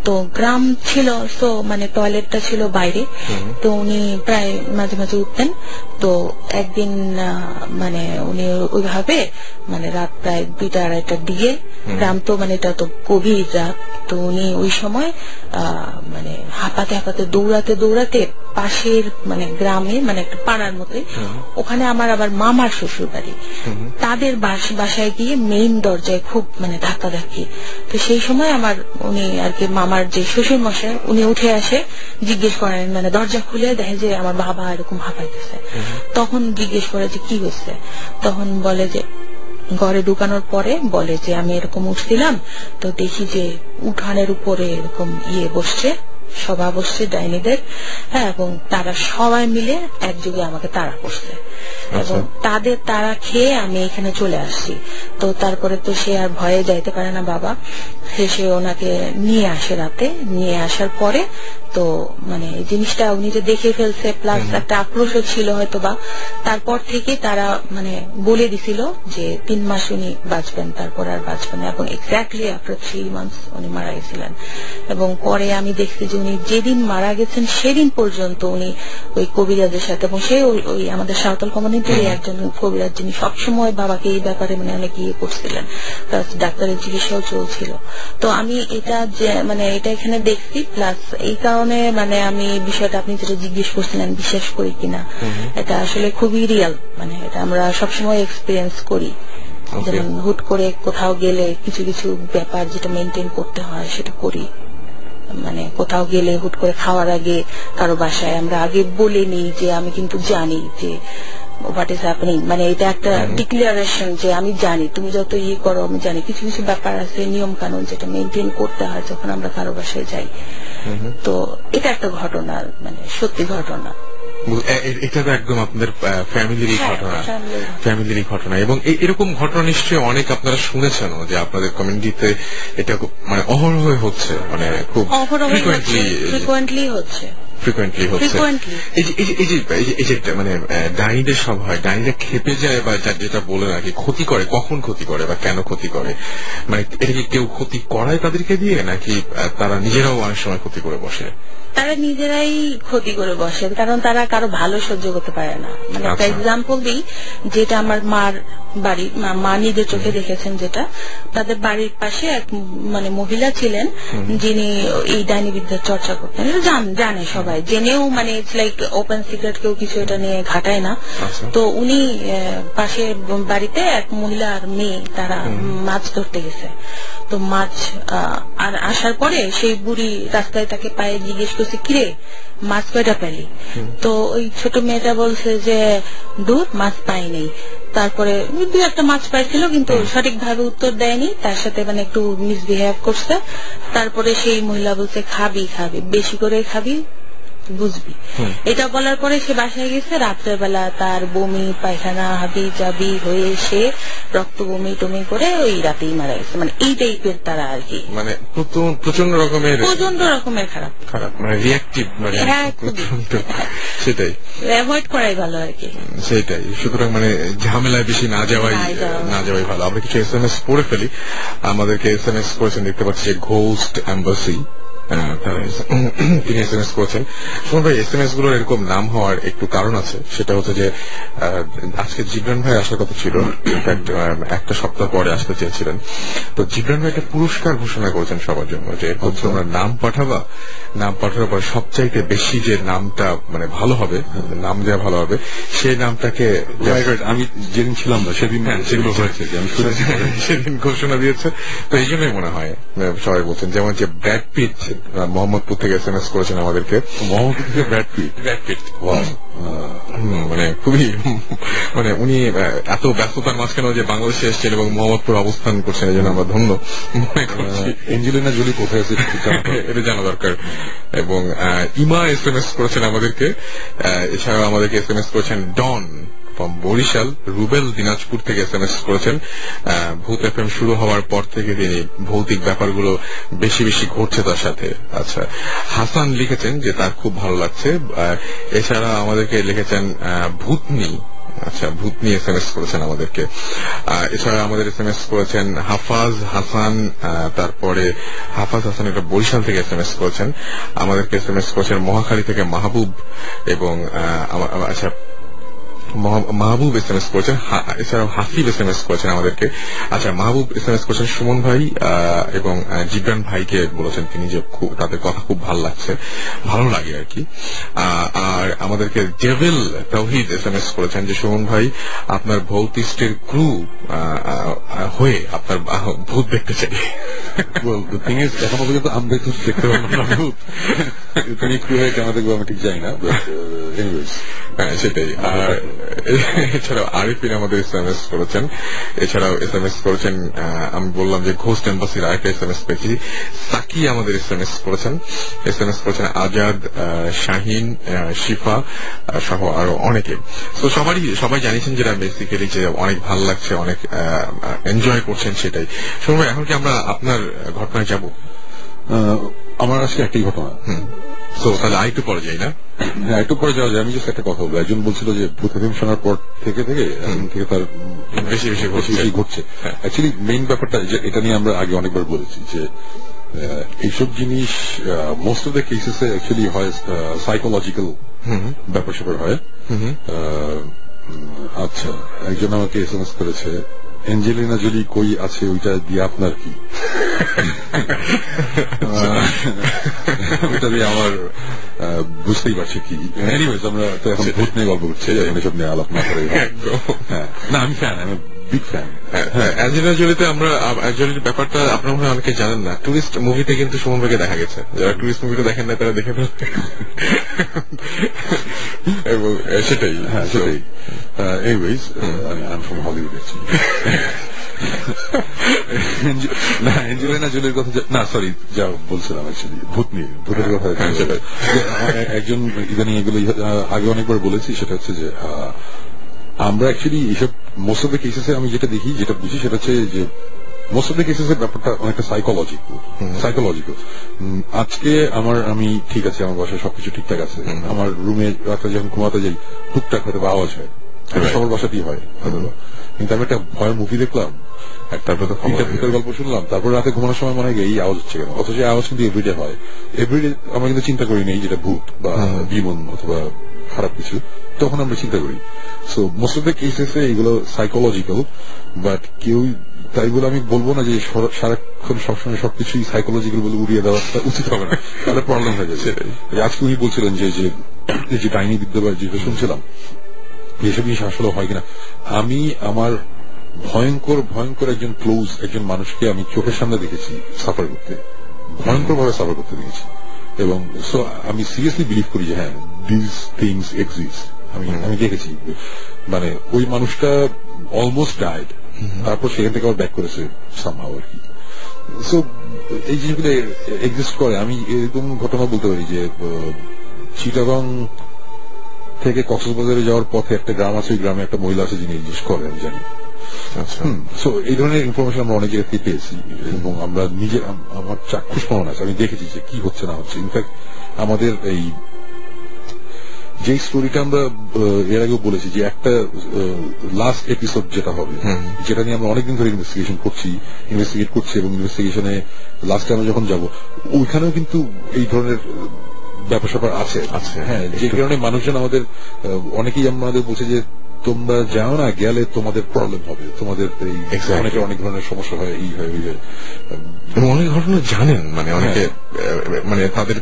তো গ্রাম ছিল, তো মানে টয়লেটটা ছিল বাইরে, তো উনি প্রায় মাঝে মাঝে উঠতেন। তো একদিন মানে উনি ওইভাবে মানে রাত প্রায় 2টা-2:30টার দিকে, গ্রাম তো মানে এটা তো গভীর রাত, তো উনি ওই সময় মানে হাঁপাতে হাঁপাতে দৌড়াতে দৌড়াতে পাশের মানে গ্রামে, মানে একটা পাড়ার মতোই, ওখানে আমার আবার মামার শ্বশুর বাড়ি, তাদের বাসায় গিয়ে মেইন দরজায় খুব মানে ধাক্কাধাক্কি। তো সেই সময় আমার উনি আর কি মামার যে শ্বশুর মশাই উনি উঠে আসে, জিজ্ঞেস করেন, মানে দরজা খুলে দেখে যে আমার বাবা এরকম হাঁপাইতেছে। তখন জিজ্ঞেস করে যে কি হয়েছে, তখন বলে যে ঘরে ঢুকানোর পরে বলে যে আমি এরকম উঠছিলাম, তো দেখি যে উঠানের উপরে এরকম বসছে, সভা বসছে ডাইনিদের, হ্যাঁ, এবং তারা সবাই মিলে একযোগে আমাকে তাড়া করছে এবং তাদের তাড়া খেয়ে আমি এখানে চলে আসছি। তো তারপরে তো সে আর ভয়ে যাইতে পারে না বাবা, সে ওনাকে নিয়ে আসে রাতে। নিয়ে আসার পরে তো মানে এই জিনিসটা উনি যে দেখে ফেলছে, প্লাস একটা আক্রোশও ছিল হয়তো বা, তারপর থেকে তারা মানে বলে দিছিল যে 3 মাস উনি বাঁচবেন, তারপর আর বাঁচবেন না, এবং এক্স্যাক্টলি আফটার 3 মান্থস উনি মারা গেছিলেন। এবং পরে আমি দেখছি যে উনি যেদিন মারা গেছেন সেদিন পর্যন্ত উনি ওই কবিরাজের সাথে, এবং সে ওই আমাদের সাঁওতাল কমিউনিটির একজন কবিরাজ, যিনি সবসময় বাবাকে এই ব্যাপারে মানে অনেক করছিলেন, প্লাস ডাক্তারের চিকিৎসাও চলছিল। তো আমি এটা যে মানে এটা এখানে দেখছি, প্লাস এই কারণে মানে আমি বিষয়টা আপনি যেটা জিজ্ঞেস করছিলেন বিশ্বাস করি কিনা, এটা আসলে খুবই রিয়াল, মানে এটা আমরা সবসময় এক্সপিরিয়েন্স করি। যেমন হুট করে কোথাও গেলে কিছু কিছু ব্যাপার যেটা মেনটেন করতে হয় সেটা করি। মানে কোথাও গেলে হুট করে খাওয়ার আগে কারো বাসায় আমরা আগে বলে নিই যে আমি কিন্তু জানি যে হোয়াট ইজ হ্যাপেনিং, মানে এটা একটা ডিক্লারেশন যে আমি জানি, তুমি যত করো আমি জানি। কিছু কিছু ব্যাপার আছে, নিয়ম কানুন যেটা মেনটেন করতে হয় যখন আমরা কারো বাসায় যাই। তো এটা একটা ঘটনা, মানে সত্যি ঘটনা। এটা তো একদম আপনাদের ফ্যামিলিরই ঘটনা, এবং এরকম ঘটনা নিশ্চয়ই অনেক আপনারা শুনেছেন যে আপনাদের কমিউনিটিতে এটা মানে অহরহ হচ্ছে, মানে খুব ফ্রিকোয়েন্টলি হচ্ছে। এই যে মানে ডাইনিদের সব হয়, ডাইনিরা খেপে যায় বা যেটা বলে নাকি ক্ষতি করে, কখন ক্ষতি করে বা কেন ক্ষতি করে, মানে এটা কি কেউ ক্ষতি করায় তাদেরকে দিয়ে, নাকি তারা নিজেরাও অনেক সময় ক্ষতি করে বসে? তারা নিজেরাই ক্ষতি করে বসে, কারণ তারা কারো ভালো সহ্য করতে পারে না। মানে একটা এক্সাম্পল দিই, যেটা আমার মার বাড়ি, মা নিজের চোখে দেখেছেন, যেটা তাদের বাড়ির পাশে এক মানে মহিলা ছিলেন যিনি এই ডাইনি বিদ্যার চর্চা করতেন। এটা জানে সবাই, জেনেও মানে ইটস লাইক ওপেন সিক্রেট, কেউ কিছু এটা নিয়ে ঘাটায় না। তো উনি পাশে বাড়িতে এক মহিলা আর মেয়ে তারা মাছ ধরতে গেছে। তো মাছ আর আসার পরে সেই বুড়ি রাস্তায় তাকে পায়ে জিজ্ঞেস করছে, কিরে মাছ কয়টা পেলি? তো ওই ছোট মেয়েটা বলছে যে দূর, মাছ পাই নেই। তারপরে 2-1টা মাছ পাইছিল, কিন্তু সঠিকভাবে উত্তর দেয়নি, তার সাথে মানে একটু মিসবিহেভ করছে। তারপরে সেই মহিলা বলছে, খাবি বেশি করে খাবি, বুঝবি। এটা বলার পরে সে বাসায় গেছে। রাত্রের বেলা তার বমি পায়খানা হাবি জাবি হয়ে সে রক্ত বমি টমি করে ওই রাতেই মারা গেছে। মানে এই টাইপের তারা আর কি, মানে প্রচন্ড রকমের খারাপ মানে রিয়াক্টিভ, মানে সেটাই অ্যাভয়েড করাই ভালো আর কি, সেটাই। সুতরাং মানে ঝামেলায় বেশি না যাওয়াই ভালো। আমরা কিছু SMS পড়ে ফেলি। আমাদেরকে SMS করেছেন, দেখতে পাচ্ছি যে ঘোস্ট এম্বাসি তিনি SMS করেছেন। সুমন ভাই, SMS গুলোর এরকম নাম হওয়ার একটু কারণ আছে, সেটা হচ্ছে যে আজকে জিবরান ভাই আসার কথা ছিল, ইনফ্যাক্ট একটা সপ্তাহ পরে আসতে চেয়েছিলেন। তো জিবরান ভাই একটা পুরস্কার ঘোষণা করেছেন সবার জন্য, যে তোমরা নাম পাঠাবা, নাম পাঠানোর পরে সবচাইতে বেশি যে নামটা মানে ভালো হবে, নাম দেওয়া ভালো হবে, সেই নামটাকে আমি যেদিন ছিলাম না সেদিন সেগুলো হয়েছে, আমি সেদিন ঘোষণা দিয়েছে। তো এই জন্যই মনে হয় সবাই বলছেন, যেমন যে ব্র্যাড পিট মোহাম্মদপুর থেকে SMS করেছেন আমাদেরকে। মোহাম্মদপুর থেকে ব্র্যাড পিট মানে খুবই মানে উনি এত ব্যস্ততার মাঝখানেও যে বাংলাদেশে এসেছেন এবং মোহাম্মদপুর অবস্থান করছেন, এই জন্য আমরা ধন্য মনে করছি। এঞ্জেলিনা জোলি কোথায় আছে এটা জানা দরকার। এবং ইমা SMS করেছেন আমাদেরকে, এছাড়াও আমাদেরকে SMS করেছেন ডন বরিশাল, রুবেল দিনাজপুর থেকে SMS করেছেন। ভূত FM শুরু হওয়ার পর থেকে তিনি ভৌতিক ব্যাপারগুলো বেশি বেশি ঘটছে তার সাথে। আচ্ছা, হাসান লিখেছেন যে তার খুব ভালো লাগছে। এছাড়া আমাদেরকে লিখেছেন ভূতনি, আচ্ছা ভূতনি SMS করেছেন আমাদেরকে। এছাড়া আমাদের SMS করেছেন হাফাজ হাসান, তারপরে হাফাজ হাসান একটা বরিশাল থেকে SMS করেছেন আমাদেরকে। SMS করেছেন মহাখালী থেকে মাহবুব, এবং আচ্ছা মাহবুব SMS করেছেন। এছাড়াও হাসিব SMS করেছেন আমাদেরকে। আচ্ছা, মাহবুব SMS করেছেন সুমন ভাই এবং জিবরান ভাইকে বলেছেন তিনি যে তাদের কথা খুব ভালো লাগছে, ভালো লাগে আর কি। আর আমাদেরকে ডেভিল তাওহিদ SMS করেছেন যে সুমন ভাই আপনার ভৌতিষ্টের ক্রু হয়ে আপনার ভূত দেখতে চাই। এখনো পর্যন্ত আমরা দেখতে পারবো না ভূত, তুমি ক্রু হয়ে কেন দেখবো আমি ঠিক জানি না, হ্যাঁ সেটাই। আর এছাড়াও আরিফিন আমাদের SMS করেছেন। এছাড়াও SMS করেছেন, আমি বললাম যে ঘোস্ট এম্বাসির আরেকটা SMS পেয়েছি, সাকি আমাদের SMS করেছেন। SMS করেছেন আজাদ, শাহিন, শিফা সহ আরো অনেকে। তো সবাই জানিয়েছেন যেটা বেসিক্যালি যে অনেক ভালো লাগছে, অনেক এনজয় করছেন, সেটাই। শুনুন, এখন কি আমরা আপনার ঘটনায় যাব? আমার আজকে একটাই ঘটনা। তো তাহলে আরেকটু পরে যাই না? হ্যাঁ, একটু পরে যাওয়া যায়। আমি জাস্ট একটা কথা বলবো। একজন বলছিল যে ভূত FM শোনার পর থেকে তার বেশি বেশি ঘটছে। অ্যাকচুয়ালি মেইন ব্যাপারটা এটা নিয়ে আমরা আগে অনেকবার বলেছি যে এইসব জিনিস মোস্ট অফ দ্য কেসেসে অ্যাকচুয়ালি হয় সাইকোলজিক্যাল ব্যাপার স্যাপার হয়। আচ্ছা, একজন আমাকে SMS করেছে, এঞ্জেলিনা জোলি কই আছে ওইটা দিয়ে আপনার কি? ওইটা দিয়ে আমার বুঝতেই পারছি কি। এনিওয়েজ, আমরা তো এখন ভূত নিয়ে গল্প করছি, এখন এসব নিয়ে আলাপ না করে। না, আমি ফ্যান, আমি বিগ ফ্যান। অ্যাঞ্জেলিনা জোলিতে আমরা জোলির ব্যাপারটা আপনার মনে হয় অনেকে জানেন না। টুরিস্ট মুভিতে কিন্তু সুমন ভাইকে দেখা গেছে, যারা টুরিস্ট মুভিটা দেখেন না তারা দেখে ফেলবে। এবং সেটাই, হ্যাঁ সেটাই। Anyways, I am from Hollywood না, এঞ্জেলিনা জোলির কথা না, সরি, যা বলছিলাম অ্যাকচুয়ালি ভূত নিয়ে, ভূতের কথা। একজন ইদানিং এগুলো আগে অনেকবার বলেছি, সেটা হচ্ছে যে আমরা অ্যাকচুয়ালি এইসব মোস্ট অফ দ্য কেসেসে আমি যেটা দেখি, যেটা বুঝি, সেটা হচ্ছে যে মোস্ট অফ দ্য কেসেসের ব্যাপারটা অনেকটা সাইকোলজিক্যাল। আজকে আমি ঠিক আছে, আমার বাসায় সবকিছু ঠিকঠাক আছে, আমার রুমে রাত্রে যখন ঘুমাতে যাই টুকটাক হয়তো আওয়াজ হয়, সবার বাসাতেই হয় হয়তো, কিন্তু আমি একটা ভয়ের মুভি দেখলাম, তারপরে তো ভূতের গল্প শুনলাম, তারপর রাতে ঘুমানোর সময় মনে হয় এই আওয়াজ হচ্ছে কেন, অথচ আওয়াজ কিন্তু এভরিডে হয়। এভরিডে আমরা কিন্তু চিন্তা করি নেই যেটা ভূত বা বিমন অথবা খারাপ কিছু, তখন আমরা চিন্তা করি। সো মোস্ট অফ দ্য কেসেসে এগুলো সাইকোলজিক্যাল, বাট কেউ তাই বলে আমি বলবো না যে সারাক্ষণ সবসময় সবকিছুই সাইকোলজিক্যাল বলে উড়িয়ে দেওয়াটা উচিত হবে না, তাহলে প্রবলেম হয়ে যাচ্ছে। আজকে উনি বলছিলেন যে ডাইনি বিদ্যা যেটা শুনছিলাম, এসব জিনিস আসলে হয় কিনা। আমি আমার ভয়ঙ্কর একজন মানুষকে আমি চোখের সামনে দেখেছি সাফার করতে, ভয়ঙ্কর ভাবে সাফার করতে দেখেছি, এবং সো আমি সিরিয়াসলি বিলিভ করি যে হ্যাঁ, দিস থিংস এক্সিস্ট। আমি দেখেছি, মানে ওই মানুষটা অলমোস্ট ডাইড, তারপর সেখান থেকে আবার ব্যাক করেছে সামহাও আর কি। সো এই জিনিসগুলো এক্সিস্ট করে। আমি এরকম ঘটনা বলতে পারি যে চিটাগং থেকে কক্সবাজারে যাওয়ার পথে একটা গ্রাম আছে, ওই গ্রামে একটা মহিলা আছে যিনি এক্সিস্ট করে, আমি জানি। সো এই ধরনের ইনফরমেশন আমরা অনেক জায়গা থেকে পেয়েছি, এবং আমরা আমার চাক্ষুষ প্রমাণ আছে, আমি দেখেছি যে কি হচ্ছে না হচ্ছে। ইনফ্যাক্ট আমাদের এই যে স্টোরিটা আমরা এর আগেও বলেছি যে একটা লাস্ট এপিসোড যেটা হবে, যেটা নিয়ে আমরা অনেকদিন ধরে ইনভেস্টিগেট করছি এবং ইনভেস্টিগেশনে লাস্টে আমরা যখন যাব ওইখানেও কিন্তু এই ধরনের ব্যাপার স্যাপার আছে। হ্যাঁ, যে কারণে মানুষজন আমাদের অনেকেই আমাদের বলছে যে তোমরা যাও না, গেলে তোমাদের প্রবলেম হবে, তোমাদের অনেক ধরনের সমস্যা হয়, এই হয় ওই হয়। অনেক ঘটনা জানেন, মানে অনেকে মানে তাদের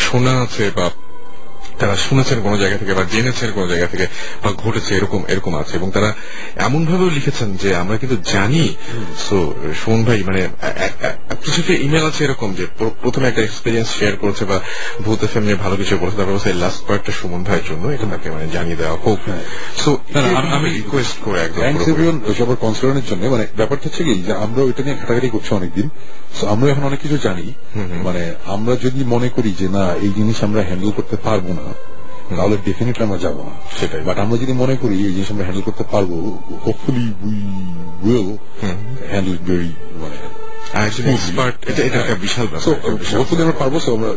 শোনা আছে বা তারা শুনেছেন কোন জায়গা থেকে বা জেনেছেন কোন জায়গা থেকে বা ঘটেছে, এরকম আছে। এবং তারা এমন ভাবেও লিখেছেন যে আমরা কিন্তু জানি। সো সুমন ভাই, মানে কিছু ইমেল আছে এরকম যে প্রথমে একটা এক্সপিরিয়েন্স শেয়ার করেছে বা ভূত এফএম নিয়ে ভালো কিছু বলেছে, তারপর লাস্ট পার্টটা সুমন ভাইয়ের জন্য এটা তাকে মানে জানিয়ে দেওয়া হোক। সো আমি রিকোয়েস্ট করে একদম সবার কনসার্নের জন্য, মানে ব্যাপারটা হচ্ছে কি যে আমরা ওইটা নিয়ে ঘাটাঘাটি করছি অনেকদিন, আমরা এখন অনেক কিছু জানি। মানে আমরা যদি মনে করি যে না এই জিনিস আমরা হ্যান্ডেল করতে পারবো না, তাহলে ডেফিনেটলি আমরা যাবো না, সেটাই। বাট আমরা যদি মনে করি এই জিনিস আমরা হ্যান্ডেল করতে পারবো, hopefully we will handle it very মানে বিশাল হোপফুলি আমরা পারবো। সো আমরা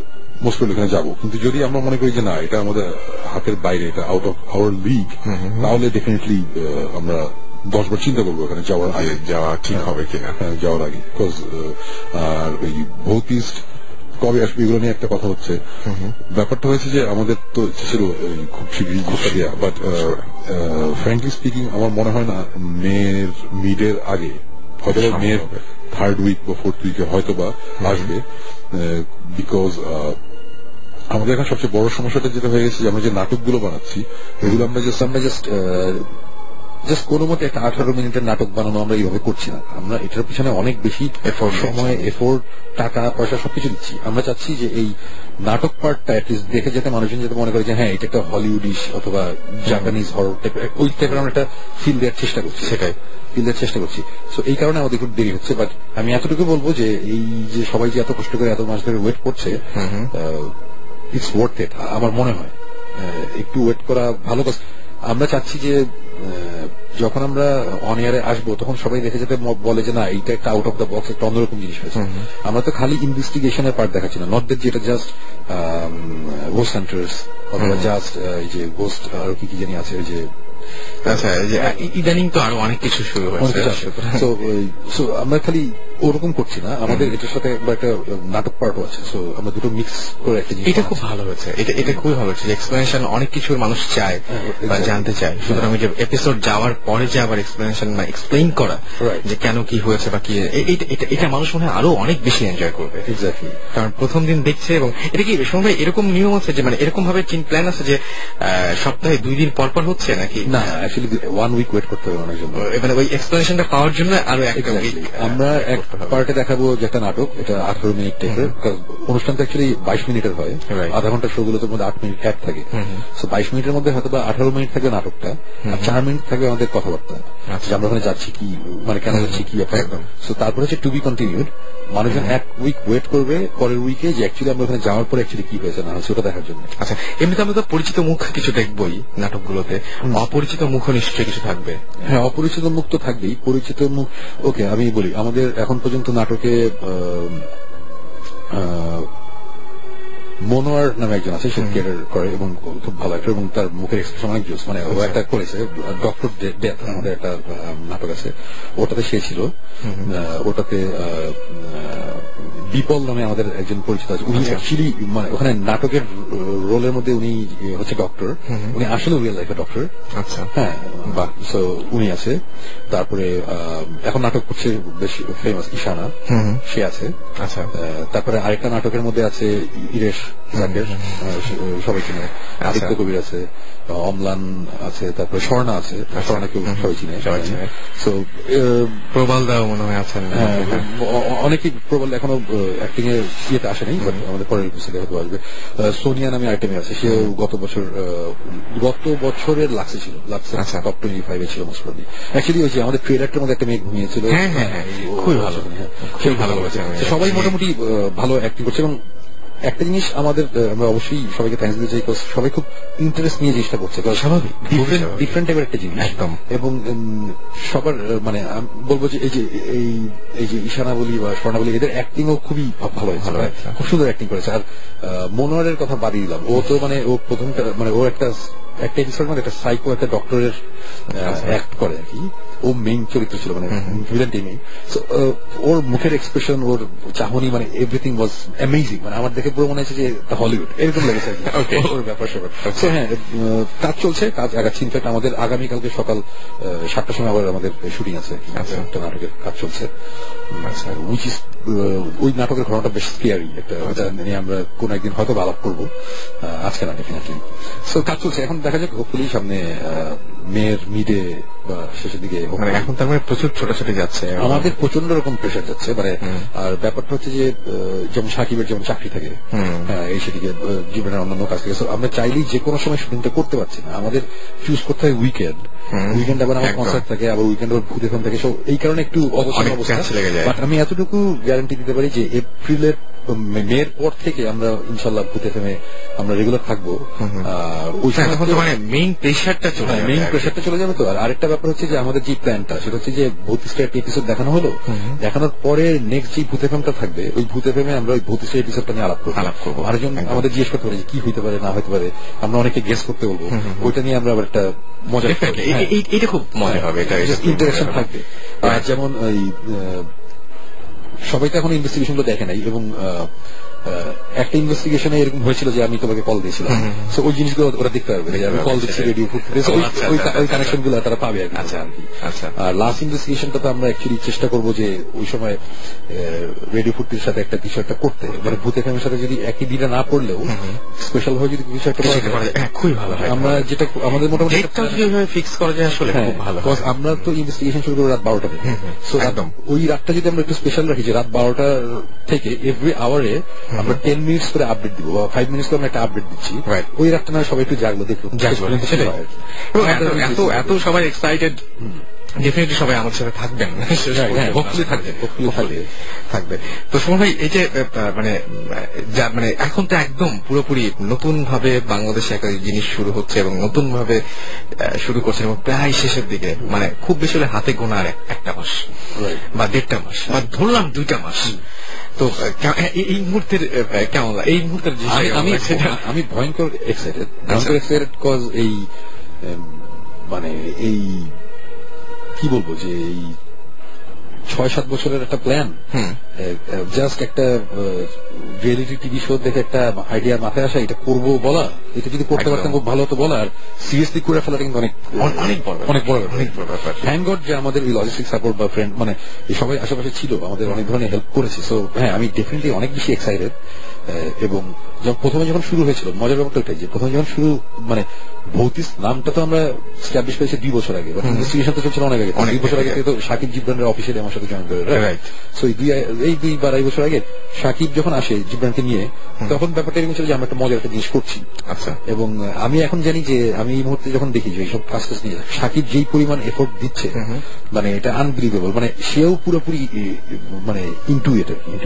মোস্ট প্রবলি এখানে যাবো। কিন্তু যদি আমরা মনে করি যে না এটা আমাদের হাতের বাইরে, এটা আউট অফ আওয়ার লিগ, তাহলে ডেফিনেটলি আমরা 10 বার চিন্তা করবো এখানে যাওয়ার আগে, যাওয়া ঠিক হবে কিনা। হ্যাঁ, যাওয়ার আগে। বিকজ আর ওই ভৌতিস্ট কবে আসবে এগুলো নিয়ে একটা কথা হচ্ছে। ব্যাপারটা হয়েছে যে আমাদের তো ছিল খুব শীঘ্রই ঘোষণা দেওয়া, বাট ফ্র্যাঙ্কলি স্পিকিং আমার মনে হয় না মেয়ের মিডের আগে, হয়তো মেয়ের 3rd উইক বা 4th উইকে হয়তো বা আসবে। বিকজ আমাদের এখন সবচেয়ে বড় সমস্যাটা যেটা হয়ে গেছে যে আমরা যে নাটকগুলো বানাচ্ছি এগুলো আমরা জাস্ট কোনো মতে একটা 18 মিনিটের নাটক বানানো আমরা এইভাবে করছি না। আমরা এটার পিছনে অনেক বেশি সময়, এফোর্ট, টাকা পয়সা সবকিছু দিচ্ছি। আমরা চাচ্ছি যে এই নাটক পার্টটা অ্যাটলিস্ট দেখে যেতে মানুষজন যাতে মনে করে যে হ্যাঁ এটা একটা হলিউডিশ অথবা জাপানিজ হরর টাইপের, ওই টাইপের আমরা একটা ফিল দেওয়ার চেষ্টা করছি। সো এই কারণে আমাদের খুব দেরি হচ্ছে। বাট আমি এতটুকু বলবো যে এই যে সবাই যে এত কষ্ট করে এত মাস ধরে ওয়েট করছে, ইটস ওয়ার্থ ইট আমার মনে হয়। একটু ওয়েট করা ভালো। আমরা চাচ্ছি যে যখন আমরা অন এয়ারে আসবো তখন সবাই দেখে যেতে বলে যে না এইটা একটা আউট অফ দ্য বক্স, একটা অন্যরকম জিনিস হয়েছে। আমরা তো খালি ইনভেস্টিগেশনের পার্ট দেখাচ্ছি না, নট দ্যাট যেটা জাস্ট গোস্ট হান্টার্স অথবা জাস্ট এই যে গোস্ট আর কি জানি আছে ওই যে। আচ্ছা, ইদানিং তো আরো অনেক কিছু শুরু হয়েছে। আমরা খালি ওরকম করছি না, আমাদের এটার সাথে একটা নাটক পার্টও আছে। সো আমরা দুটো মিক্স করে একটা জিনিস, এটা খুব ভালো হয়েছে। এটা খুবই ভালো হয়েছে। এক্সপ্লেনেশন অনেক কিছুর মানুষ চায় বা জানতে চায়, সুতরাং ওই যে এপিসোড যাওয়ার পরে যে আবার এক্সপ্লেনেশন না এক্সপ্লেইন করা যে কেন কি হয়েছে বা কি, এটা মানুষ মনে হয় আরো অনেক বেশি এনজয় করবে। এক্স্যাক্টলি, কারণ প্রথম দিন দেখছে। এবং এটা কি সময় এরকম নিয়ম আছে যে মানে এরকম ভাবে প্ল্যান আছে যে সপ্তাহে 2 দিন পর পর হচ্ছে নাকি? না, অ্যাকচুয়ালি 1 উইক ওয়েট করতে হবে অনেক জন্য, মানে ওই এক্সপ্লেনেশনটা পাওয়ার জন্য আরো একটা উইক। আমরা এক পার্টে দেখাবো যে একটা নাটক, এটা 18 মিনিট টাইপের। অনুষ্ঠানটা অ্যাকচুয়ালি 22 মিনিটের হয়, আধা ঘন্টা শো গুলোর মধ্যে 8 মিনিট অ্যাড থাকে। সো 22 মিনিটের মধ্যে হয়তো বা 18 মিনিট থাকবে নাটকটা, আর 4 মিনিট থাকবে আমাদের কথাবার্তা, যে আমরা ওখানে যাচ্ছি কি, মানে কেন যাচ্ছি কি একদম। সো তারপরে হচ্ছে টু বি কন্টিনিউড। মানুষজন 1 উইক ওয়েট করবে পরের উইকে যে অ্যাকচুয়ালি আমরা ওখানে যাওয়ার পরে অ্যাকচুয়ালি কি হয়েছে না হয়েছে ওটা দেখার জন্য। আচ্ছা, এমনিতে আমরা তো পরিচিত মুখ কিছু দেখবই নাটকগুলোতে, অপরিচিত মুখ নিশ্চয়ই কিছু থাকবে। হ্যাঁ, অপরিচিত মুখ তো থাকবেই। পরিচিত মুখ ওকে আমি বলি, আমাদের এখন পর্যন্ত নাটকে মনোয়ার নামে একজন আছে, সে থিয়েটার করে এবং খুব ভালো একটা, এবং তার মুখের এক্সপ্রেশন অনেক জোস। মানে ও একটা করেছে ডক্টর ডেথ, আমাদের একটা নাটক আছে, ওটাতে সে ছিল। ওটাতে বিপল নামে আমাদের একজন পরিচিত আছে, উনি অ্যাকচুয়ালি মানে ওখানে নাটকের রোলের মধ্যে উনি হচ্ছে ডক্টর, উনি আসলে রিয়েল লাইফে ডক্টর। আচ্ছা, হ্যাঁ, বাহ। সো উনি আছে। তারপরে এখন নাটক করছে বেশ ফেমাস ঈশানা, সে আছে। আচ্ছা, তারপরে আরেকটা নাটকের মধ্যে আছে ইরেশ জাকের, সবাই চিনে। আদিত্য কবির আছে, অম্লান আছে, তারপরে স্বর্ণা আছে, স্বর্ণাকেও সবাই চিনে। সো প্রবাল দাও মনে হয় আছেন। অনেকেই প্রবাল এখনো অ্যাক্টিং এর ইয়েতে আসে নাই, বাট আমাদের পরের এপিসোডে হয়তো আসবে। সোনিয়া নামে আইটেমে আছে, সেও গত বছরের লাক্সে ছিল, লাক্সে টপ 25 এ ছিল মোস্ট প্রবলি। অ্যাকচুয়ালি ওই যে আমাদের ট্রেলারটার মধ্যে একটা মেয়ে ঘুমিয়েছিল, খুবই ভালো, খুবই ভালো করেছে। সবাই মোটামুটি ভালো অ্যাক্টিং করছে। এবং একটা জিনিস আমাদের আমরা অবশ্যই সবাইকে থ্যাঙ্কস দিতে চাই, সবাই খুব ইন্টারেস্ট নিয়ে জিনিসটা করছে, স্বাভাবিক ডিফারেন্ট টাইপের একটা জিনিস একদম। এবং সবার মানে বলবো যে এই যে ঈশানাবলী বা স্বর্ণাবলী এদের অ্যাক্টিংও খুবই ভালো হয়েছে, খুব সুন্দর অ্যাক্টিং করেছে। আর মনোয়ারের কথা বাড়িয়ে দিলাম, ও তো মানে ও প্রথমটা মানে ও একটা এপিসোড মানে একটা সাইকো একটা ডক্টরের অ্যাক্ট করে আর কি, ও মেইন চরিত্র ছিল মানে ভিলেন টিমে। ওর মুখের এক্সপ্রেশন, ওর চাহনি, মানে এভরিথিং ওয়াজ অ্যামেজিং। মানে আমার দেখে পুরো মনে হচ্ছে যে হলিউড এরকম লেগেছে আর কি ওর ব্যাপার স্যাপার। হ্যাঁ, কাজ চলছে, কাজ আগাচ্ছে। ইনফ্যাক্ট আমাদের আগামীকালকে সকাল 7টার সময় আবার আমাদের শুটিং আছে, একটা নাটকের কাজ চলছে। উইচ ইজ ওই নাটকের ঘটনাটা বেশ স্কেয়ারি একটা, ওটা নিয়ে আমরা কোন একদিন হয়তো আলাপ করবো, আজকে না ডেফিনেটলি। সো কাজ চলছে, এখন দেখা যাক হোপফুলি সামনে মেয়ের মিডে বা শেষের দিকে। এখন তার মানে প্রচুর ছোটাছুটি যাচ্ছে, আমাদের প্রচন্ড রকম প্রেশার যাচ্ছে মানে। আর ব্যাপারটা হচ্ছে যে যেমন সাকিবের যেমন চাকরি থাকে, এই সেদিকে জীবনের অন্যান্য কাজ থেকে আমরা চাইলেই যে কোনো সময় শুটিংটা করতে পারছি না, আমাদের চুজ করতে হয় উইকেন্ড আবার আমার কনসার্ট থাকে, আবার উইকেন্ড আবার ভূত এফএম থাকে। সো এই কারণে একটু অবস্থা। বাট আমি এতটুকু গ্যারান্টি দিতে পারি যে এপ্রিলের মেয়ের পর থেকে আমরা ইনশাল্লাহ ভূত এফএমে আমরা রেগুলার থাকবো। ওই সময় মেইন প্রেশারটা চলে যাবে। তো আর আরেকটা ব্যাপার হচ্ছে যে আমাদের যে প্ল্যানটা সেটা হচ্ছে যে ভূত স্টার এপিসোড দেখানো হলো, দেখানোর পরে নেক্সট যে ভূত এফএমটা থাকবে ওই ভূত এফএমে আমরা ওই ভূত স্টার এপিসোডটা নিয়ে আলাপ করবো। আরেকজন আমাদের জিজ্ঞেস করতে পারে যে কি হইতে পারে না হইতে পারে, আমরা অনেকে গেস করতে বলবো, ওইটা নিয়ে আমরা আবার একটা মজা, এটা খুব মজা হবে, এটা ইন্টারেকশন থাকবে। আর যেমন ওই সবাই তো এখন ইনভেস্টিগেশন গুলো দেখে নাই, এবং একটা ইনভেস্টিগেশনে এরকম হয়েছিল যে আমি তোমাকে কল দিয়েছিলাম, তো ওই জিনিসগুলো ওরা দেখতে পারবে, কল দিচ্ছি রেডিও ওই কানেকশন গুলো তারা পাবে আর কি। আর লাস্ট ইনভেস্টিগেশনটা তো আমরা অ্যাকচুয়ালি চেষ্টা করবো যে ওই সময় রেডিও ফুটের সাথে একটা কিছু একটা করতে, মানে ভূত এফএমের সাথে যদি একই দিনে না পড়লেও স্পেশাল ভাবে যদি কিছু একটা খুবই ভালো হয়। আমরা যেটা আমাদের মোটামুটি ফিক্স করা যায় আসলে খুব ভালো। আমরা তো ইনভেস্টিগেশন শুরু করবো রাত 12টা থেকে, ওই রাতটা যদি আমরা একটু স্পেশাল রাখি যে রাত 12টা থেকে এভরি আওয়ারে আমরা 10 মিনিটস করে আপডেট দিব বা 5 মিনিটস করে আমরা একটা আপডেট দিচ্ছি, ওই রাতটা না সবাই একটু জাগলো, দেখলো এত সবাই এক্সাইটেড। ডেফিনেটলি সবাই আমার সাথে থাকবেন, থাকবে। তো সুমন ভাই, এই যে মানে এখন তো একদম পুরোপুরি নতুন ভাবে বাংলাদেশে একটা জিনিস শুরু হচ্ছে এবং নতুন ভাবে শুরু করছেন এবং প্রায় শেষের দিকে, মানে খুব বেশি হলে হাতে গোনার একটা মাস বা 1.5 মাস বা ধরলাম 2টা মাস। তো এই মুহূর্তের কেমন লাগে? এই মুহূর্তের আমি ভয়ঙ্কর এক্সাইটেড কজ এই মানে এই কি বলবো যে এই 6-7 বছরের একটা প্ল্যান, জাস্ট একটা রিয়েলিটি টিভি শো দেখে একটা আইডিয়া মাথায় আসা, এটা করবো বলা, এটা যদি করতে পারতাম খুব ভালো হতো বলা, আর সিরিয়াসলি করে ফেলাটা কিন্তু অনেক বড় ব্যাপার। থ্যাংক গড যে আমাদের এই লজিস্টিক সাপোর্ট বা ফ্রেন্ড মানে এই সবাই আশেপাশে ছিল, আমাদের অনেক ধরনের হেল্প করেছে। সো হ্যাঁ, আমি ডেফিনেটলি অনেক বেশি এক্সাইটেড। এবং প্রথমে যখন শুরু হয়েছিল, মজার ব্যাপারটা ওটাই যে প্রথমে যখন শুরু মানে ভৌতিক নামটা তো আমরা স্টাবলিশ করেছি 2 বছর আগে, বাট ইনভেস্টিগেশন তো চলছিল অনেক আগে। 2 বছর আগে তো সাকিব জিবরানের অফিসিয়ালি আমার সাথে জয়েন করে, রাইট? সো এই 2-2.5 বছর আগে সাকিব যখন আসে জিবরানকে নিয়ে, তখন ব্যাপারটা এরকম ছিল যে আমরা একটা মজার একটা জিনিস করছি। আচ্ছা, এবং আমি এখন জানি যে আমি এই মুহূর্তে যখন দেখি যে এইসব কাজ নিয়ে সাকিব যেই পরিমাণ এফোর্ট দিচ্ছে, মানে এটা আনবিলিভেবল। মানে সেও পুরোপুরি মানে ইন্টু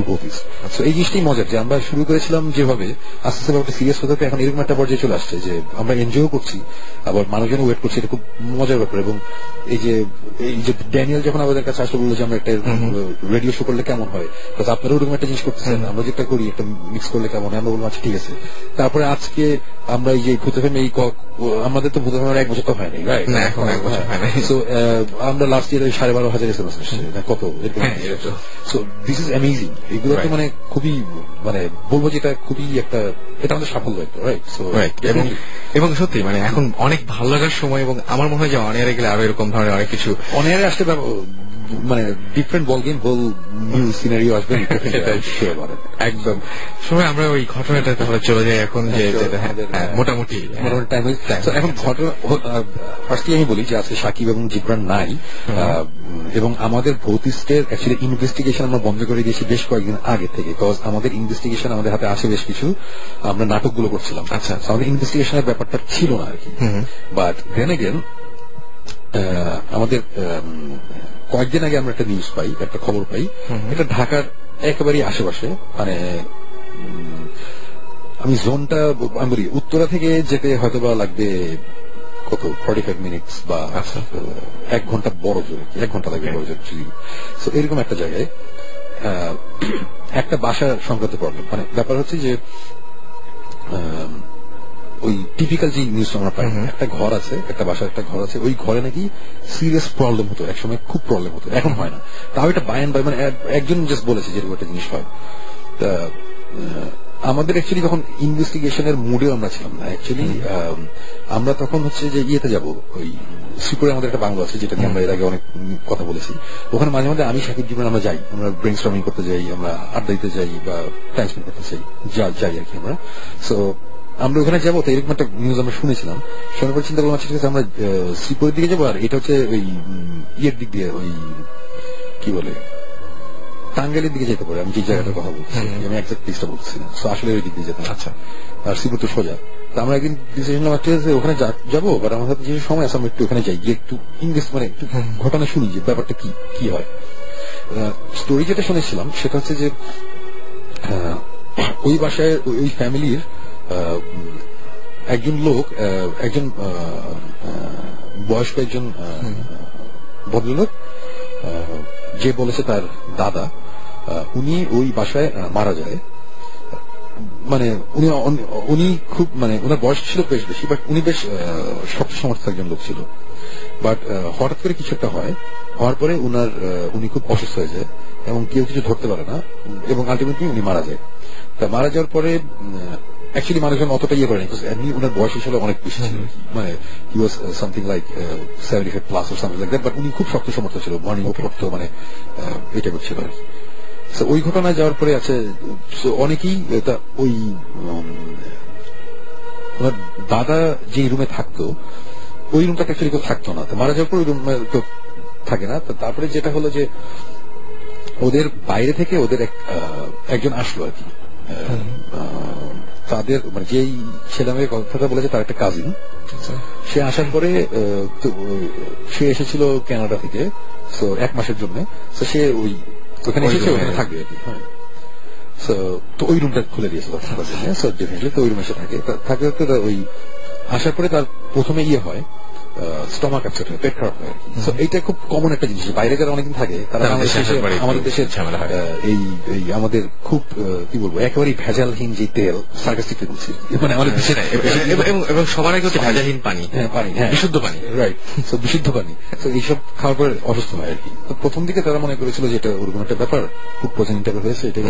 ভৌতিক। সো এই জিনিসটাই মজার যে আমরা শুরু করেছিলাম যেভাবে, আস্তে আস্তে ব্যাপারটা সিরিয়াস হতে এখন এরকম একটা পর্যায়ে চলে আসছে যে আমরা এনজয় করছি, আবার মানুষজন ওয়েট করছে, এটা খুব মজার ব্যাপার। এবং এই যে ড্যানিয়েল যখন আমাদের কাছে আসলে বললো যে আমরা একটা রেডিও শো করলে কেমন হয়, আপনারা ওরকম একটা জিনিস করতেছেন, আমরা যেটা করি একটা মিক্স করলে কেমন হয়, আমরা বললাম আচ্ছা ঠিক আছে। তারপরে আজকে আমরা এই যে ভূত এফএম, এই আমাদের তো ভূত এফএম 1 বছর তো হয়নি, রাইট? এখন 1 বছর হয়নি। সো আমরা লাস্ট ইয়ারে 12,500 এসএমএস আসছে, কত এরকম। So this is amazing. এগুলো তো মানে খুবই, মানে বলবো যে এটা খুবই একটা, এটা আমাদের সাফল্য একটা, রাইট? সো এবং সত্যি মানে এখন অনেক ভালো লাগার সময়, এবং আমার মনে হয় যে অন এয়ারে গেলে আরো এরকম ধরনের অনেক কিছু অন এয়ারে আসতে মানে different ball game, whole new scenario আসবে একদম। সময় আমরা ওই ঘটনাটা তাহলে চলে যাই এখন, যে মোটামুটি টাইম হয়েছে। এখন ঘটনা ফার্স্টলি আমি বলি যে আজকে সাকিব এবং জিবরান নাই, এবং আমাদের ভৌতিস্টের অ্যাকচুয়ালি ইনভেস্টিগেশন আমরা বন্ধ করে দিয়েছি বেশ কয়েকদিন আগে থেকে, বিকজ আমাদের ইনভেস্টিগেশন আমাদের হাতে আসে বেশ কিছু, আমরা নাটকগুলো করছিলাম। আচ্ছা, আমাদের ইনভেস্টিগেশনের ব্যাপারটা ছিল না আর কি। বাট দেন এগেন আমাদের কয়েকদিন আগে আমরা একটা নিউজ পাই, একটা খবর পাই, এটা ঢাকার একেবারেই আশেপাশে, মানে আমি জোনটা আমি বলি উত্তরা থেকে যেতে হয়তো বা লাগবে কত 45 মিনিটস বা 1 ঘন্টা বড় জোরে 1 ঘন্টা লাগবে বড় জোরে। তো এরকম একটা জায়গায় একটা বাসা সংক্রান্ত প্রবলেম, মানে ব্যাপার হচ্ছে যে ওই টিপিক্যাল যে নিউজ আমরা পাই, একটা ঘর আছে, একটা বাসার একটা ঘর আছে, ওই ঘরে নাকি সিরিয়াস প্রবলেম হতো, একসময় খুব প্রবলেম হতো, এখন হয় না। তাও এটা বাই অ্যান্ড বাই, মানে একজন জাস্ট বলেছে যে এরকম একটা জিনিস হয়। তা আমাদের অ্যাকচুয়ালি যখন ইনভেস্টিগেশনের মুডে আমরা ছিলাম না, অ্যাকচুয়ালি আমরা তখন হচ্ছে যে ইয়েতে যাব, ওই শ্রীপুরে আমাদের একটা বাংলো আছে যেটা নিয়ে আমরা এর আগে অনেক কথা বলেছি। ওখানে মাঝে মাঝে আমি সাকিব জীবন আমরা যাই, আমরা ব্রেন স্টর্মিং করতে যাই, আমরা আড্ডা দিতে যাই বা টাইম স্পেন্ড করতে যাই আর কি আমরা। সো আমরা ওখানে যাবো, তো এরকম একটা নিউজ আমরা শুনেছিলাম, শোনার পর চিন্তা করলাম ঠিক আছে আমরা শ্রীপুরের দিকে যাবো। আর এটা হচ্ছে ওই ইয়ের দিক দিয়ে, ওই কি বলে টাঙ্গাইলের দিকে যেতে পারে, আমি যে জায়গাটার কথা বলছি, আমি এক্সাক্ট প্লেসটা বলছি না। তো আসলে ওই দিক দিয়ে যেতাম। আচ্ছা, আর শ্রীপুর তো সোজা। তো আমরা একদিন ডিসিশন নিলাম ঠিক আছে ওখানে যাবো, বাট আমার হাতে যে সময় আছে আমরা একটু ওখানে যাই, গিয়ে একটু ইনভেস্ট মানে একটু ঘটনা শুনি যে ব্যাপারটা কি হয়। স্টোরি যেটা শুনেছিলাম সেটা হচ্ছে যে ওই বাসায় ওই ফ্যামিলির একজন লোক, একজন বয়স্ক একজন ভদ্রলোক, যে বলেছে তার দাদা, উনি ওই বাসায় মারা যায়। মানে উনি খুব, মানে ওনার বয়স ছিল বেশ বেশি, বাট উনি বেশ শক্ত সমর্থ একজন লোক ছিল। বাট হঠাৎ করে কিছু একটা হয়, হওয়ার পরে উনি খুব অসুস্থ হয়ে যায় এবং কেউ কিছু ধরতে পারে না, এবং আলটিমেটলি উনি মারা যায়। তা মারা যাওয়ার পরে অ্যাকচুয়ালি মানুষজন অতটা ইয়ে করেনি, এমনি ওনার বয়স হিসেবে অনেক বেশি ছিল, মানে he was something like 75 plus or something like that, but উনি খুব শক্ত সমর্থ ছিল, মর্নিং ওয়াক করতো, মানে এটা করছিল আর কি। ওই ঘটনায় যাওয়ার পরে আছে অনেকেই ওই ওনার দাদা যে রুমে থাকতো ওই রুমটা অ্যাকচুয়ালি কেউ থাকতো না, তো মারা যাওয়ার পর ওই রুমে কেউ থাকে না। তারপরে যেটা হলো যে ওদের বাইরে থেকে ওদের একজন আসলো আর কি, তাদের মানে যেই ছেলে মেয়ের কথা বলেছে তার একটা কাজিন। সে আসার পরে সে এসেছিল কানাডা থেকে, তো 1 মাসের জন্য। তো সে ওখানে এসেছে, ওখানে থাকবে আর কি। হ্যাঁ, তো ওই রুমটা খুলে দিয়েছিল থাকার জন্য। তো ওই রুমে সে থাকে, থাকতে ওই আসার পরে তার প্রথমে ইয়ে হয়, স্টমাক আপসেট হয়, পেট খারাপ হয়। তো এইটা খুব কমন একটা জিনিস, বাইরে যারা অনেকদিন থাকে তারা আমাদের দেশের এই আমাদের খুব কি বলবো একেবারেই ভেজালহীন যে তেল, সার্কাস্টিকলি বলছি, মানে আমাদের দেশে এবং সবার আগে হচ্ছে ভেজালহীন পানি, পানি, হ্যাঁ বিশুদ্ধ পানি, রাইট। তো বিশুদ্ধ পানি, তো এইসব খাওয়ার পরে অসুস্থ হয় আর কি। তো প্রথম দিকে তারা মনে করেছিল যে এটা ওরকম একটা ব্যাপার, খুব পজিটিভ টাইপের হয়েছে এটা,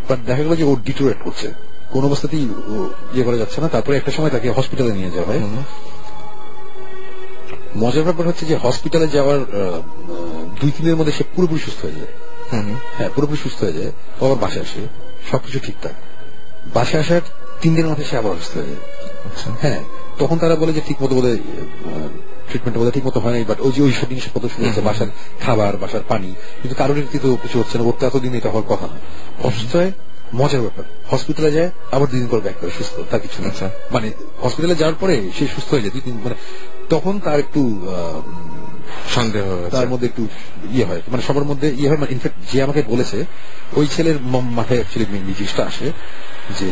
বাট দেখা গেল যে ও ডিটোরেট করছে, কোন অবস্থাতেই ইয়ে করা যাচ্ছে না। তারপরে একটা সময় তাকে হসপিটালে নিয়ে যাওয়া হয়। মজার ব্যাপার হচ্ছে যে হসপিটালে যাওয়ার 2-3 দিনের মধ্যে সে পুরোপুরি সুস্থ হয়ে যায়। হ্যাঁ, পুরোপুরি সুস্থ হয়ে যায়। আবার বাসায় আসে, সবকিছু ঠিকঠাক। বাসায় আসার 3 দিনের মধ্যে সে আবার অসুস্থ হয়ে যায়। হ্যাঁ, তখন তারা বলে যে ঠিক মতো বলে ট্রিটমেন্ট বলে ঠিক মতো হয় নাই, বাট ওই সব জিনিসপত্র শুরু হচ্ছে, বাসার খাবার, বাসার পানি, কিন্তু কারোর তো কিছু হচ্ছে না। ওর তো এতদিন এটা হওয়ার কথা না। অসুস্থ হয়, মজার ব্যাপার, হসপিটালে যায়, আবার 2 দিন পর ব্যাক করে সুস্থ, তার কিছু না। মানে হসপিটালে যাওয়ার পরে সে সুস্থ হয়ে যায় 2 দিন, মানে তখন তার একটু সন্দেহ, তার মধ্যে একটু ইয়ে হয়, মানে সবার মধ্যে ইয়ে হয়। ইনফ্যাক্ট যে আমাকে বলেছে ওই ছেলের মাথায় অ্যাকচুয়ালি মেইন জিনিসটা আসে যে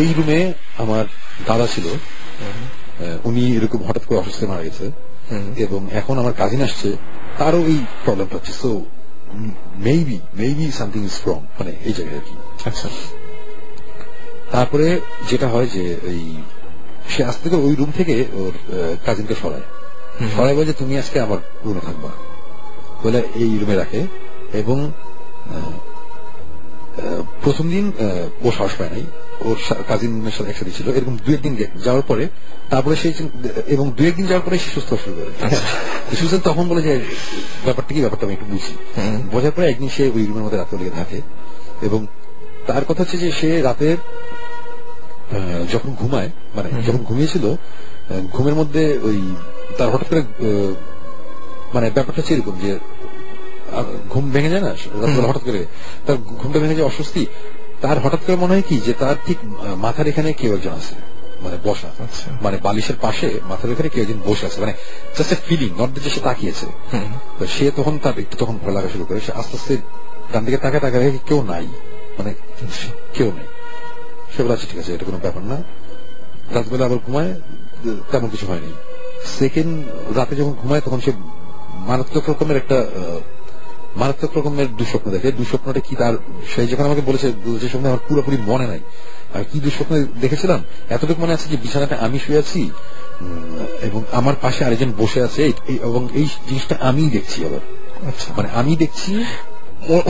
এই রুমে আমার দাদা ছিল, উনি এরকম হঠাৎ করে অসুস্থ মারা গেছে, এবং এখন আমার কাজিন আসছে, তারও এই প্রবলেমটা হচ্ছে। So maybe something is wrong, মানে এই জায়গায় আর কি। আচ্ছা, তারপরে যেটা হয় যে এই সে আজ থেকে ওই রুম থেকে ওর কাজিনকে সরায় বলে তুমি আজকে আমার রুমে থাকবা বলে এই রুমে রাখে। এবং প্রথম দিন ও সাহস পায় নাই, ওর কাজিনের সাথে একসাথে ছিল, এরকম 2-1 দিন যাওয়ার পরে তারপরে সে, এবং 2-1 দিন যাওয়ার পরে সে সুস্থ শুরু করে। সুস্থ তখন বলে যে ব্যাপারটা কি, ব্যাপারটা আমি একটু বুঝি। বোঝার পরে একদিন সে ওই রুমের মধ্যে রাতে লেগে থাকে, এবং তার কথা হচ্ছে যে সে রাতে যখন ঘুমায়, মানে যখন ঘুমিয়েছিল, ঘুমের মধ্যে ওই তার হঠাৎ করে মানে ব্যাপারটা হচ্ছে এরকম যে ঘুম ভেঙে যায় না হঠাৎ করে, তার ঘুমটা ভেঙে যায়, অস্বস্তি। তার হঠাৎ করে মনে হয় কি যে তার ঠিক মাথার এখানে কেউ একজন আছে, মানে বসা, মানে বালিশের পাশে মাথার এখানে কেউ একজন বসে আছে, মানে জাস্ট এ ফিলিং, নট যে সে তাকিয়েছে। সে তখন তার একটু তখন ভয় লাগা শুরু করে, সে আস্তে আস্তে ডান দিকে তাকায়, কেউ নাই, মানে কেউ নেই। সে বলে আচ্ছা ঠিক আছে, এটা কোনো ব্যাপার না। রাতবেলা আবার ঘুমায়, তেমন কিছু হয়নি। সেকেন্ড রাতে যখন ঘুমায় তখন সে মারাত্মক রকমের দুঃস্বপ্ন দেখে। দুঃস্বপ্নটা কি তার, সে যখন আমাকে বলেছে যে স্বপ্ন আমার পুরোপুরি মনে নাই, আর কি দুঃস্বপ্ন দেখেছিলাম এতটুকু মনে আছে যে বিছানাতে আমি শুয়ে আছি এবং আমার পাশে আরেকজন বসে আছে, এবং এই জিনিসটা আমি দেখছি। আবার মানে আমি দেখছি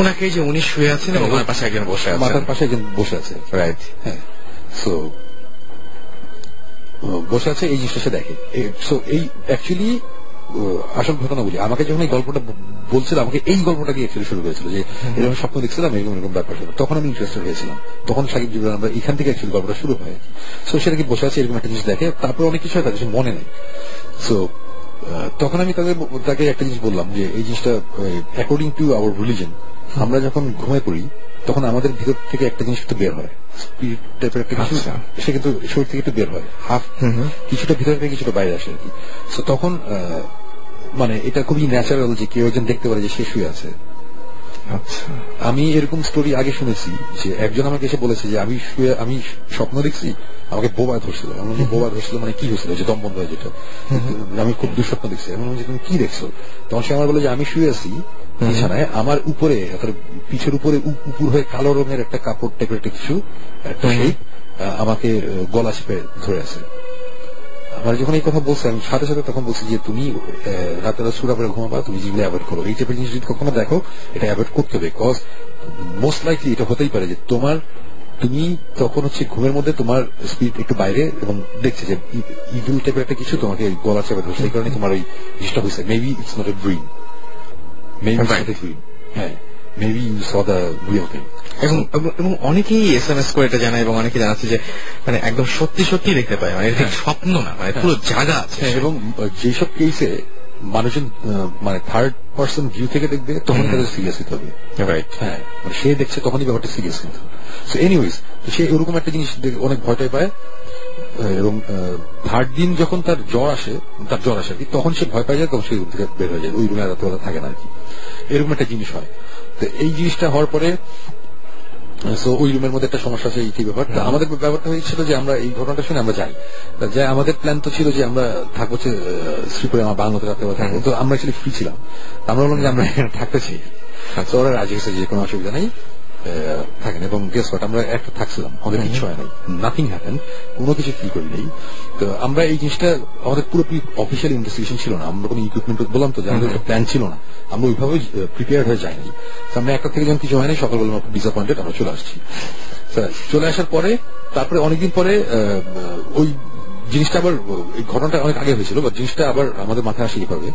ওনাকে, যে উনি শুয়ে আছেন এবং ওনার পাশে একজন বসে আছে, মাথার পাশে একজন বসে আছে, রাইট। হ্যাঁ, সো বসে আছে, এই জিনিসটা সে দেখে। সো এই অ্যাকচুয়ালি আসল ঘটনা বলি, আমাকে যখন এই গল্পটা বলছিল, আমাকে এই গল্পটাকে অ্যাকচুয়ালি শুরু করেছিল যে এরকম স্বপ্ন দেখছিলাম, এরকম ব্যাপার ছিল। তখন আমি ইন্টারেস্টেড হয়েছিলাম, তখন সাকিব জিবরান আমরা এখান থেকে অ্যাকচুয়ালি গল্পটা শুরু হয়। সো সেটা কি বসে আছে, এরকম একটা জিনিস দেখে, তারপরে অনেক কিছু হয় তাদের মনে নেই। সো তখন আমি তাকে একটা জিনিস বললাম যে এই জিনিসটা অ্যাকর্ডিং টু আওয়ার রিলিজন, আমরা যখন ঘুমিয়ে পড়ি তখন আমাদের ভিতর থেকে একটা জিনিস একটু বের হয়, স্পিরিট টাইপের একটা কিছু, সে কিন্তু শরীর থেকে একটু বের হয়, হাফ কিছুটা ভিতর থেকে কিছুটা বাইরে আসে আর কি। সো তখন মানে এটা খুবই ন্যাচারাল যে কেউ একজন দেখতে পারে যে সে শুয়ে আছে। আচ্ছা, আমি এরকম স্টোরি আগে শুনেছি যে একজন আমাকে এসে বলেছে যে আমি স্বপ্ন দেখছি, আমাকে বোবা ধরছিল। আমি বোবা ধরছিল মানে কি হয়েছিল, যে দম বন্ধ হয় যেটা, আমি খুব দুঃস্বপ্ন দেখছি। আমি বলছি তুমি কি দেখছো? তখন সে আমার বলে যে আমি শুয়ে আছি বিছানায়, আমার উপরে পিঠের উপরে উপর হয়ে কালো রঙের একটা কাপড় টাইপের একটা কিছু, একটা শেপ আমাকে গলা চেপে ধরে আছে। আমার যখন এই কথা বলছে আমি সাথে সাথে তখন বলছি যে তুমি রাতে সুরা করে ঘুমাবা, তুমি যেগুলো অ্যাভয়েড করো, এই টাইপের জিনিস যদি কখনো দেখো এটা অ্যাভয়েড করতে হবে। বিকজ মোস্ট লাইকলি এটা হতেই পারে যে তুমি তখন হচ্ছে ঘুমের মধ্যে তোমার স্পিরিট একটু বাইরে এবং দেখছে যে ইভিল টাইপের একটা কিছু তোমাকে গলা চেপে ধরছে, এই কারণে তোমার ওই জিনিসটা হয়েছে। Maybe it's not a dream, maybe it's not a dream, হ্যাঁ, maybe you saw the real thing. এবং অনেকেই SMS করে এটা জানায়, এবং অনেকে জানাচ্ছে যে মানে একদম সত্যি সত্যি দেখতে পায়, মানে এটা স্বপ্ন না, মানে পুরো জায়গা আছে। এবং যেসব কেসে মানুষজন মানে থার্ড পার্সন ভিউ থেকে দেখবে তখন তাদের সিরিয়াস হতে হবে, রাইট? হ্যাঁ, মানে সে দেখছে তখনই ব্যাপারটা সিরিয়াস কিন্তু। সো এনিওয়েজ, তো সে এরকম একটা জিনিস অনেক ভয়টাই পায়, এবং থার্ড দিন যখন তার জ্বর আসে আর কি, তখন সে ভয় পায় যায়, তখন সে রুম থেকে বের হয়ে যায়, ওই রুমে রাত্রেবেলা থাকে না আর কি। এরকম একটা জিনিস হয়। তো এই জিনিসটা হওয়ার পরে ওই রুমের মধ্যে একটা সমস্যা আছে, এই ব্যাপার। আমাদের ব্যাপারটা হয়েছিল যে আমরা এই ঘটনাটা শুনে আমরা যাই, আমাদের প্ল্যান তো ছিল যে আমরা থাকবো শ্রীপুরে, আমার বাংলাতে রাত্রে থাকবো। তো আমরা অ্যাকচুয়ালি ফ্রি ছিলাম, আমরা বললাম যে আমরা এখানে থাকতেছি। তো ওরা রাজি হয়েছে যে কোনো অসুবিধা নেই, থাকেন। এবং গেস হোয়াট, আমরা একটা থাকছিলাম, আমাদের কিছু হয় নাই, নাথিং হ্যাপেন, কোনো কিছু ফিল করি নাই। তো আমরা এই জিনিসটা, আমাদের পুরোপুরি অফিসিয়াল ইনভেস্টিগেশন ছিল না, আমরা কোনো ইকুইপমেন্ট বললাম তো যে আমাদের একটা প্ল্যান ছিল না, আমরা ওইভাবে প্রিপেয়ার হয়ে যাইনি। আমরা একটা থেকে যখন কিছু হয় নাই, সকালবেলা আমরা ডিসঅ্যাপয়েন্টেড, আমরা চলে আসছি। চলে আসার পরে তারপরে অনেকদিন পরে ওই জিনিসটা আবার, এই ঘটনাটা অনেক আগে হয়েছিল, বা জিনিসটা আবার আমাদের মাথায় আসে এইভাবে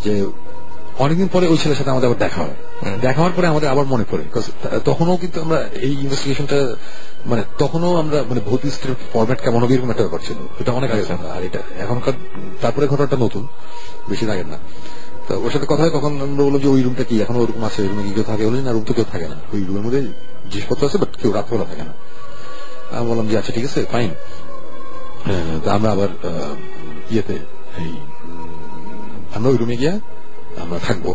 যে অনেকদিন পরে ওই ছেলের সাথে আমাদের আবার দেখা হয়। দেখা হওয়ার পরে আমাদের আবার মনে পড়ে, তখনও কিন্তু আমরা এই ইনভেস্টিগেশনটা মানে তখনও আমরা মানে ভৌতিক ফরম্যাট কেমন হবে এরকম একটা ব্যাপার ছিল, এটা অনেক আগে। আর এটা এখনকার, তারপরে ঘটনাটা নতুন, বেশি আগের না। তো ওর সাথে কথা হয়, তখন আমরা বললাম যে ওই রুমটা কি এখনো ওরকম আছে, রুমে কি কেউ থাকে? বলে না, রুম তো কেউ থাকে না, ওই রুমের মধ্যে জিনিসপত্র আছে, বাট কেউ রাত্রেবেলা থাকে না। আমি বললাম যে আচ্ছা ঠিক আছে, ফাইন। আমরা আবার আমরা ওই রুমে গিয়া আমরা থাকবো,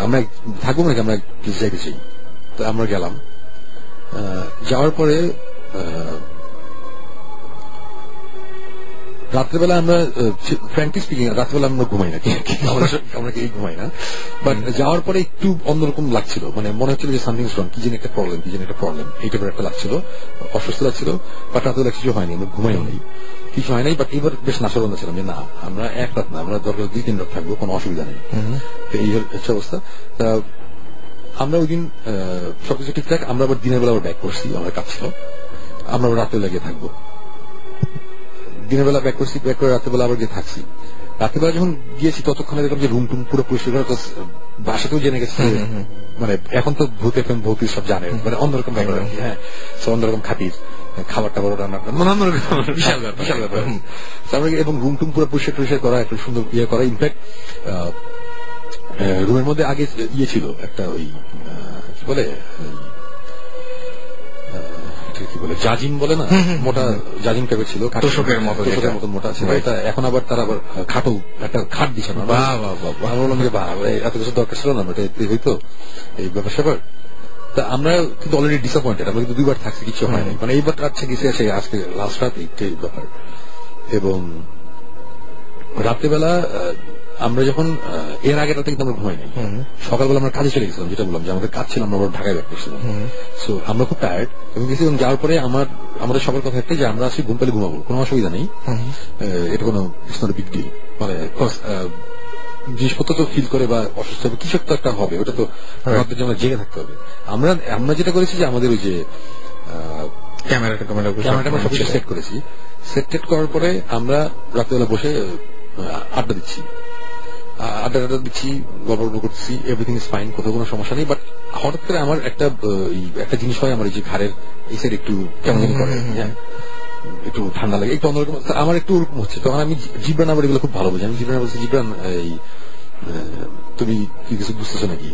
আমরা থাকবো নাকি আমরা যাইতে চাই। তো আমরা গেলাম, যাওয়ার পরে রাত্রেবেলা আমরা, ফ্র্যাঙ্কলি স্পিকিং, রাত্রেবেলা আমরা ঘুমাই না, আমরা কি ঘুমাই না, বাট যাওয়ার পরে একটু অন্যরকম লাগছিল, মানে মনে হচ্ছিল যে সামথিং রং, কি যেন একটা প্রবলেম, এই টাইপের একটা লাগছিল, অসুস্থ লাগছিল। বাট রাত্রেবেলা কিছু হয়নি, আমরা ঘুমাইও নেই, কিছু হয় নাই। বাট এবার বেশ নাশরন্দা ছিলাম যে না, আমরা এক রাত না, আমরা দরকার 2-3 রাত থাকবো, কোনো অসুবিধা নেই। তো এই হচ্ছে অবস্থা। আমরা ওই দিন সবকিছু ঠিকঠাক, আমরা আবার দিনের বেলা আবার ব্যাক করছি, আমার কাজ ছিল, আমরা রাতে লাগিয়ে থাকবো। দিনের বেলা ব্যাক করছি, ব্যাক করে রাতের বেলা আবার গিয়ে থাকছি। রাতের বেলা যখন গিয়েছি ততক্ষণে দেখলাম যে রুম টুম পুরো পরিষ্কার করা, বাসাতেও জেনে গেছে, মানে এখন তো ভূত সব জানে, মানে অন্যরকম ব্যাপার আর কি। হ্যাঁ, অন্যরকম খাতির, খাবার টাবার রান্না করা, বিশাল ব্যাপার। এবং রুম টুম পুরো পরিষ্কার করা, একটু সুন্দর ইয়ে করা। ইনফ্যাক্ট রুমের মধ্যে আগে ইয়ে ছিল একটা, ওই কি বলে জাজিম বলে না, মোটা জাজিম টাইপের ছিল, তোষকের মতো মোটা ছিল। এটা এখন আবার তারা আবার খাটো একটা খাট দিচ্ছে না। বললাম যে এত কিছু দরকার ছিল না, এটা হইতো এই ব্যাপার স্যাপার। তা আমরা কিন্তু অলরেডি ডিসঅ্যাপয়েন্টেড, আমরা কিন্তু 2 বার থাকছি, কিছু হয় নাই। মানে এইবার রাত গেছে আসে আজকে লাস্ট রাত এইটাই ব্যাপার। এবং রাত্রেবেলা আমরা যখন এর আগের রাতে কিন্তু আমরা ঘুমাই নাই, সকালবেলা আমরা কাজে চলে গেছিলাম, যেটা বললাম যে আমাদের কাজ ছিল, আমরা ঢাকায় ব্যাক করছিলাম। সো আমরা খুব টায়ার্ড এবং গেছি, এবং যাওয়ার পরে আমাদের সবার কথা একটাই যে আমরা আসি ঘুম পেলে ঘুমাবো, কোনো অসুবিধা নেই, এটা কোনো ইটস নট বিগ ডিল। মানে জিনিসপত্র তো ফিল করে বা অসুস্থ হবে, কিছু একটা হবে, ওটা তো আমাদের জন্য জেগে থাকতে হবে। আমরা যেটা করেছি যে আমাদের ওই যে ক্যামেরাটা সবকিছু সেট করেছি, সেট করার পরে আমরা রাত্রেবেলা বসে আড্ডা দিচ্ছি, গল্প করছি, এভরিথিং ইজ ফাইন, কোথাও কোনো সমস্যা নেই। বাট হঠাৎ করে আমার একটা জিনিস হয়, আমার এই যে ঘাড়ের এই সাইড একটু কেমন করে, হ্যাঁ একটু ঠান্ডা লাগে, একটু অন্যরকম, আমার একটু ওরকম হচ্ছে। তখন আমি জিবরান আবার এগুলো খুব ভালো বুঝি, আমি জিবরান বলছি, জিবরান এই তুমি কি কিছু বুঝতেছো নাকি?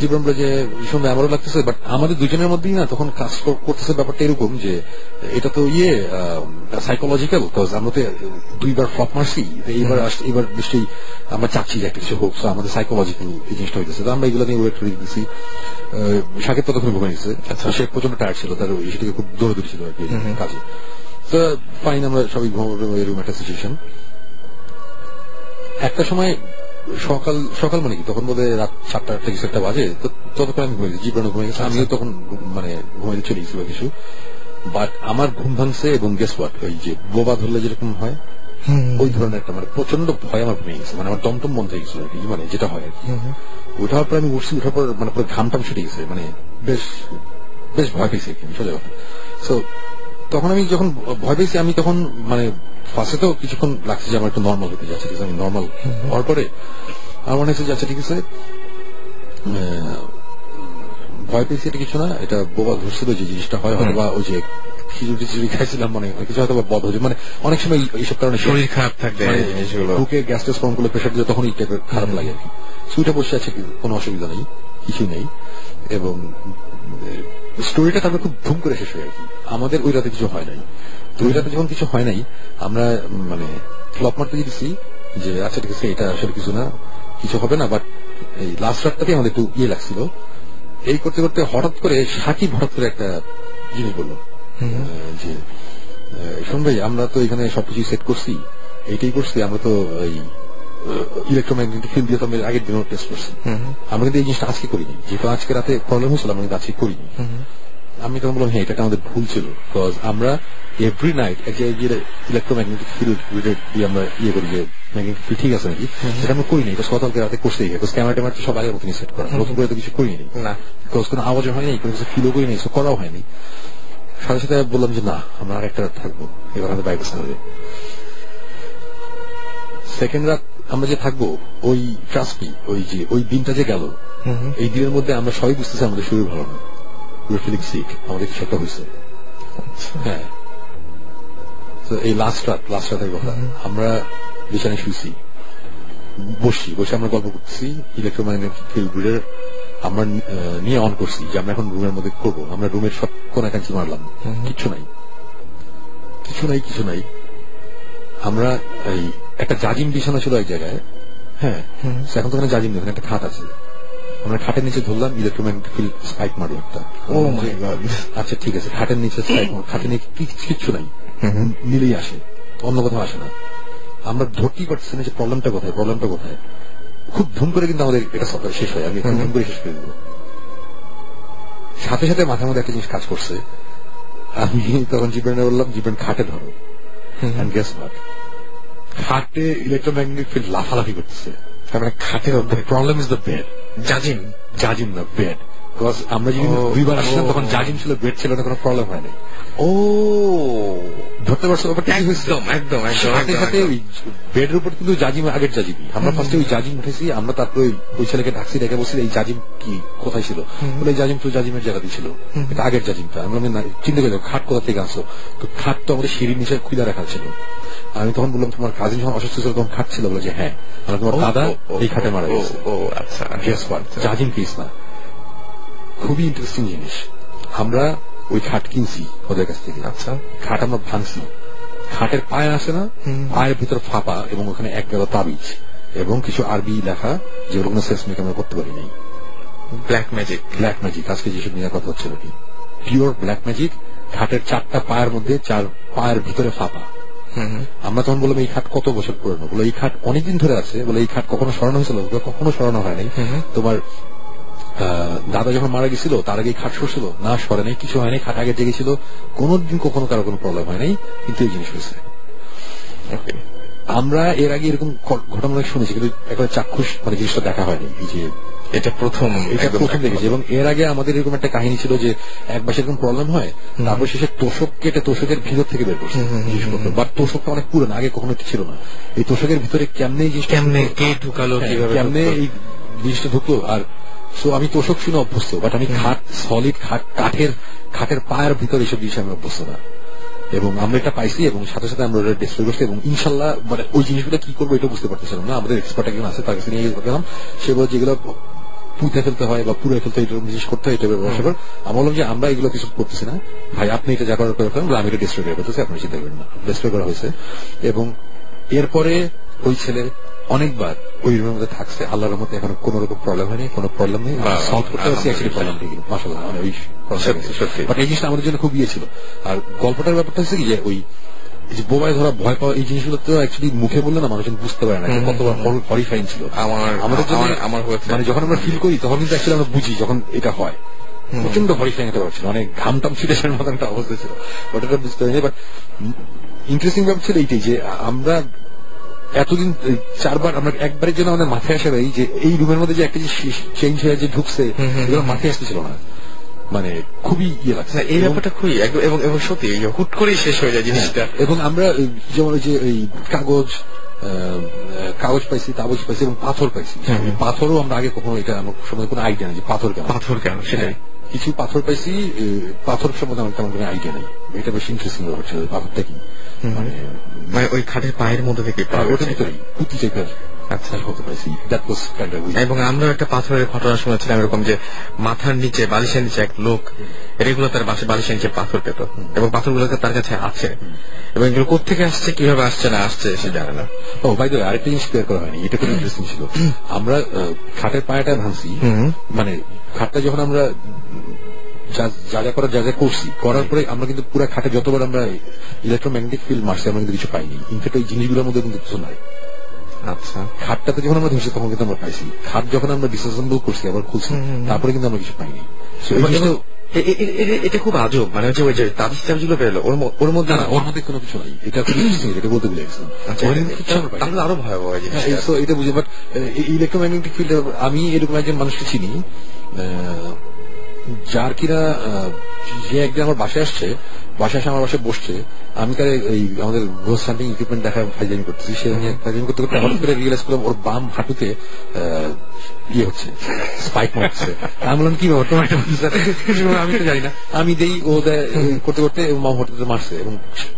জীবন বলে যে শুনবে আমারও লাগতেছে, বাট আমাদের দুজনের মধ্যেই না তখন কাজ করতেছে ব্যাপারটা এরকম যে এটা তো সাইকোলজিক্যাল, বিকজ আমরা তো 2 বার ফ্লপ মারছি, এবার নিশ্চয়ই আমরা চাচ্ছি যে একটা কিছু হোক, আমাদের সাইকোলজিক্যাল এই জিনিসটা হইতেছে। তো আমরা এগুলো নিয়ে ওয়েট করে দিচ্ছি। সাকিব ততক্ষণ ঘুমাই গেছে, সে প্রচন্ড টায়ার্ড ছিল, তার সেটাকে খুব দৌড়াদৌড়ি ছিল আর কি কাজে। তো ফাইন, আমরা সবাই ঘুমাবো, এরকম একটা সিচুয়েশন। একটা সময় সকাল মানে কি তখন বোধহয় রাত 7টা থেকে 7টা বাজে, তো ততক্ষণ আমি ঘুমাইছি, জীবনে ঘুমাই গেছে, আমিও তখন মানে ঘুমাইতে চলে গেছি বা কিছু। বাট আমার ঘুম ভাঙছে, এবং গেস হোয়াট, ওই যে বোবা ধরলে যেরকম হয় ওই ধরনের একটা মানে প্রচন্ড ভয় আমার ঘুমিয়ে গেছে, মানে আমার দমটম বন্ধ হয়ে গেছিল আর কি, মানে যেটা হয় আর কি। ওঠার পর আমি উঠছি, ওঠার পর মানে পুরো ঘামটাম ছুটে গেছে, মানে বেশ ভয় পেয়েছি আর কি, সোজা কথা। সো তখন আমি যখন ভয় পেয়েছি, আমি তখন মানে ফার্স্টে তো কিছুক্ষণ লাগছে যে আমার একটু নর্মাল হতে যাচ্ছে, ঠিক আছে, আমি নর্মাল হওয়ার পরে আমার মনে হচ্ছে যাচ্ছে ঠিক আছে, ভয় পেয়েছি, এটা কিছু না, এটা বোবা ধরছিল যে জিনিসটা হয়, হয়তো বা ওই যে খিচুড়ি খাইছিলাম, মানে কিছু হয়তো বা বদ হয়েছে, মানে অনেক সময় এইসব কারণে শরীর খারাপ থাকবে, বুকে গ্যাস টেস্ট ফর্ম করলে প্রেশার দিলে তখন এই টাইপের খারাপ লাগে আর কি। সুইটা বসে আছে, কোনো অসুবিধা নেই, কিছু নেই। এবং স্টোরিটা তারপরে খুব ধুম করে শেষ হয় আর কি। আমাদের ওই রাতে কিছু হয় নাই। তো ওই রাতে যখন কিছু হয় নাই, আমরা মানে ফ্লপ মারতে দিয়েছি যে আচ্ছা ঠিক আছে, এটা আসলে কিছু না, কিছু হবে না। বাট এই লাস্ট রাতটাতে আমাদের একটু লাগছিল। এই করতে করতে হঠাৎ করে সাকিব একটা জিনিস বললো যে শোন ভাই, আমরা তো এখানে সবকিছু সেট করছি, এইটাই করছি, আমরা তো এই ইলেকট্রোম্যাগনেটিক ফিল্ড দিয়ে তো আমি আগের দিনও টেস্ট করছি, আমরা কিন্তু এই জিনিসটা আজকে করিনি, যেহেতু আজকে রাতে প্রবলেম হয়েছিল আমরা কিন্তু আজকে করিনি। আমি তখন বললাম হ্যাঁ, এটা আমাদের ভুল ছিল, বিকজ আমরা এভরি নাইট এক জায়গায় গিয়ে ইলেকট্রোম্যাগনেটিক ফিল্ড দিয়ে আমরা করি যে ম্যাগনেটিক ফিল্ড ঠিক আছে নাকি, সেটা আমরা করিনি। গতকালকে রাতে করতেই গিয়ে ক্যামেরা ট্যামেরা সব আগের মতনই সেট করা, নতুন করে তো কিছু করিনি না, বিকজ কোনো আওয়াজও হয়নি, কোনো কিছু ফিলও করিনি, করাও হয়নি। সাথে সাথে বললাম যে না, আমরা আর একটা রাত থাকবো, এবার আমাদের বাইরে হবে। সেকেন্ড রাত আমরা যে থাকবো, ওই ট্রাস্ট মি, ওই দিনটা যে গেল, এই দিনের মধ্যে আমরা সবাই বুঝতেছি আমাদের শরীর ভালো না, ফিলিং সিক, আমাদের কিছু একটা হয়েছে। হ্যাঁ, তো এই লাস্ট রাতের কথা, আমরা বিছানায় শুয়েছি, বসে আমরা গল্প করতেছি, ইলেকট্রোম্যাগনেটিক ফিল্ড ব্রিডের আমরা নিয়ে অন করছি যে আমরা এখন রুমের মধ্যে করবো। আমরা রুমের সব কোন একাঞ্চি মারলাম, কিছু নাই। আমরা এই একটা জাজিম বিছানা ছিল এক জায়গায়, হ্যাঁ, এখন তো ওখানে জাজিম নেই, একটা খাট আছে, আমরা খাটের নিচে ধরলাম, ইলেকট্রোম্যাগনেটিক ফিল্ড স্পাইক মারলো একটা। ও মাই গড, আচ্ছা ঠিক আছে, খাটের নিচে স্পাইক, খাটের নিচে কিচ্ছু নাই, মিলেই আসে, অন্য কোথাও আসে না। আমরা ধরতেই পারছি না যে প্রবলেমটা কোথায়। খুব ধুম করে কিন্তু আমাদের এটা শেষ হয়, আমি ধুম করে শেষ করে দেবো। সাথে সাথে মাথার মধ্যে একটা জিনিস কাজ করছে, আমি তখন জীবনে বললাম, জীবন খাটে ধরো, গেস হোয়াট, খাটে ইলেকট্রোম্যাগনেটিক ফিল্ড লাফালাফি করতেছে। তারপরে খাটের প্রবলেম ইজ দ্য বেড, জাজিম না বেড, বিকজ আমরা যদি 2 বার আসলাম তখন জাজিম ছিল, বেড ছিল না, কোনো প্রবলেম হয় নাই। ও ধরতে পারছো ব্যাপারটা? একদম সাথে সাথে ওই বেডের উপর কিন্তু জাজিম, আগের জাজিমই। আমরা ফার্স্টে ওই জাজিম উঠেছি, আমরা তারপরে ওই ছেলেকে ডাকছি, ডেকে বলছি এই জাজিম কি কোথায় ছিল, বলে এই জাজিম তো জাজিমের জায়গাতে ছিল, এটা আগের জাজিমটা। আমরা চিন্তা করি খাট কোথা থেকে আসো, তো খাট তো আমাদের সিঁড়ির নিচে খুলে রাখা ছিল। আমি তখন বললাম তোমার কাজিন যখন অসুস্থ ছিল তখন খাট ছিল, বলে যে হ্যাঁ, তোমার দাদা এই খাটে মারা গেছে। জাজিম কেস না, খুবই ইন্টারেস্টিং জিনিস। আমরা ওই খাট কিনছি ওদের কাছ থেকে, আচ্ছা, খাট আমরা ভাঙছি, খাটের পায়ে আসে না, পায়ের ভিতর ফাঁপা, এবং ওখানে 11 তাবিজ এবং কিছু আরবি লেখা, যেগুলো কোনো সেন্স মেক আমরা করতে পারি নাই। ব্ল্যাক ম্যাজিক আজকে যেসব নিয়ে কথা হচ্ছে নাকি পিওর ব্ল্যাক ম্যাজিক। খাটের 4টা পায়ের মধ্যে 4 পায়ের ভিতরে ফাঁপা। আমরা তখন বললাম এই খাট কত বছর পুরনো, বলে এই খাট অনেকদিন ধরে আছে, বলে এই খাট কখনো সরানো হয়েছিল, কখনো সরানো হয়নি। তোমার দাদা যখন মারা গেছিল তার আগে খাট সরছিল না, সরে নাই, কিছু হয়নি, খাট আগে জেগেছিল, কোনদিন কখনো কারো কোনো প্রবলেম হয় নাই, কিন্তু এই জিনিস হয়েছে। আমরা এর আগে এরকম ঘটনা শুনেছি, কিন্তু একটা চাক্ষুষ মানে জিনিসটা দেখা হয়নি। এই যে এটা প্রথম দেখেছি। এবং এর আগে আমাদের এরকম একটা কাহিনী ছিল যে একবার সেরকম প্রবলেম হয়, তারপর শেষে তোষক কেটে তোষকের ভিতর থেকে বের করছে জিনিসপত্র, বাট তোষকটা অনেক পুরনো, আগে কখনো ছিল না। এই তোষকের ভিতরে কেমনে কে ঢুকালো, কেমনে এই জিনিসটা ঢুকলো। আর সো আমি তোষক শুনে অভ্যস্ত, বাট আমি খাট সলিড খাটের পায়ের ভিতরে এইসব জিনিস আমি অভ্যস্ত না। এবং আমরা এটা পাইছি এবং সাথে সাথে আমরা ওটা ডিসপ্লে করছি এবং ইনশাল্লাহ মানে ওই জিনিসগুলো কি করবো এটা বুঝতে পারতেছিলাম না। আমাদের এক্সপার্ট একজন আছে, তার কাছে নিয়ে গেলাম, সে বলে যেগুলো পুঁতে ফেলতে হয় বা পুরে ফেলতে হয় এরকম জিনিস করতে হয়, এটা ব্যবহার করে। আমি বললাম যে আমরা এগুলো কিছু করতেছি না ভাই, আপনি এটা যা করার করেন, আমি এটা ডিসপ্লে করে করতেছি, আপনি চিন্তা করেন না। ডিসপ্লে করা হয়েছে এবং এরপরে ওই ছেলে অনেকবার ওই রুমের মধ্যে থাকছে, আল্লাহর রহমতে এখন কোন রকম প্রবলেম হয়নি, কোনো প্রবলেম নেই, সলভ করতে পারছি প্রবলেম থেকে মাশাআল্লাহ। মানে ওই বাট এই জিনিসটা আমাদের জন্য খুব ইয়ে ছিল। আর গল্পটার ব্যাপারটা হচ্ছে কি যে ওই বোবায় ধরা ভয় পাওয়া এই জিনিসগুলো তো অ্যাকচুয়ালি মুখে বললে না মানুষজন বুঝতে পারে না কতবার হরিফাইং ছিল আমাদের জন্য। মানে যখন আমরা ফিল করি তখন কিন্তু অ্যাকচুয়ালি আমরা বুঝি যখন এটা হয়, প্রচন্ড হরিফাইং একটা ব্যাপার ছিল, অনেক ঘামটাম ছিটেছেন মতো একটা অবস্থা ছিল, ওটা বুঝতে পারিনি। বাট ইন্টারেস্টিং ব্যাপার ছিল এইটাই যে আমরা এতদিন 4বার আমরা একবারের জন্য আমাদের মাথায় আসে ভাই যে এই রুমের মধ্যে যে একটা চেঞ্জ হয়ে যে ঢুকছে এগুলো মাথায় আসতেছিল না, মানে খুবই ইয়ে লাগছে এই ব্যাপারটা খুবই এবং সত্যি হুট করেই শেষ হয়ে যায় জিনিসটা। এবং আমরা যেমন ওই যে এই কাগজ পাইছি, কাগজ পাইছি এবং পাথর পাইছি। পাথরও আমরা আগে কখনো এটা আমার সময় কোনো আইডিয়া নেই যে পাথর কেন সেটাই। কিছু পাথর পাইছি, পাথর সম্বন্ধে আমার তেমন কোনো আইডিয়া নেই। এটা বেশ ইন্টারেস্টিং ব্যাপার ছিল, পাথরটা কি মানে ওই খাটের পায়ের মধ্যে থেকে ওটার ভিতরেই পুঁতি টাইপের এবং আমরা একটা পাথরের ঘটনা শুনেছিলাম এরকম যে মাথার নিচে বালিশের নিচে এক লোক রেগুলার তার বালিশের নিচে পাথর পেত এবং পাথরগুলো তার কাছে আছে এবং এগুলো কোথেকে আসছে কিভাবে আসছে না আসছে সে জানে না। ও ভাই আরেকটা জিনিস ক্লিয়ার করা হয়নি, এটা খুব ইন্টারেস্টিং ছিল। আমরা খাটের পায়াটা ভাঙছি, মানে খাটটা যখন আমরা যা যা করছি করার পরে আমরা কিন্তু পুরো খাটে যতবার আমরা ইলেকট্রোম্যাগনেটিক ফিল্ড মারছি আমরা কিন্তু কিছু পাইনি। ইনফ্যাক্ট ওই জিনিসগুলোর মধ্যে কিন্তু কিছু নাই। আচ্ছা, খাটটাতে যখন আমরা ধরছি তখন কিন্তু আমরা পাইছি, খাট যখন আমরা ডিসঅ্যাসেম্বল করছি আবার খুলছি তারপরে কিন্তু আমরা কিছু পাইনি। এটা খুব আজব, মানে হচ্ছে ওই যে তাবিজ টাবিজগুলো বেরোলো ওর মধ্যে না, ওর মধ্যে কোনো কিছু নাই। এটা এটা বলতে ভুলে গেছিলাম, তাহলে আরো ভয়াবহ এটা বুঝে। বাট ইলেকট্রোম্যাগনেটিক ফিল্ড আমি এরকম একজন মানুষকে চিনি যার কিনা যে একদিন আমার বাসায় আসছে, আমার বাসায় বসছে, আমি তার এই আমাদের ঘোস্ট হান্টিং ইকুইপমেন্ট দেখা ফাইজানি করতেছি, সে ফাইজানি করতে করতে হঠাৎ করে রিয়েলাইজ করলাম ওর বাম হাঁটুতে ইয়ে হচ্ছে, স্পাইক মারছে। আমি বললাম কি ব্যাপার তোমার, আমি তো জানি না, আমি দেই ও করতে করতে বাম হাঁটুতে মারছে এবং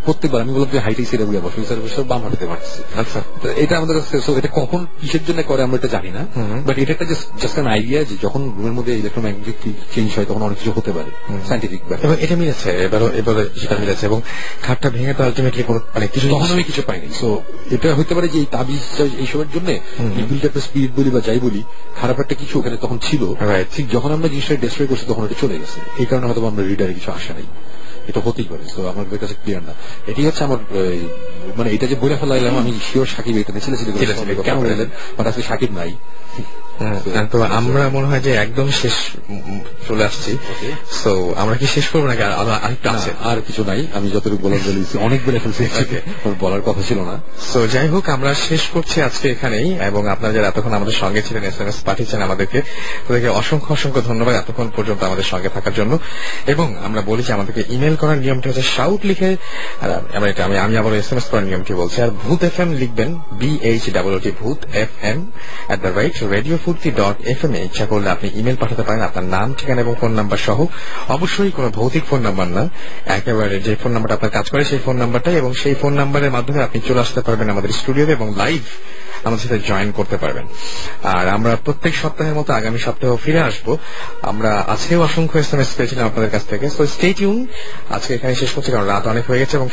প্রত্যেকবার আমি বললাম যে হাইটাই সেরে বুঝে বসে বাম হাঁটুতে মারছে। আচ্ছা, এটা আমাদের কাছে এটা কখন কিসের জন্য করে আমরা এটা জানি না, বাট এটা একটা জাস্ট অ্যান আইডিয়া যে যখন রুমের মধ্যে ইলেকট্রোম্যাগনেটিক চেঞ্জ হয় তখন অনেক কিছু হতে পারে সাইন্টিফিক ব্যাপার। এবং এটা মিলেছে এবারে সেটা মিলেছে এবং খাটটা ভেঙে তো আলটিমেটলি মানে কিছু তখন আমি কিছু পাইনি। সো এটা হতে পারে যে এই তাবিজ এইসবের জন্য একটা স্পিরিট বলি বা যাই বলি খারাপ একটা কিছু ওখানে তখন ছিল, ঠিক যখন আমরা জিনিসটা ডিস্ট্রয় করছি তখন এটা চলে গেছে, এই কারণে হয়তো আমরা রিডারে কিছু আসা নাই, এটা হতেই পারে। তো আমার কাছে ক্লিয়ার না, এটাই হচ্ছে আমার মানে এটা যে বলে ফেলাইলাম আমি শিওর সাকিব এটা ছেলে কেন বললেন, বাট আজকে সাকিব নাই। তো আমরা মনে হয় যে একদম শেষ চলে আসছি, তো আমরা কি শেষ করবো নাকি আরেকটা আছে? আর কিছু নাই, আমি যতটুকু বলার বলেছি অনেক বলে ফেলছি, বলার কথা ছিল না। তো যাই হোক আমরা শেষ করছি আজকে এখানেই, এবং আপনারা যারা এতক্ষণ আমাদের সঙ্গে ছিলেন, SMS পাঠিয়েছেন আমাদেরকে, তাদেরকে অসংখ্য ধন্যবাদ এতক্ষণ পর্যন্ত আমাদের সঙ্গে থাকার জন্য। এবং আমরা বলি যে আমাদেরকে ইমেল করার নিয়মটি হচ্ছে শাউট লিখে, আমি আবার SMS করার নিয়মটি বলছি, আর ভূত FM লিখবেন BHOOT ভূত FM @radiofuti.fm এ ইচ্ছা করলে আপনি ইমেল পাঠাতে পারেন আপনার নাম, ঠিকানা এবং ফোন নাম্বার সহ। অবশ্যই কোনো ভৌতিক ফোন নাম্বার না, একেবারে যে ফোন নাম্বারটা আপনার কাজ করে সেই ফোন নাম্বারটাই, এবং সেই ফোন নাম্বারের মাধ্যমে আপনি চলে আসতে পারবেন আমাদের স্টুডিওতে এবং লাইভ আমাদের সাথে জয়েন করতে পারবেন। আর আমরা প্রত্যেক সপ্তাহের মতো আগামী সপ্তাহে ফিরে আসবো। আমরা আজকেও অসংখ্য SMS পেয়েছিলাম আপনাদের কাছ থেকে। সো স্টে টিউন, আজকে এখানে শেষ করছি কারণ রাত অনেক হয়ে গেছে এবং